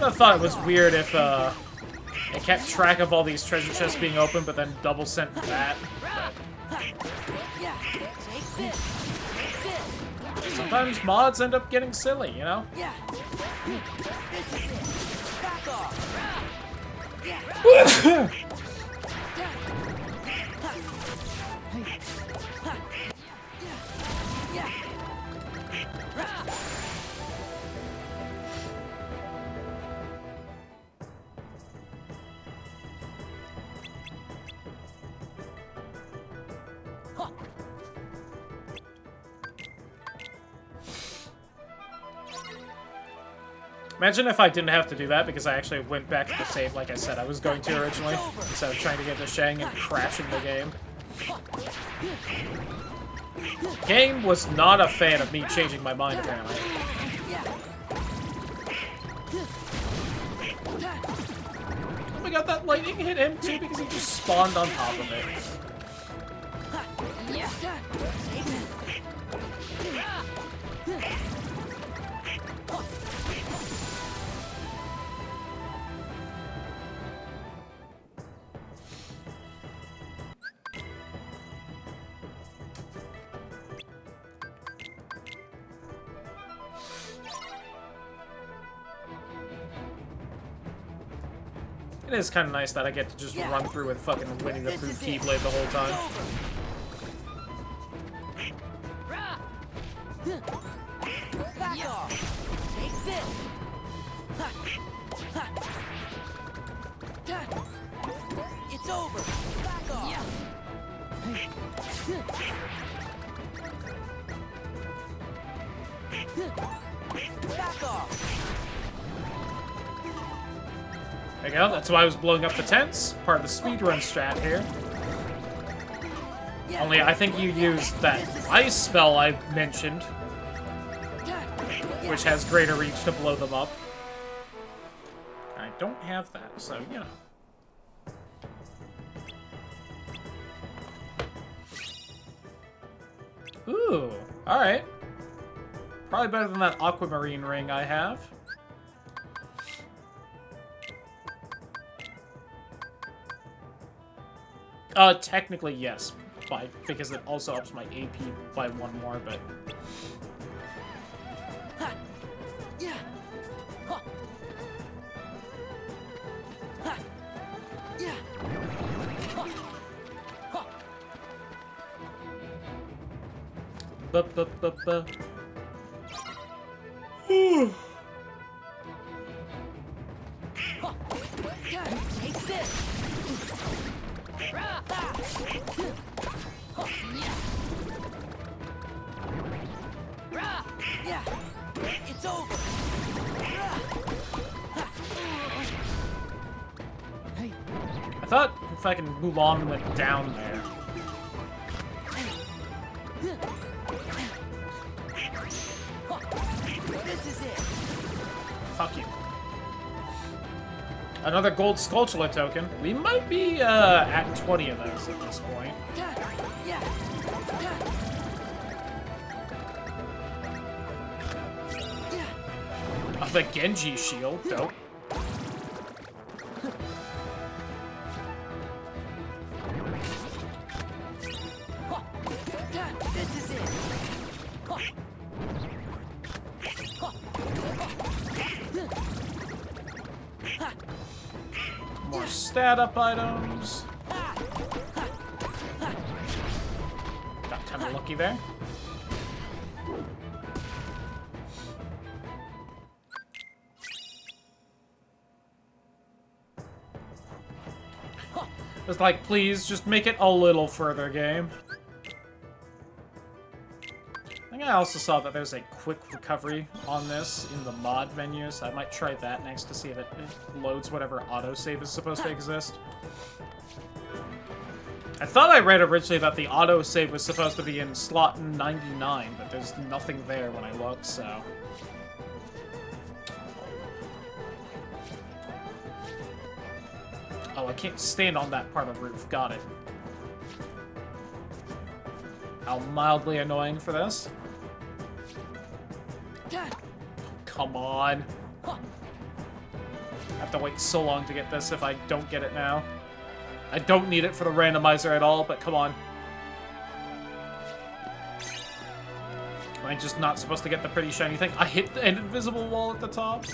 I thought it was weird if, it kept track of all these treasure chests being open, but then double sent that. But sometimes mods end up getting silly, you know? Yeah. This is it. Back off. Yeah. Imagine if I didn't have to do that because I actually went back to the save like I said I was going to originally, instead of trying to get to Shang and crashing the game. Game was not a fan of me changing my mind, apparently. Oh my god, that lightning hit him too because he just spawned on top of it. It is kind of nice that I get to just run through with fucking Winnie the Pooh Keyblade the whole time. Back off. Take this. It's over. Back off. Back off. There you go, that's why I was blowing up the tents. Part of the speedrun strat here. Only I think you used that ice spell I mentioned, which has greater reach to blow them up. I don't have that, so, you know. Alright. Probably better than that aquamarine ring I have. Technically, yes. Because it also ups my AP by 1 more, but... Yeah. Huh. Ha. Yeah. Huh. Huh. Ba-ba-ba-ba. Huh. Yeah. Take this. Rah. Ah. Huh. Yeah. Rah. Yeah. It's over. Rah. Ha. Hey. I thought if I can Mulan went down there. This is it. Fuck you. Another gold Skulltula token. We might be at 20 of those at this point. Yeah. Oh, the Genji shield, dope. This is it. More stat up items. Got kind of lucky there. It's like, please, just make it a little further, game. I think I also saw that there's a quick recovery on this in the mod menu, so I might try that next to see if it loads whatever autosave is supposed to exist. I thought I read originally that the autosave was supposed to be in slot 99, but there's nothing there when I looked, so... Oh, I can't stand on that part of the roof. Got it. How mildly annoying for this. Come on. I have to wait so long to get this if I don't get it now. I don't need it for the randomizer at all, but come on. Am I just not supposed to get the pretty shiny thing? I hit an invisible wall at the top.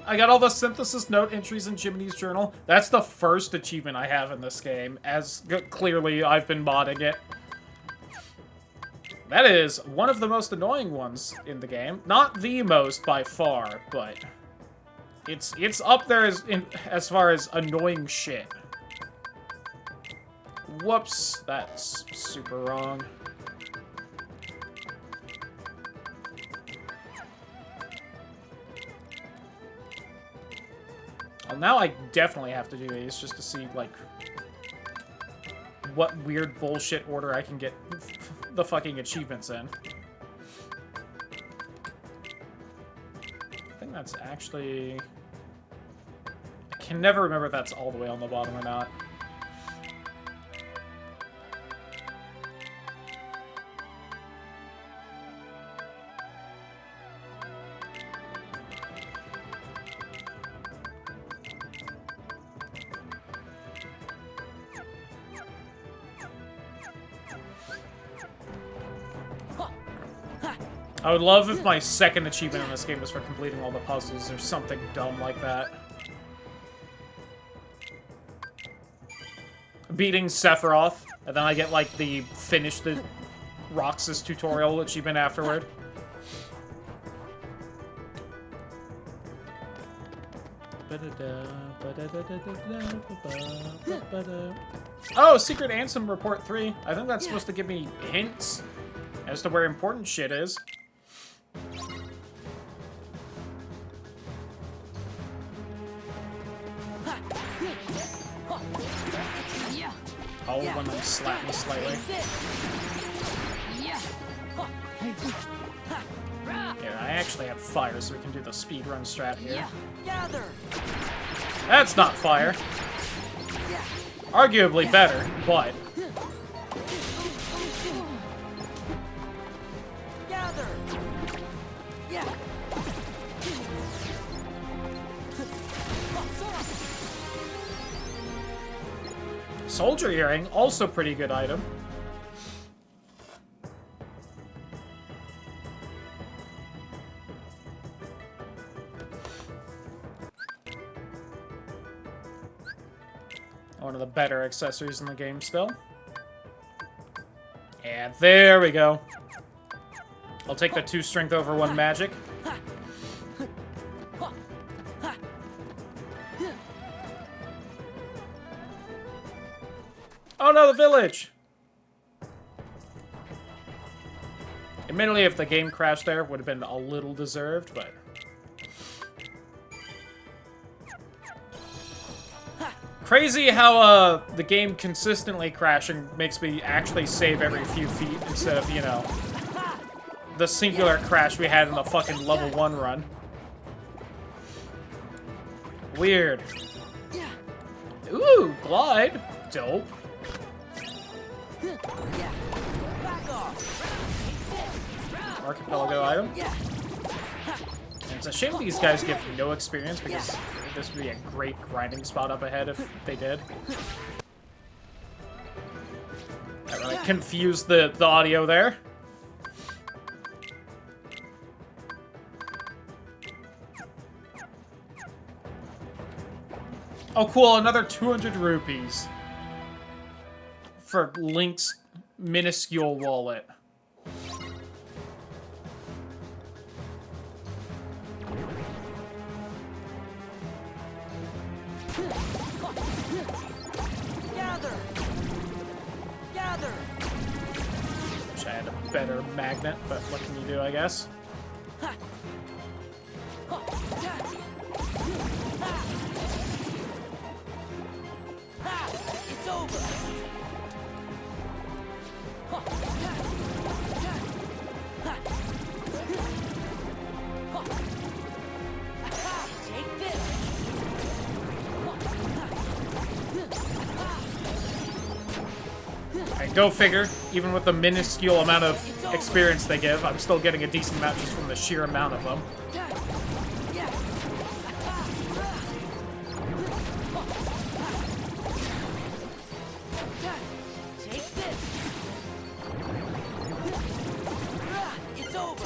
I got all the synthesis note entries in Jiminy's journal. That's the first achievement I have in this game, as clearly I've been modding it. That is one of the most annoying ones in the game. Not the most by far, but it's up there as far as annoying shit. Whoops, that's super wrong. Well, now I definitely have to do these just to see, like, what weird bullshit order I can get the fucking achievements in. I think that's actually... I can never remember if that's all the way on the bottom or not. I would love if my second achievement in this game was for completing all the puzzles or something dumb like that. Beating Sephiroth, and then I get, like, the finish the Roxas tutorial achievement afterward. Oh, Secret Ansem Report 3. I think that's supposed to give me hints as to where important shit is. Oh, when I'm slapping slightly. actually have fire, so we can do the speedrun strat here. Gather. That's not fire. Arguably better, but... Gather. Yeah. Soldier earring, also pretty good item. One of the better accessories in the game still. And there we go. I'll take the 2 strength over 1 magic. Oh no, the village! Admittedly, if the game crashed there, it would have been a little deserved, but... Crazy how, the game consistently crashing makes me actually save every few feet instead of, you know, the singular crash we had in the fucking level 1 run. Weird. Ooh, glide. Dope. Archipelago item. And it's a shame these guys give no experience because this would be a great grinding spot up ahead if they did. That really confused the audio there. Oh cool, another 200 rupees. For Link's minuscule wallet. Gather. Gather. Wish I had a better magnet, but what can you do, I guess? It's over. Take this. And go figure, even with the minuscule amount of experience they give, I'm still getting a decent amount just from the sheer amount of them. Take this. It's over.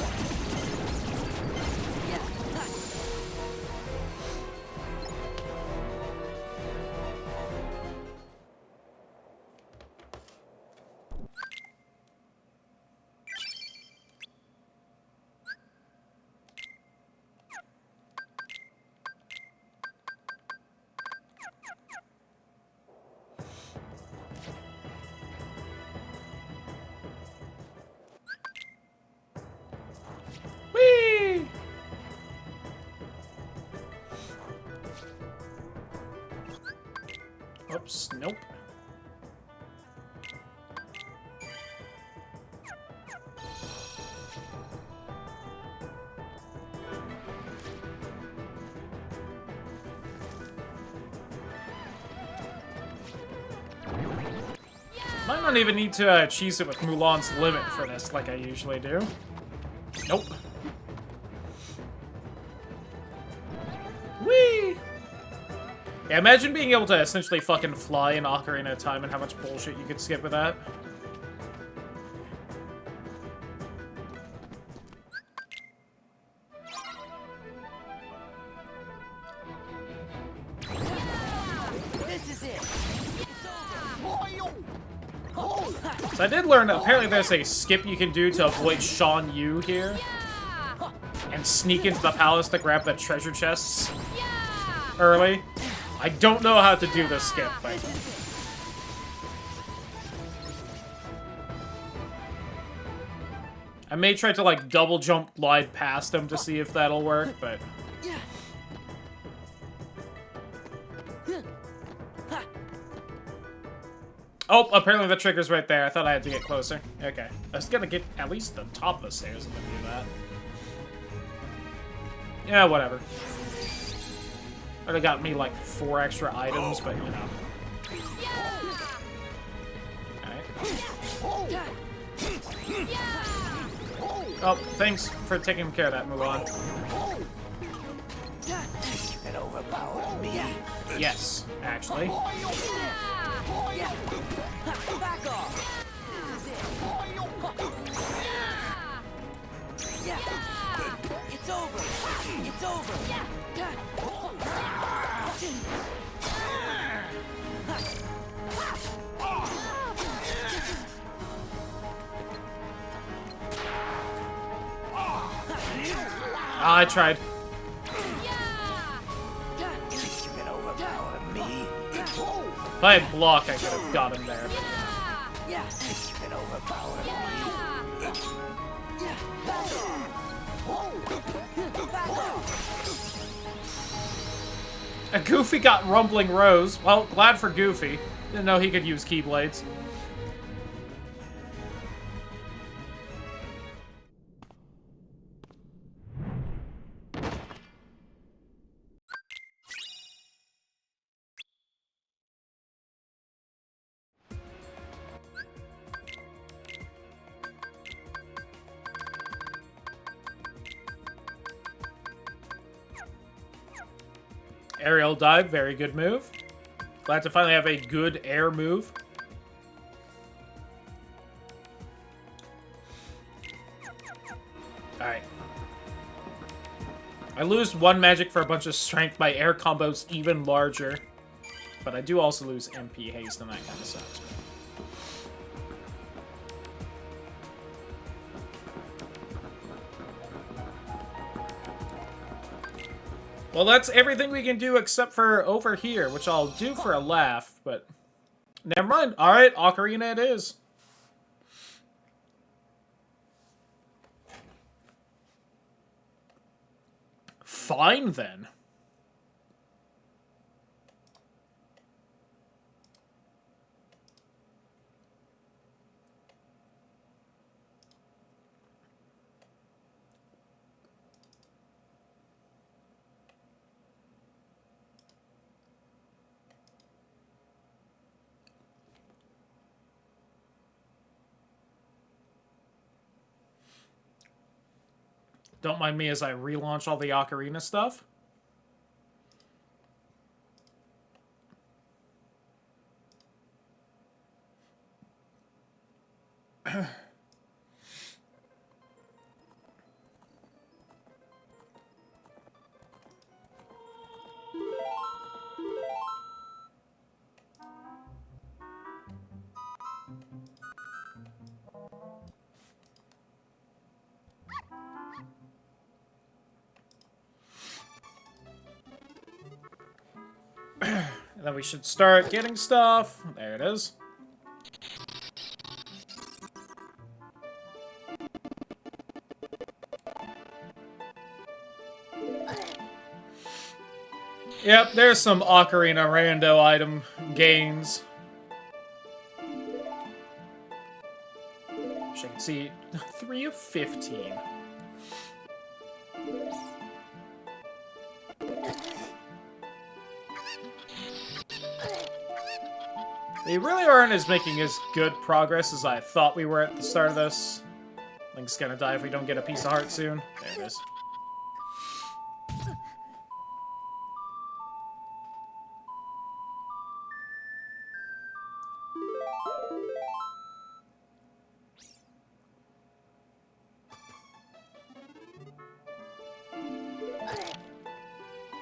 Whee! Oops, nope. Might not even need to cheese it with Mulan's Limit for this like I usually do. Nope. Whee! Yeah, imagine being able to essentially fucking fly in Ocarina of Time and how much bullshit you could skip with that. This is it. So I did learn that apparently there's a skip you can do to avoid Shan Yu here. And sneak into the palace to grab the treasure chests early. I don't know how to do this skip, but... I may try to, like, double jump glide past him to see if that'll work, but... Oh, apparently the trigger's right there. I thought I had to get closer. Okay. I was gonna get at least the top of the stairs and then do that. Yeah, whatever. Would have got me like 4 extra items, but you know. Alright. Oh, thanks for taking care of that, Mulan. And overpower me. Yes, actually. Back off. This is it. It's over. It's over. I tried. You can overpower me. If I had block, I could have got him there. You can overpower me. And Goofy got Rumbling Rose. Well, glad for Goofy. Didn't know he could use Keyblades. Aerial dive, very good move. Glad to finally have a good air move. Alright. I lose 1 magic for a bunch of strength. My air combo's even larger. But I do also lose MP haste, and that kind of sucks. Well, that's everything we can do except for over here, which I'll do for a laugh, but... Never mind. Alright, Ocarina it is. Fine, then. Don't mind me as I relaunch all the Ocarina stuff. And then we should start getting stuff. There it is. Yep, there's some Ocarina rando item gains. Which I can see 3 of 15. We really aren't making as good progress as I thought we were at the start of this. Link's gonna die if we don't get a piece of heart soon. There it is.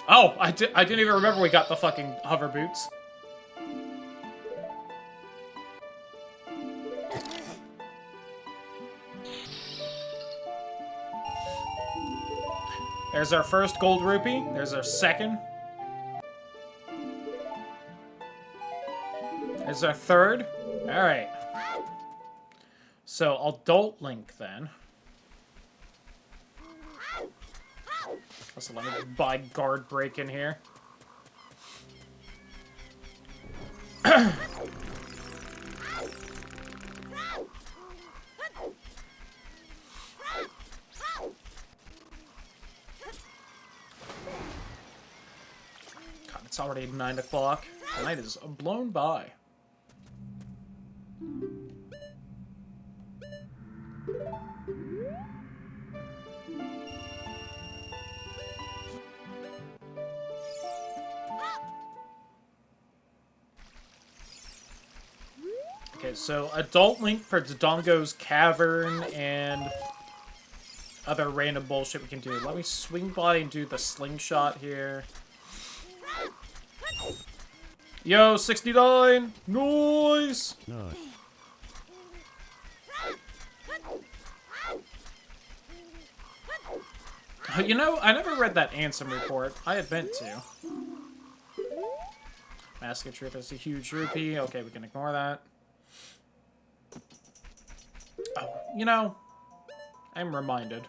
Oh, I didn't even remember we got the fucking hover boots. There's our first gold rupee. There's our second. There's our third. Alright. So, adult Link, then. Also, let me buy guard break in here. It's already 9 o'clock. The night is blown by. Okay, so Adult Link for Dodongo's Cavern and other random bullshit we can do. Let me swing by and do the slingshot here. Yo, 69! Noise! No. You know, I never read that Ansem report. I had meant to. Mask of Truth is a huge rupee. Okay, we can ignore that. Oh, you know, I'm reminded.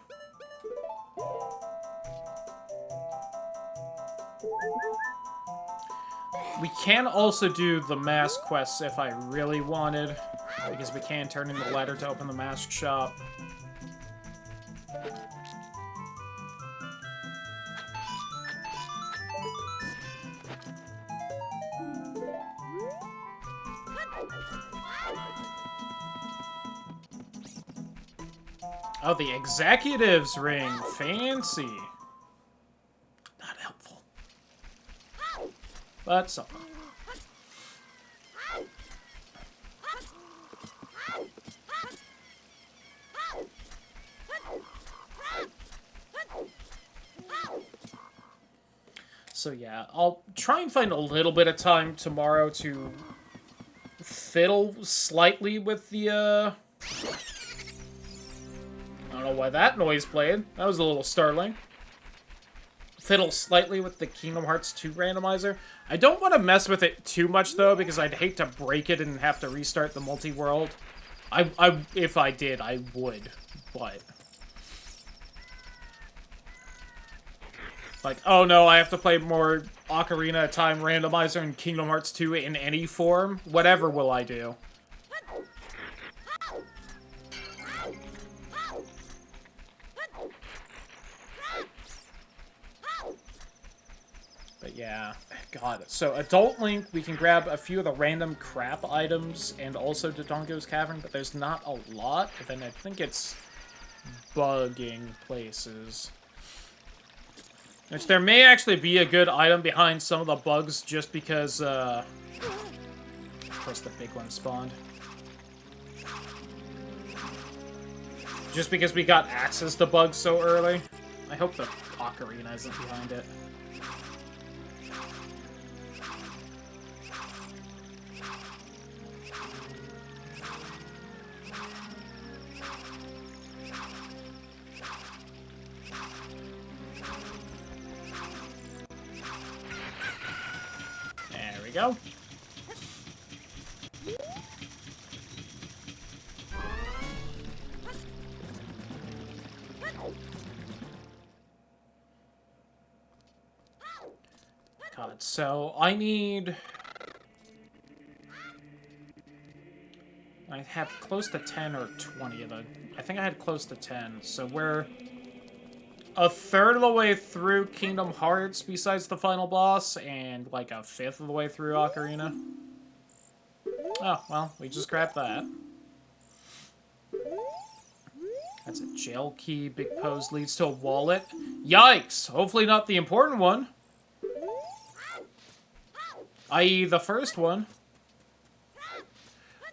We can also do the mask quests if I really wanted, because we can turn in the letter to open the mask shop. Oh, the executive's ring. Fancy. Not helpful. But something. So yeah, I'll try and find a little bit of time tomorrow to fiddle slightly with the, I don't know why that noise played. That was a little startling. Fiddle slightly with the Kingdom Hearts 2 randomizer. I don't want to mess with it too much, though, because I'd hate to break it and have to restart the multi-world. If I did, I would, but... Like, oh no, I have to play more Ocarina of Time randomizer in Kingdom Hearts 2 in any form? Whatever will I do? But yeah, God. So, Adult Link, we can grab a few of the random crap items and also Dodongo's Cavern, but there's not a lot. And then I think it's bugging places. Which there may actually be a good item behind some of the bugs just because, of course the big one spawned. Just because we got access to bugs so early. I hope the Ocarina isn't behind it. There we go. God, so I need... I have close to 10 or 20 of the... I think I had close to 10, so we're a third of the way through Kingdom Hearts besides the final boss, and like a fifth of the way through Ocarina. Oh, well, we just grabbed that. That's a jail key. Big pose leads to a wallet. Yikes! Hopefully not the important one. I.e. the first one.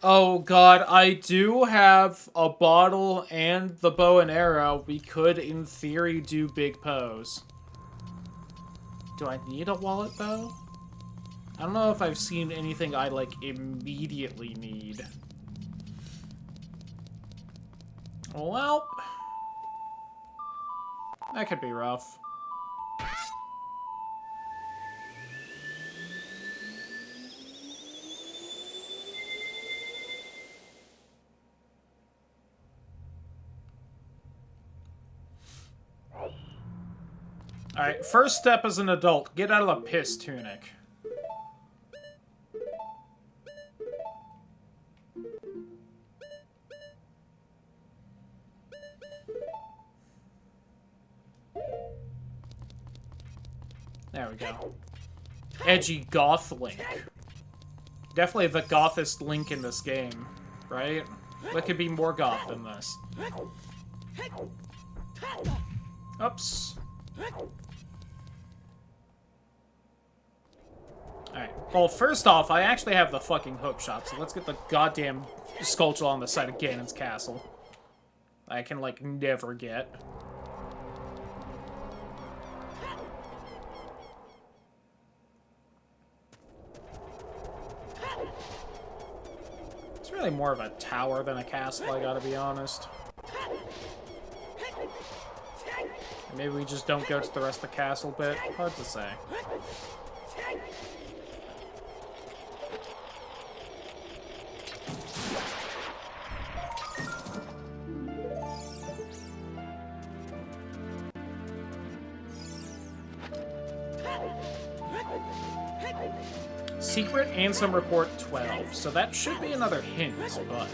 Oh god, I do have a bottle and the bow and arrow. We could, in theory, do Big Pose. Do I need a wallet, though? I don't know if I've seen anything I, like, immediately need. Well, that could be rough. Alright, first step as an adult, get out of the piss tunic. There we go. edgy goth Link. Definitely the gothest Link in this game, right? What could be more goth than this? Oops. Alright, well, first off, I actually have the fucking hook shot, so let's get the goddamn sculpture on the side of Ganon's castle. I can, like, never get. It's really more of a tower than a castle, I gotta be honest. Maybe we just don't go to the rest of the castle bit. Hard to say. Secret and some report 12, so that should be another hint, but...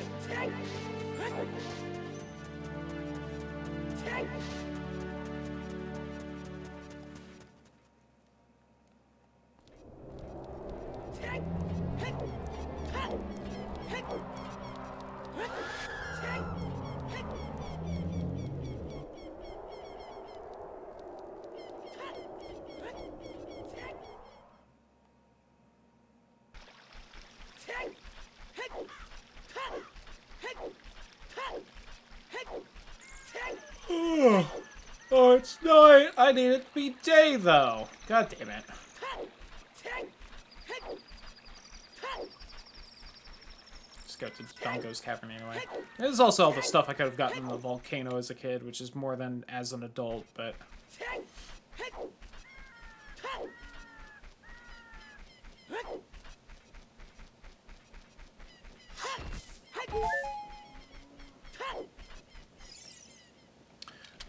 Oh, it's night. I need it to be day, though. God damn it. Just go to Dongo's Cavern anyway. There's also all the stuff I could have gotten in the volcano as a kid, which is more than as an adult, but...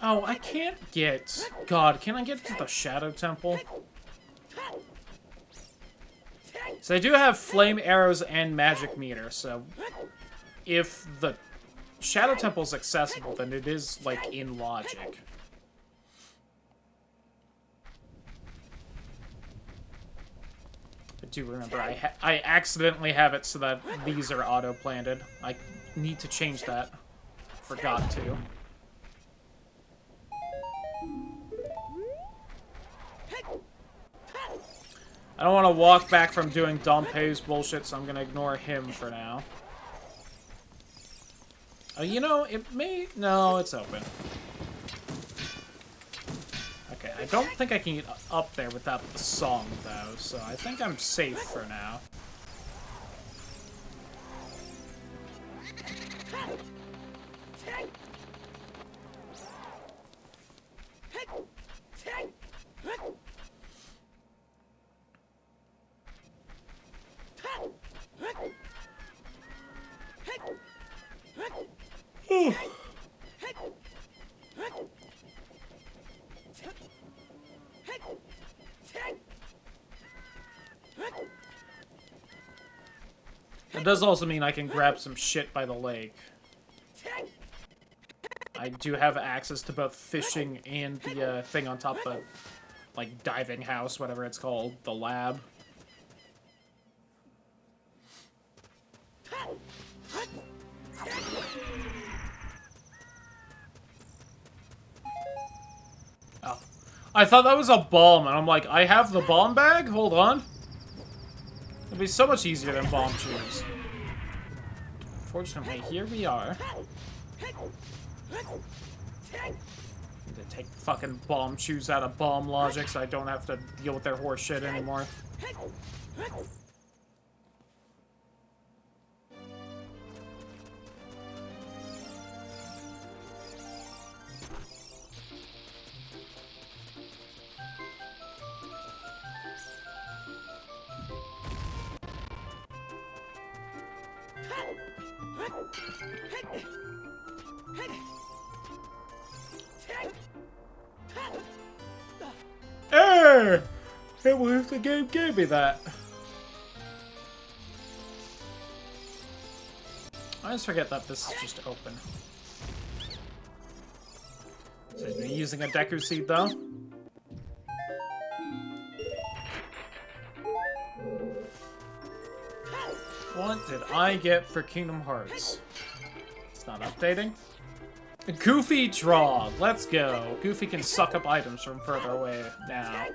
Oh, I can't get... God, can I get to the Shadow Temple? So I do have flame arrows and magic meter, so... If the Shadow Temple is accessible, then it is, like, in logic. I do remember I accidentally have it so that these are auto-planted. I need to change that. Forgot to. I don't want to walk back from doing Dompe's bullshit, so I'm going to ignore him for now. You know, it may... No, it's open. Okay, I don't think I can get up there without the song, though, so I think I'm safe for now. It does also mean I can grab some shit by the lake. I do have access to both fishing and the thing on top of the, like, diving house, whatever it's called, the lab. Oh. I thought that was a bomb, and I'm like, I have the bomb bag? Hold on. It'd be so much easier than bomb shoes. Fortunately, here we are. Need to take fucking bomb shoes out of bomb logic so I don't have to deal with their horse shit anymore. Hey! Can't believe the game gave me that. I just forget that this is just open. Says me using a Deku Seed, though. What did I get for Kingdom Hearts? It's not updating. Goofy Draw. Let's go. Goofy can suck up items from further away now.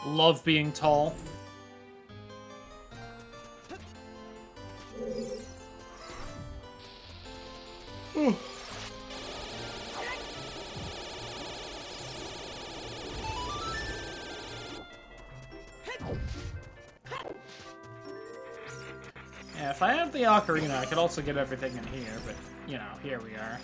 Love being tall. Yeah, if I had the ocarina, I could also get everything in here, but, you know, here we are.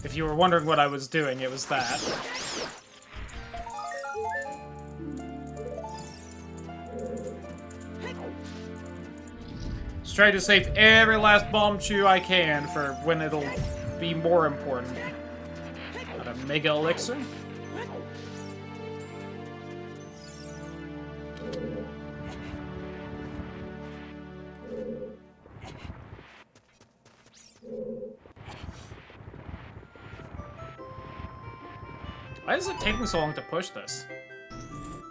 If you were wondering what I was doing, it was that. Just try to save every last bomb chew I can for when it'll be more important. Got a mega elixir. Why is it taking so long to push this?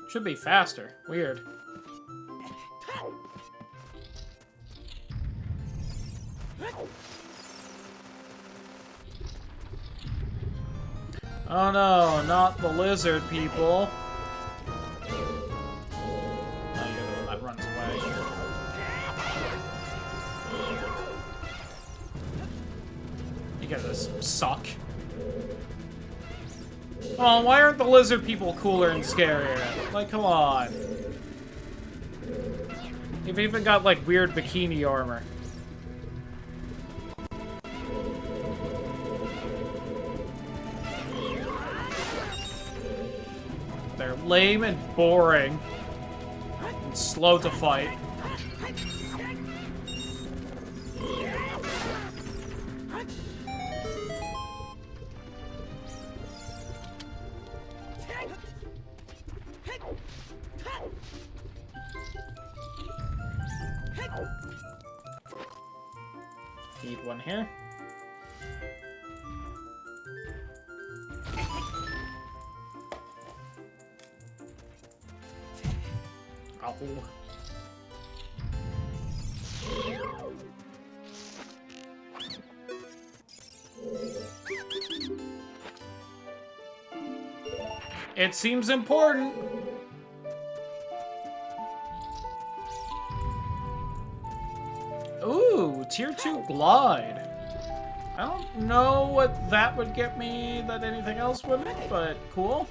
Should be faster. Weird. Oh no, not the lizard people. Oh, you're the one that runs away. You guys suck. Oh, why aren't the lizard people cooler and scarier? Like, come on. They've even got, like, weird bikini armor. They're lame and boring. And slow to fight. Need one here. Oh. It seems important. Ooh, tier 2 glide. I don't know what that would get me that anything else wouldn't, but cool.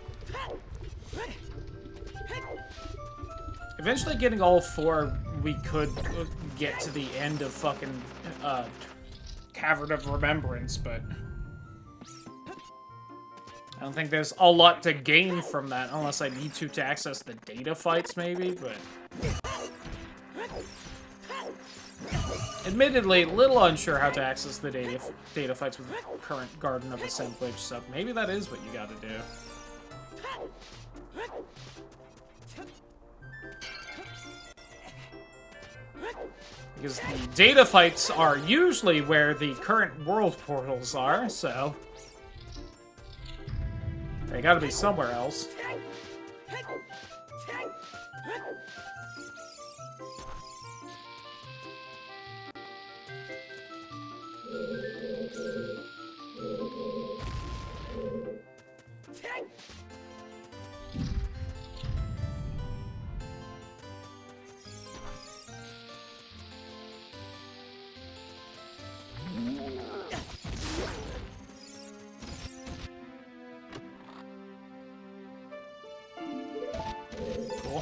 Eventually getting all 4, we could get to the end of fucking Cavern of Remembrance, but I don't think there's a lot to gain from that unless I need to access the data fights maybe, but admittedly, a little unsure how to access the data fights with the current Garden of Assemblage, so maybe that is what you gotta do. Because the data fights are usually where the current world portals are, so they gotta be somewhere else. Cool.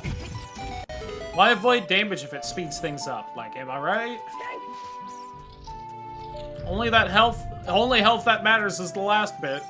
Why avoid damage if it speeds things up? Like, am I right? Only health that matters is the last bit.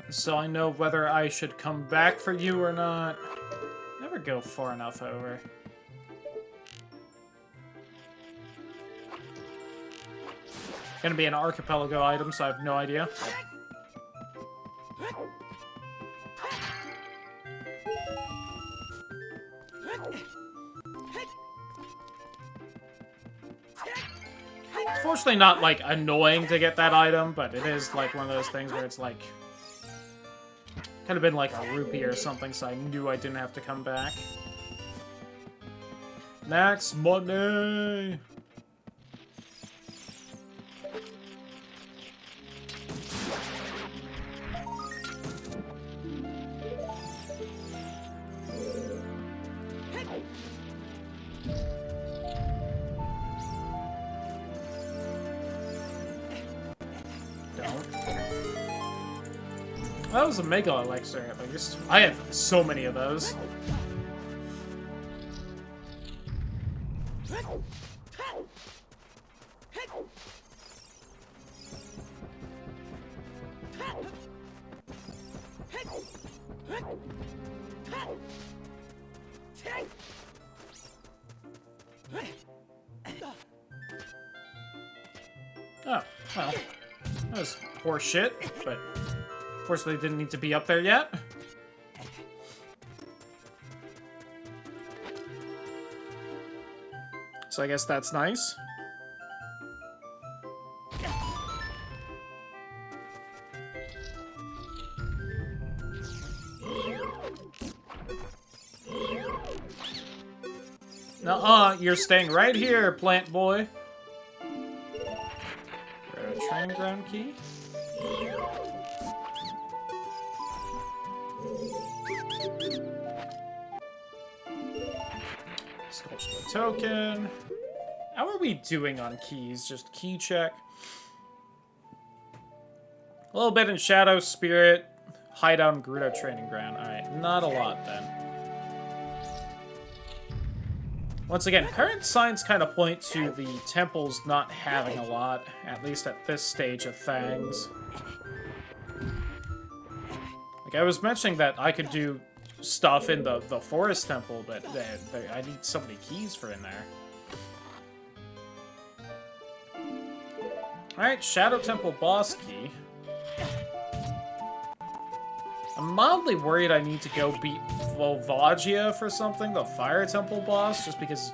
so I know whether I should come back for you or not. Never go far enough over. Gonna be an archipelago item, so I have no idea. Fortunately not, like, annoying to get that item, but it is, like, one of those things where it's, like... Could have been, like, a rupee or something, so I knew I didn't have to come back. Max money! That was a Mega Elixir, at least. I have so many of those. Oh, well. That was horse shit, but... Unfortunately, didn't need to be up there yet. So I guess that's nice. Nuh-uh, you're staying right here, plant boy. Training ground key? Sculpture token. How are we doing on keys? Just key check. A little bit in Shadow Spirit. Hideout and Gerudo Training Ground. Alright, not a lot then. Once again, current signs kind of point to the temples not having a lot, at least at this stage of things. Like, I was mentioning that I could do stuff in the forest temple, but I need so many keys for in there. Alright, Shadow Temple boss key. I'm mildly worried I need to go beat Volvagia for something, the Fire Temple boss, just because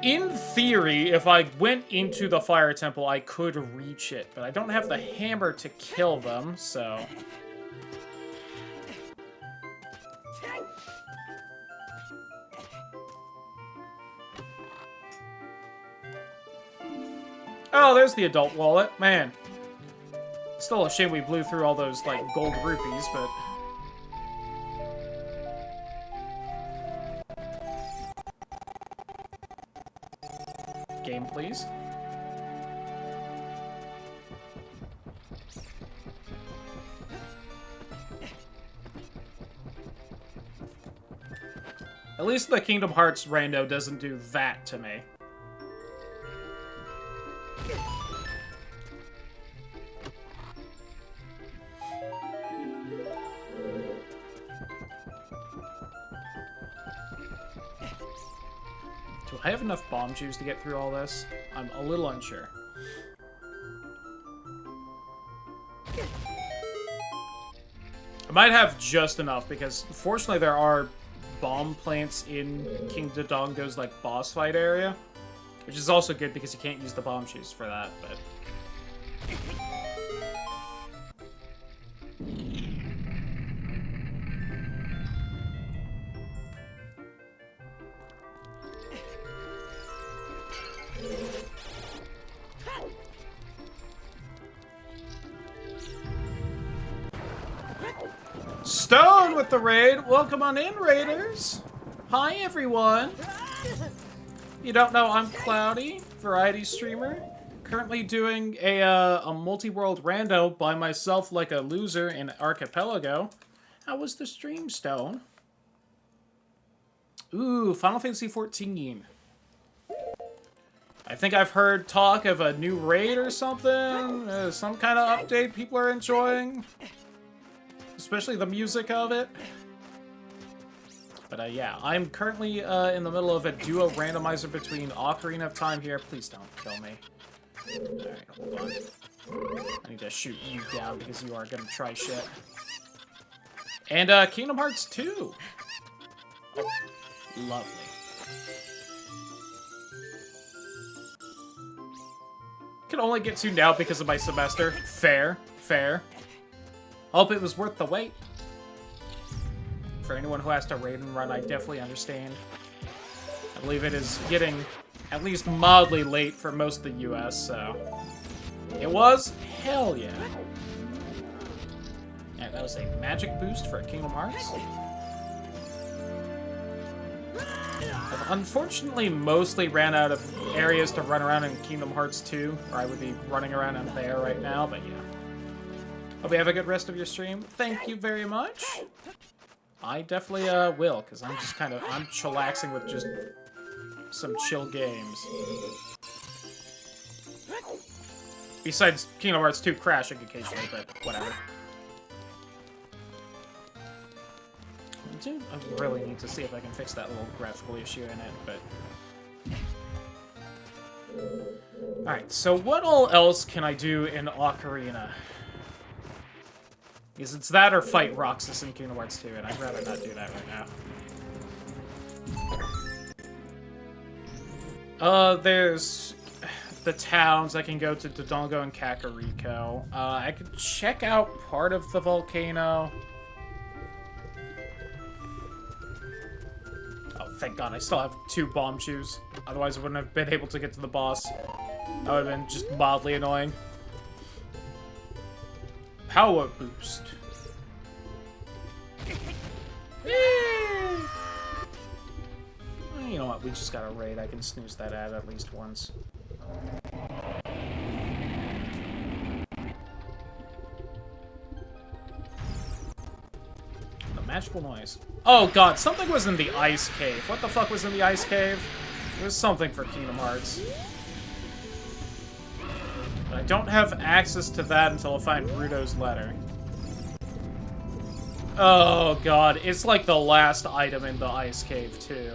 in theory, if I went into the Fire Temple, I could reach it, but I don't have the hammer to kill them, so... Oh, there's the adult wallet. Man. Still a shame we blew through all those, like, gold rupees, but... Game, please. At least the Kingdom Hearts rando doesn't do that to me. Do I have enough bomb juice to get through all this? I'm a little unsure. I might have just enough, because fortunately there are bomb plants in King Dodongo's, like, boss fight area. Which is also good because you can't use the bomb juice for that, but... Stone with the raid! Welcome on in, raiders! Hi, everyone! You don't know, I'm Cloudy, variety streamer. Currently doing a multi-world rando by myself like a loser in Archipelago. How was the stream, Stone? Ooh, Final Fantasy XIV. I think I've heard talk of a new raid or something. Some kind of update people are enjoying. Especially the music of it. But yeah, I'm currently in the middle of a duo randomizer between Ocarina of Time here. Please don't kill me. Alright, hold on. I need to shoot you down because you are gonna try shit. And Kingdom Hearts 2. Oh, lovely. Can only get to now because of my semester. Fair, fair. Hope it was worth the wait. For anyone who has to raid and run, I definitely understand. I believe it is getting at least mildly late for most of the US, so... It was? Hell yeah. Yeah, that was a magic boost for Kingdom Hearts. I've unfortunately mostly ran out of areas to run around in Kingdom Hearts 2, or I would be running around in there right now, but yeah. Hope you have a good rest of your stream. Thank you very much. I definitely will, because I'm just kind of, I'm chillaxing with just some chill games. Besides Kingdom Hearts 2 crashing occasionally, but whatever. Dude, I really need to see if I can fix that little graphical issue in it, but... Alright, so what all else can I do in Ocarina? Because it's that or fight Roxas in Kingdom Hearts 2, and I'd rather not do that right now. There's the towns. I can go to Dodongo and Kakariko. I could check out part of the volcano. Oh, thank God, I still have 2 bomb shoes. Otherwise, I wouldn't have been able to get to the boss. That would have been just mildly annoying. Power boost. You know what? We just got a raid. I can snooze that at least once. The magical noise. Oh God! Something was in the ice cave. What the fuck was in the ice cave? It was something for Kingdom Hearts. But I don't have access to that until I find Rudo's letter. Oh God, it's like the last item in the ice cave too.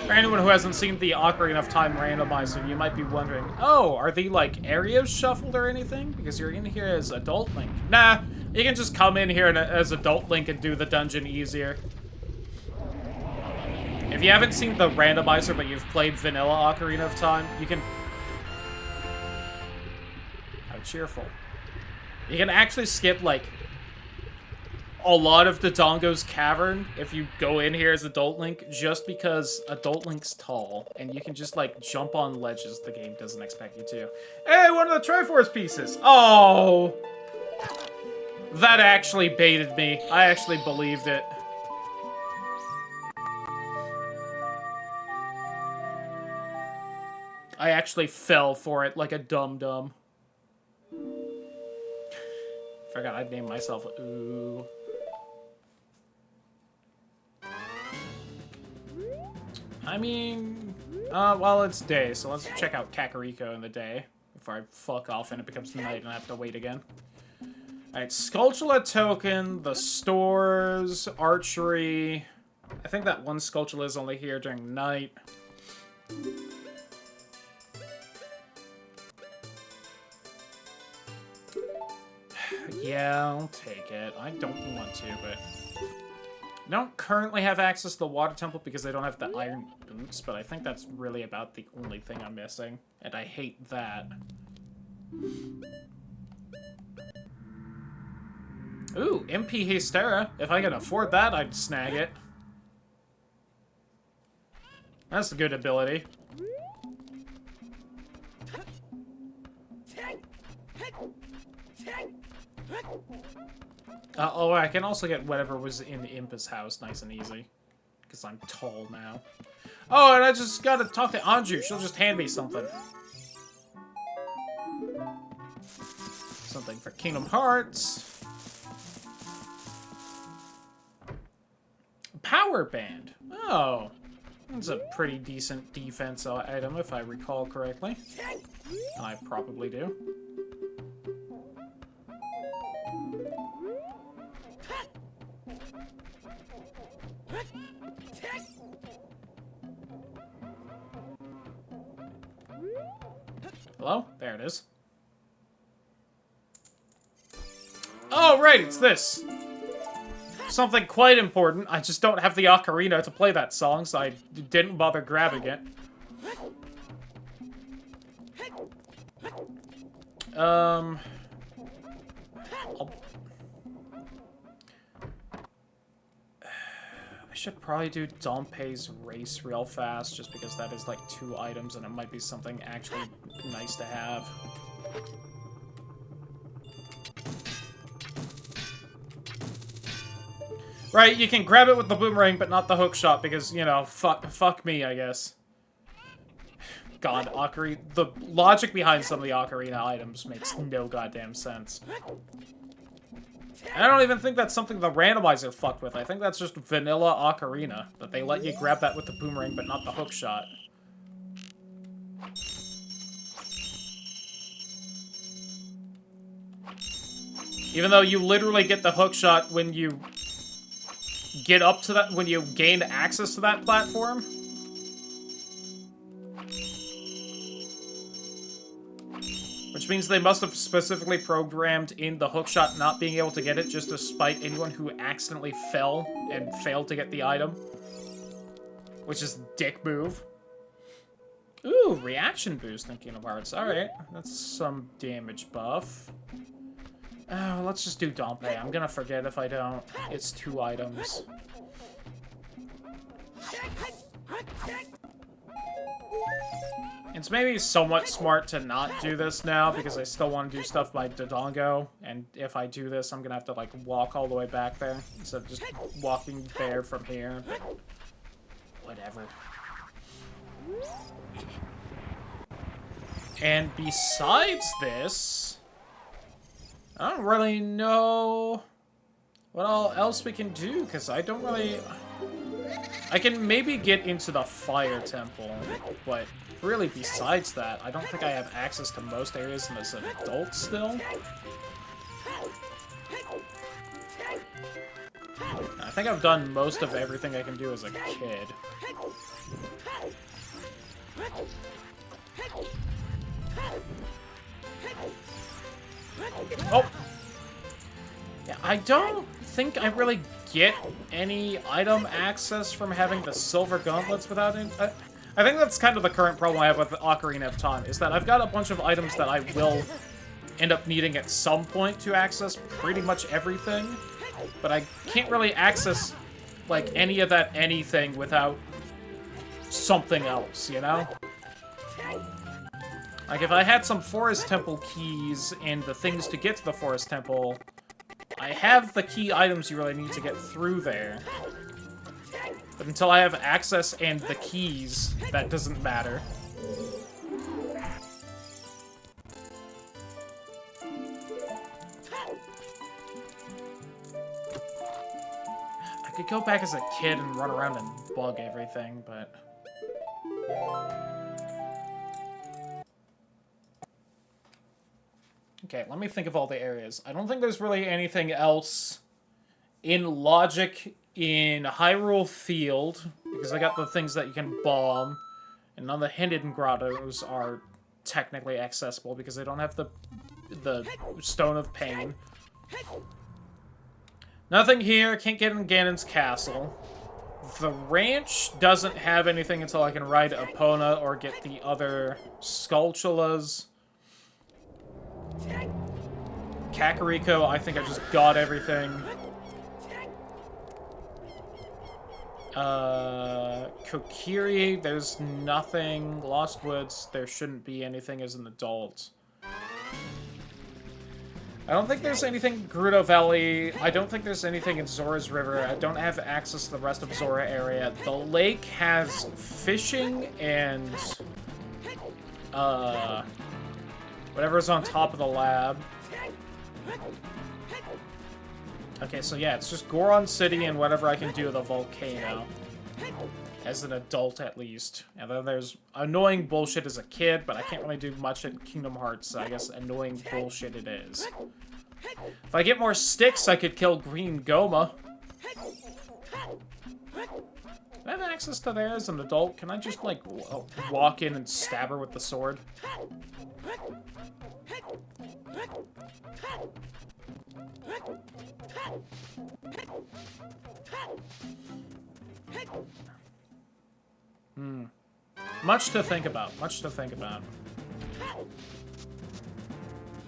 For anyone who hasn't seen the Ocarina of Time randomizer, you might be wondering, oh, are the, like, areas shuffled or anything? Because you're in here as Adult Link. Nah, you can just come in here as Adult Link and do the dungeon easier. If you haven't seen the randomizer, but you've played vanilla Ocarina of Time, you can... How cheerful. You can actually skip, like, a lot of Dodongo's cavern if you go in here as Adult Link, just because Adult Link's tall, and you can just, like, jump on ledges the game doesn't expect you to. Hey, one of the Triforce pieces! Oh! That actually baited me. I actually believed it. I actually fell for it like a dum-dum. Forgot I'd name myself Ooh. I mean, well, it's day, so let's check out Kakariko in the day before I fuck off and it becomes night and I have to wait again. Alright, Skulltula token, the stores, archery. I think that one Skulltula is only here during night. Yeah, I'll take it. I don't want to, but... I don't currently have access to the Water Temple because I don't have the Iron Boots, but I think that's really about the only thing I'm missing. And I hate that. Ooh, MP Hystera. If I can afford that, I'd snag it. That's a good ability. Oh, I can also get whatever was in Impa's house nice and easy. Because I'm tall now. Oh, and I just gotta talk to Anju. She'll just hand me something. Something for Kingdom Hearts. Power Band. Oh. That's a pretty decent defense item, if I recall correctly. And I probably do. Hello? There it is. Oh, right, it's this. Something quite important. I just don't have the ocarina to play that song, so I didn't bother grabbing it. I should probably do Dompe's race real fast, just because that is like 2 items, and it might be something actually nice to have. Right, you can grab it with the boomerang, but not the hook shot, because, you know, fuck me, I guess. God, the logic behind some of the ocarina items makes no goddamn sense. I don't even think that's something the randomizer fucked with. I think that's just vanilla ocarina, that they let you grab that with the boomerang, but not the hook shot. Even though you literally get the hook shot when you get up to that, when you gain access to that platform. Which means they must have specifically programmed in the hookshot not being able to get it just to spite anyone who accidentally fell and failed to get the item. Which is dick move. Ooh, reaction boost in Kingdom Hearts. Alright, that's some damage buff. Oh, let's just do Dompe. I'm gonna forget if I don't. It's 2 items. It's maybe somewhat smart to not do this now, because I still want to do stuff by Dodongo, and if I do this, I'm gonna have to, like, walk all the way back there, instead of just walking there from here, but whatever. And besides this, I don't really know what all else we can do, because I don't really... I can maybe get into the Fire Temple, but really besides that, I don't think I have access to most areas as an adult still. I think I've done most of everything I can do as a kid. Oh! Yeah, I don't think I really get any item access from having the silver gauntlets without it. I think that's kind of the current problem I have with Ocarina of Time, is that I've got a bunch of items that I will end up needing at some point to access pretty much everything, but I can't really access, like, any of that anything without something else, you know? Like, if I had some Forest Temple keys and the things to get to the Forest Temple, I have the key items you really need to get through there. But until I have access and the keys, that doesn't matter. I could go back as a kid and run around and bug everything, but... Okay, let me think of all the areas. I don't think there's really anything else in logic in Hyrule Field, because I got the things that you can bomb, and none of the hidden grottos are technically accessible because they don't have the Stone of Pain. Nothing here. Can't get in Ganon's castle. The ranch doesn't have anything until I can ride Epona or get the other Skulltulas. Kakariko, I think I just got everything. Kokiri, there's nothing. Lost Woods, there shouldn't be anything as an adult. I don't think there's anything Gerudo Valley. I don't think there's anything in Zora's River. I don't have access to the rest of Zora area. The lake has fishing and whatever's on top of the lab. Okay, so yeah, it's just Goron City and whatever I can do with the volcano. As an adult, at least. And then there's annoying bullshit as a kid, but I can't really do much in Kingdom Hearts, so I guess annoying bullshit it is. If I get more sticks, I could kill Green Goma. Do I have access to there as an adult? Can I just, like, walk in and stab her with the sword? Much to think about. Much to think about.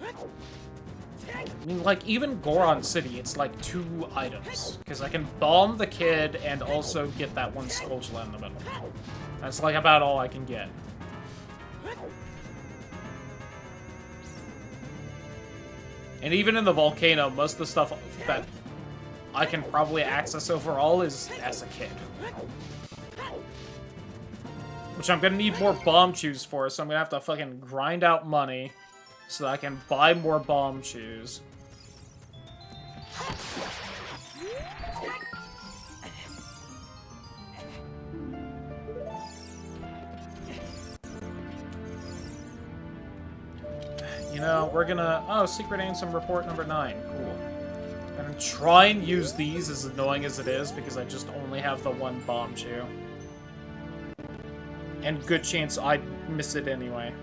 I mean, like, even Goron City, it's like 2 items. Because I can bomb the kid and also get that one Skulltula in the middle. That's, like, about all I can get. And even in the volcano, most of the stuff that I can probably access overall is as a kid. Which I'm gonna need more bomb chews for, so I'm gonna have to fucking grind out money so that I can buy more bomb chews. You know, we're gonna... Oh, Secret Ansem Report number 9. Cool. I'm gonna try and use these, as annoying as it is, because I just only have the one bomb chew. And good chance I'd miss it anyway.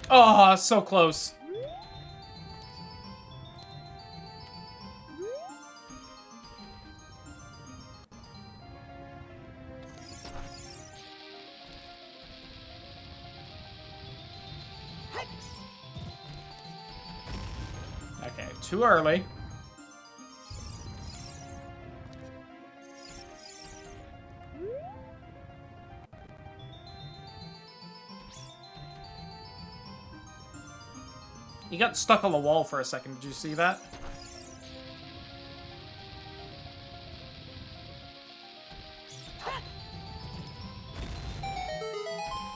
Oh, so close. Okay, too early. You got stuck on the wall for a second. Did you see that?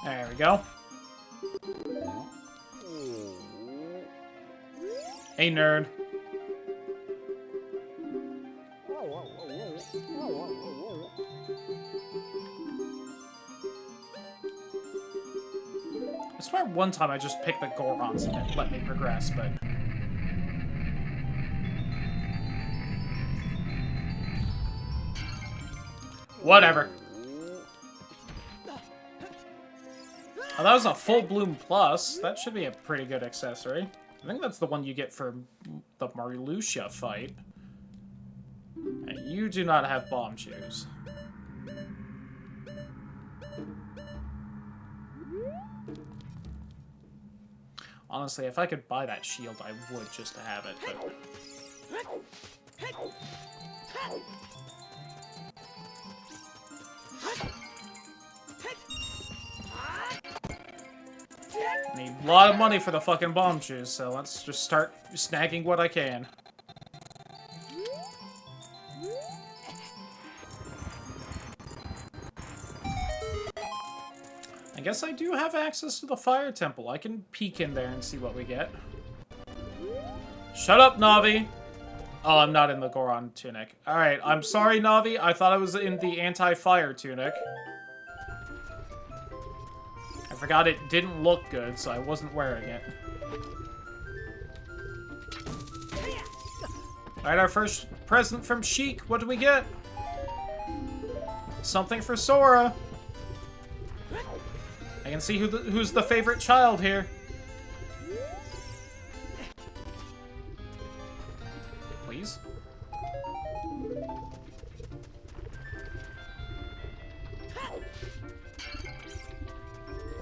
There we go. Hey, nerd. I swear one time I just picked the Gorons and it let me progress, but... Whatever. Oh, that was a Full Bloom Plus. That should be a pretty good accessory. I think that's the one you get for the Marluxia fight. And you do not have bomb chews. Honestly, if I could buy that shield, I would just to have it, but... I need a lot of money for the fucking bomb chews, so let's just start snagging what I can. I guess I do have access to the Fire Temple. I can peek in there and see what we get. Shut up, Navi! Oh, I'm not in the Goron tunic. Alright, I'm sorry, Navi. I thought I was in the anti-fire tunic. I forgot it didn't look good, so I wasn't wearing it. Alright, our first present from Sheik. What do we get? Something for Sora. I can see who's the favorite child here. Please?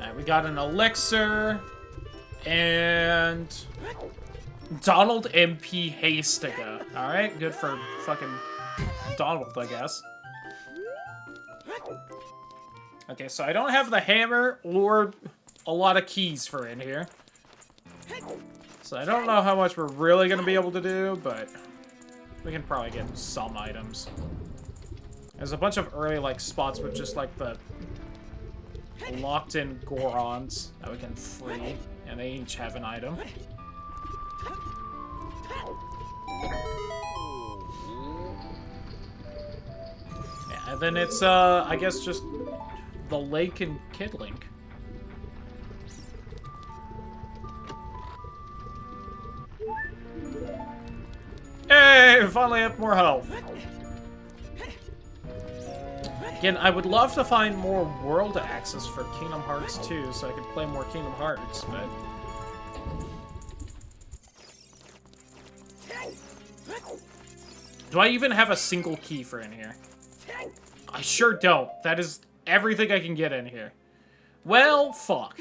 Alright, we got an elixir. And... Donald MP Hastiga. Alright, good for fucking Donald, I guess. Okay, so I don't have the hammer or a lot of keys for in here. So I don't know how much we're really going to be able to do, but we can probably get some items. There's a bunch of early, like, spots with just, like, the locked-in Gorons that we can free, and they each have an item. Yeah, and then it's, I guess just the lake and Kid Link. Hey, we finally have more health. Again, I would love to find more world access for Kingdom Hearts 2 so I could play more Kingdom Hearts, but... Do I even have a single key for in here? I sure don't. That is everything I can get in here. Well, fuck.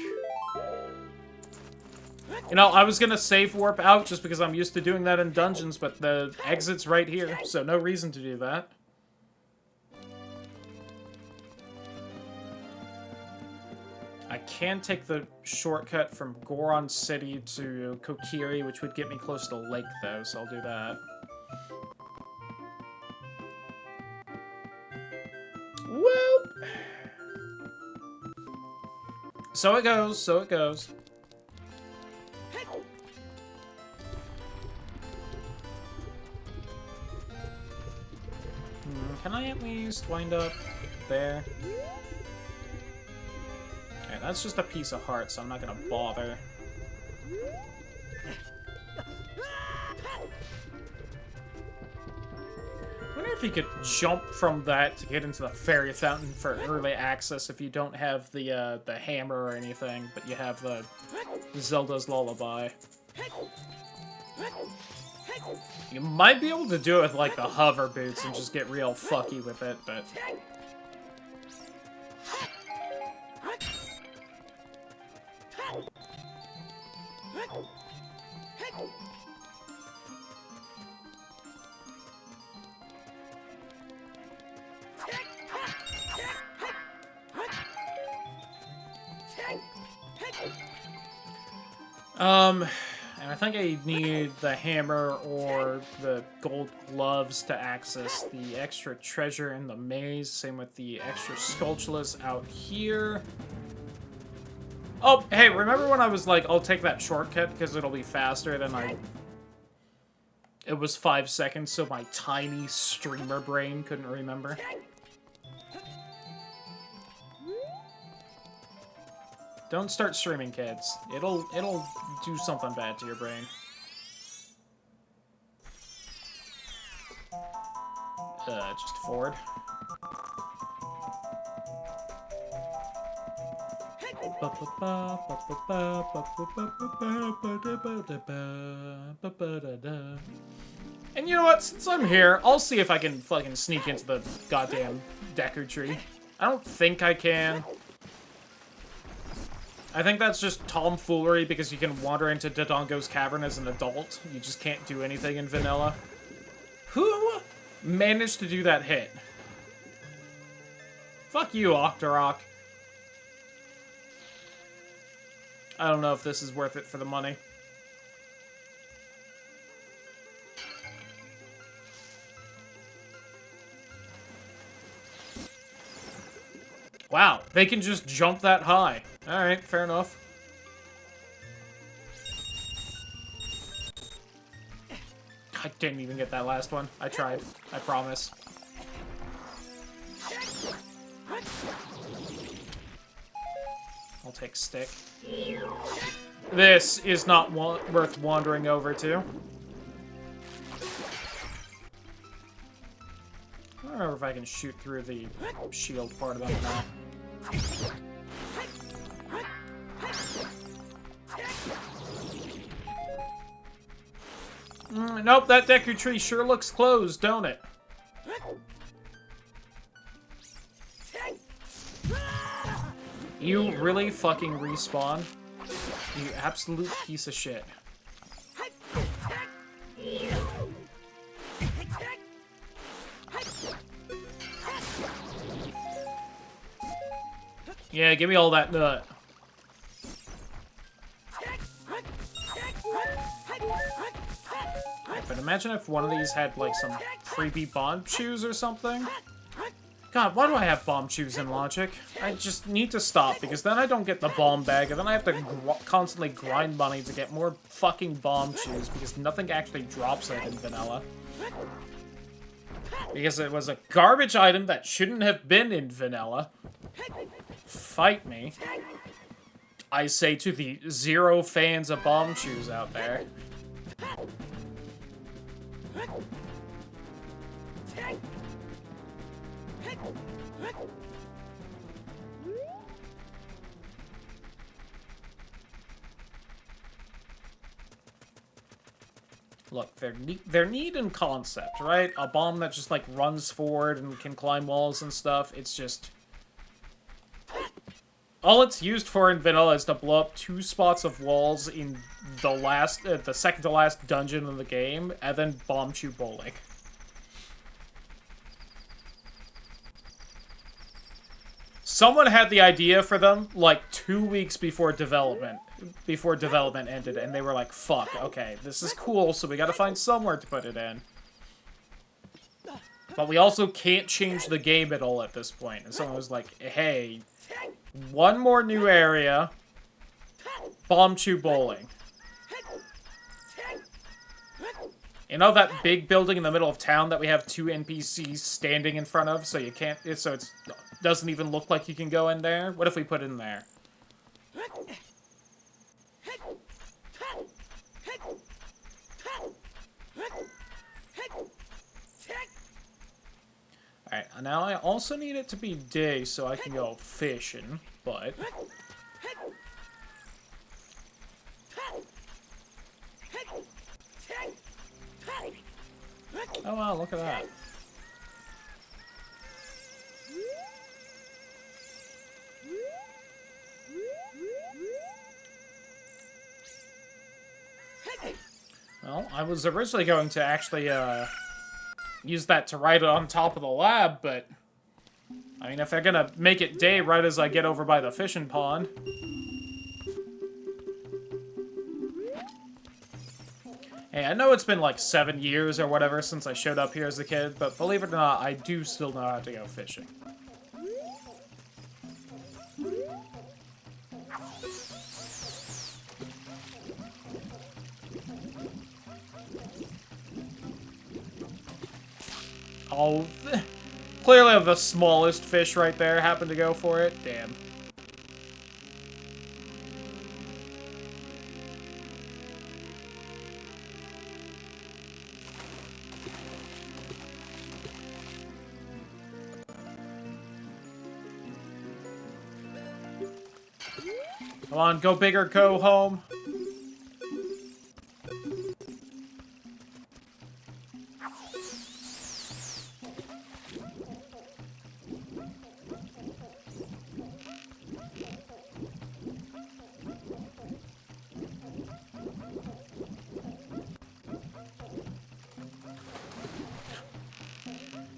You know, I was gonna save warp out just because I'm used to doing that in dungeons, but the exit's right here, so no reason to do that. I can take the shortcut from Goron City to Kokiri, which would get me close to the lake, though, so I'll do that. Well... So it goes, so it goes. Can I at least wind up there? Okay, that's just a piece of heart, so I'm not gonna bother. I wonder if you could jump from that to get into the fairy fountain for early access if you don't have the hammer or anything, but you have the Zelda's Lullaby. You might be able to do it with, like, the hover boots and just get real fucky with it, but... And I think I need the hammer or the gold gloves to access the extra treasure in the maze. Same with the extra sculptulas out here. Oh, hey, remember when I was like, I'll take that shortcut because it'll be faster than I... It was 5 seconds, so my tiny streamer brain couldn't remember. Don't start streaming, kids. It'll do something bad to your brain. Just forward. And you know what? Since I'm here, I'll see if I can fucking sneak into the goddamn Deku Tree. I don't think I can. I think that's just tomfoolery because you can wander into Dodongo's Cavern as an adult. You just can't do anything in vanilla. Who managed to do that hit? Fuck you, Octorok. I don't know if this is worth it for the money. Wow, they can just jump that high. Alright, fair enough. I didn't even get that last one. I tried. I promise. I'll take stick. This is not worth wandering over to. I don't know if I can shoot through the shield part of that now. Nope, that Deku Tree sure looks closed, don't it? You really fucking respawn? You absolute piece of shit. Yeah, give me all that nut. But imagine if one of these had, like, some freebie bomb shoes or something. God, why do I have bomb shoes in Logic? I just need to stop, because then I don't get the bomb bag, and then I have to constantly grind money to get more fucking bomb shoes, because nothing actually drops it in vanilla. Because it was a garbage item that shouldn't have been in vanilla. Fight me. I say to the 0 fans of bomb shoes out there. Look, they're neat in concept, right? A bomb that just, like, runs forward and can climb walls and stuff. It's just... all it's used for in vanilla is to blow up 2 spots of walls in the second to last dungeon in the game, and then bomb shoe bowling. Someone had the idea for them, like, 2 weeks before development ended, and they were like, fuck, okay, this is cool, so we gotta find somewhere to put it in. But we also can't change the game at all at this point. And someone was like, hey, one more new area, bomb shoe bowling. You know that big building in the middle of town that we have 2 NPCs standing in front of, so you can't, so it doesn't even look like you can go in there? What if we put it in there? Alright, now I also need it to be day so I can go fishing, but... oh wow, look at that. Well, I was originally going to actually, use that to write it on top of the lab, but... I mean, if they're gonna make it day right as I get over by the fishing pond... Hey, I know it's been like 7 years or whatever since I showed up here as a kid, but believe it or not, I do still know how to go fishing. Oh, clearly the smallest fish right there happened to go for it. Damn. Come on, go big or go home.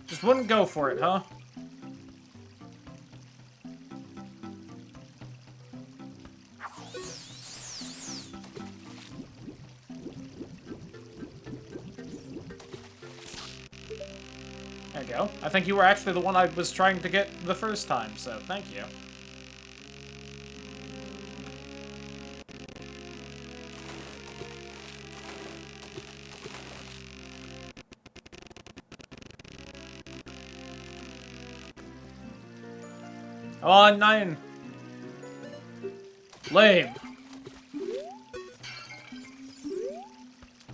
Just wouldn't go for it, huh? There you go. I think you were actually the one I was trying to get the first time, so thank you. Come on, 9. Lame.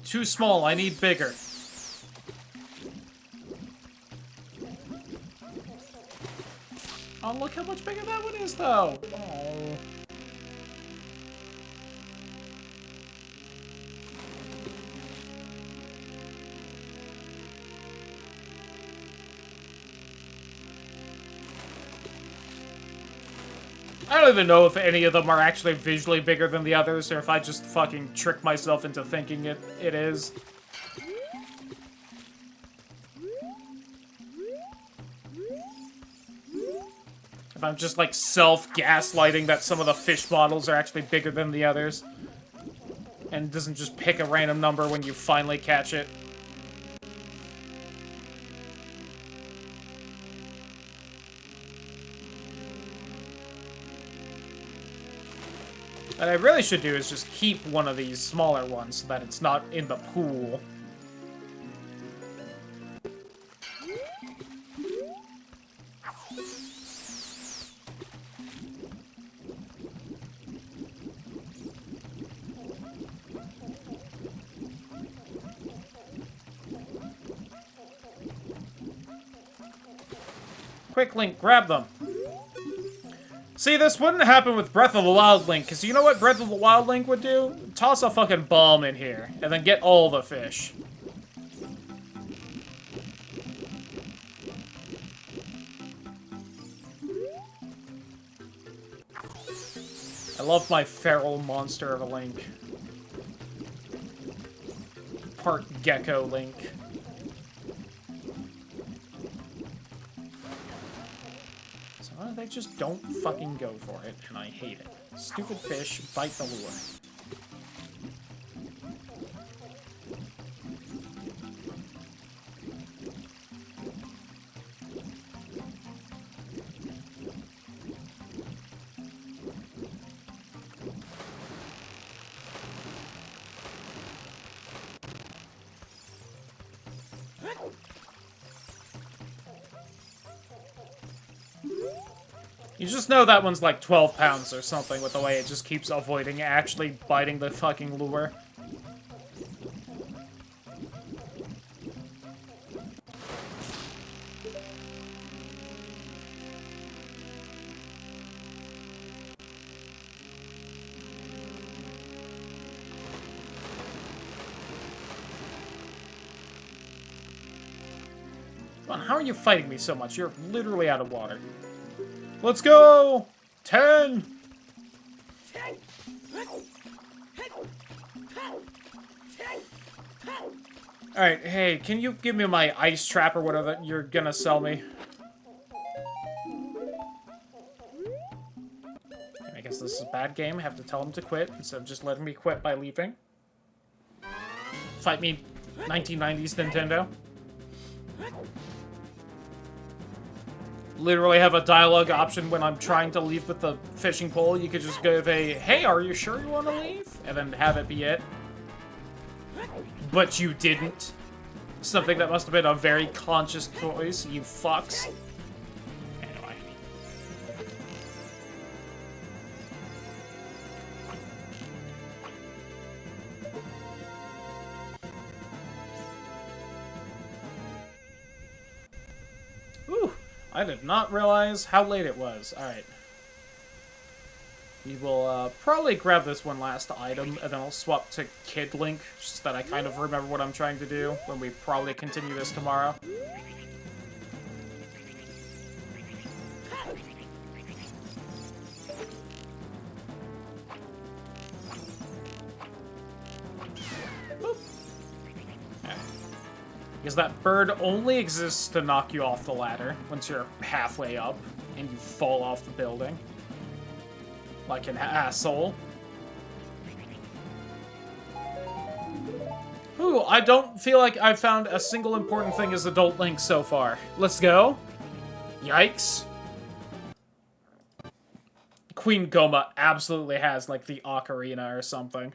Too small, I need bigger. Oh, look how much bigger that one is, though. Oh. I don't even know if any of them are actually visually bigger than the others, or if I just fucking trick myself into thinking it is. If I'm just, like, self-gaslighting that some of the fish models are actually bigger than the others. And it doesn't just pick a random number when you finally catch it. What I really should do is just keep one of these smaller ones so that it's not in the pool. Quick, Link, grab them. See, this wouldn't happen with Breath of the Wild Link, because you know what Breath of the Wild Link would do? Toss a fucking bomb in here, and then get all the fish. I love my feral monster of a Link. Part gecko Link. They just don't fucking go for it, and I hate it. Stupid fish, bite the lure. You just know that one's like 12 pounds or something with the way it just keeps avoiding actually biting the fucking lure. Come on, how are you fighting me so much? You're literally out of water. Let's go! 10! Alright, hey, can you give me my ice trap or whatever you're gonna sell me? I guess this is a bad game. I have to tell him to quit instead of just letting me quit by leaving. Fight me, 1990s Nintendo. Literally have a dialogue option when I'm trying to leave with the fishing pole. You could just give a, hey, are you sure you want to leave? And then have it be it. But you didn't. Something that must have been a very conscious choice, you fucks. Anyway. Ooh. I did not realize how late it was. Alright. We will probably grab this one last item, and then I'll swap to Kid Link, just so that I kind of remember what I'm trying to do when we probably continue this tomorrow. Because that bird only exists to knock you off the ladder once you're halfway up and you fall off the building. Like an asshole. Ooh, I don't feel like I've found a single important thing as Adult Link so far. Let's go. Yikes. Queen Goma absolutely has, like, the ocarina or something.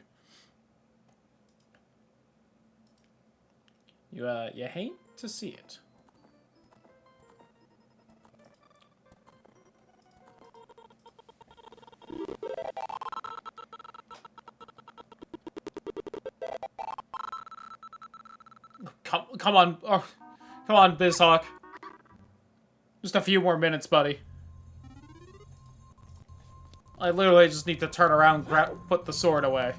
You hate to see it. Come on. Oh, come on, BizHawk. Just a few more minutes, buddy. I literally just need to turn around, put the sword away.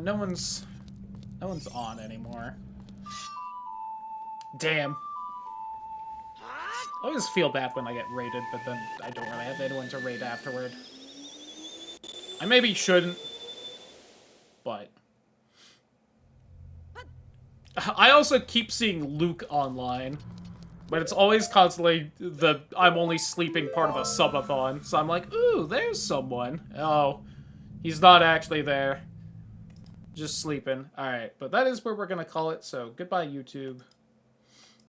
No one's on anymore. Damn. I always feel bad when I get raided, but then I don't really have anyone to raid afterward. I maybe shouldn't, but I also keep seeing Luke online, but it's always constantly the I'm only sleeping part of a subathon. So I'm like, ooh, there's someone. Oh, he's not actually there. Just sleeping. Alright, but that is where we're gonna call it, so goodbye, YouTube.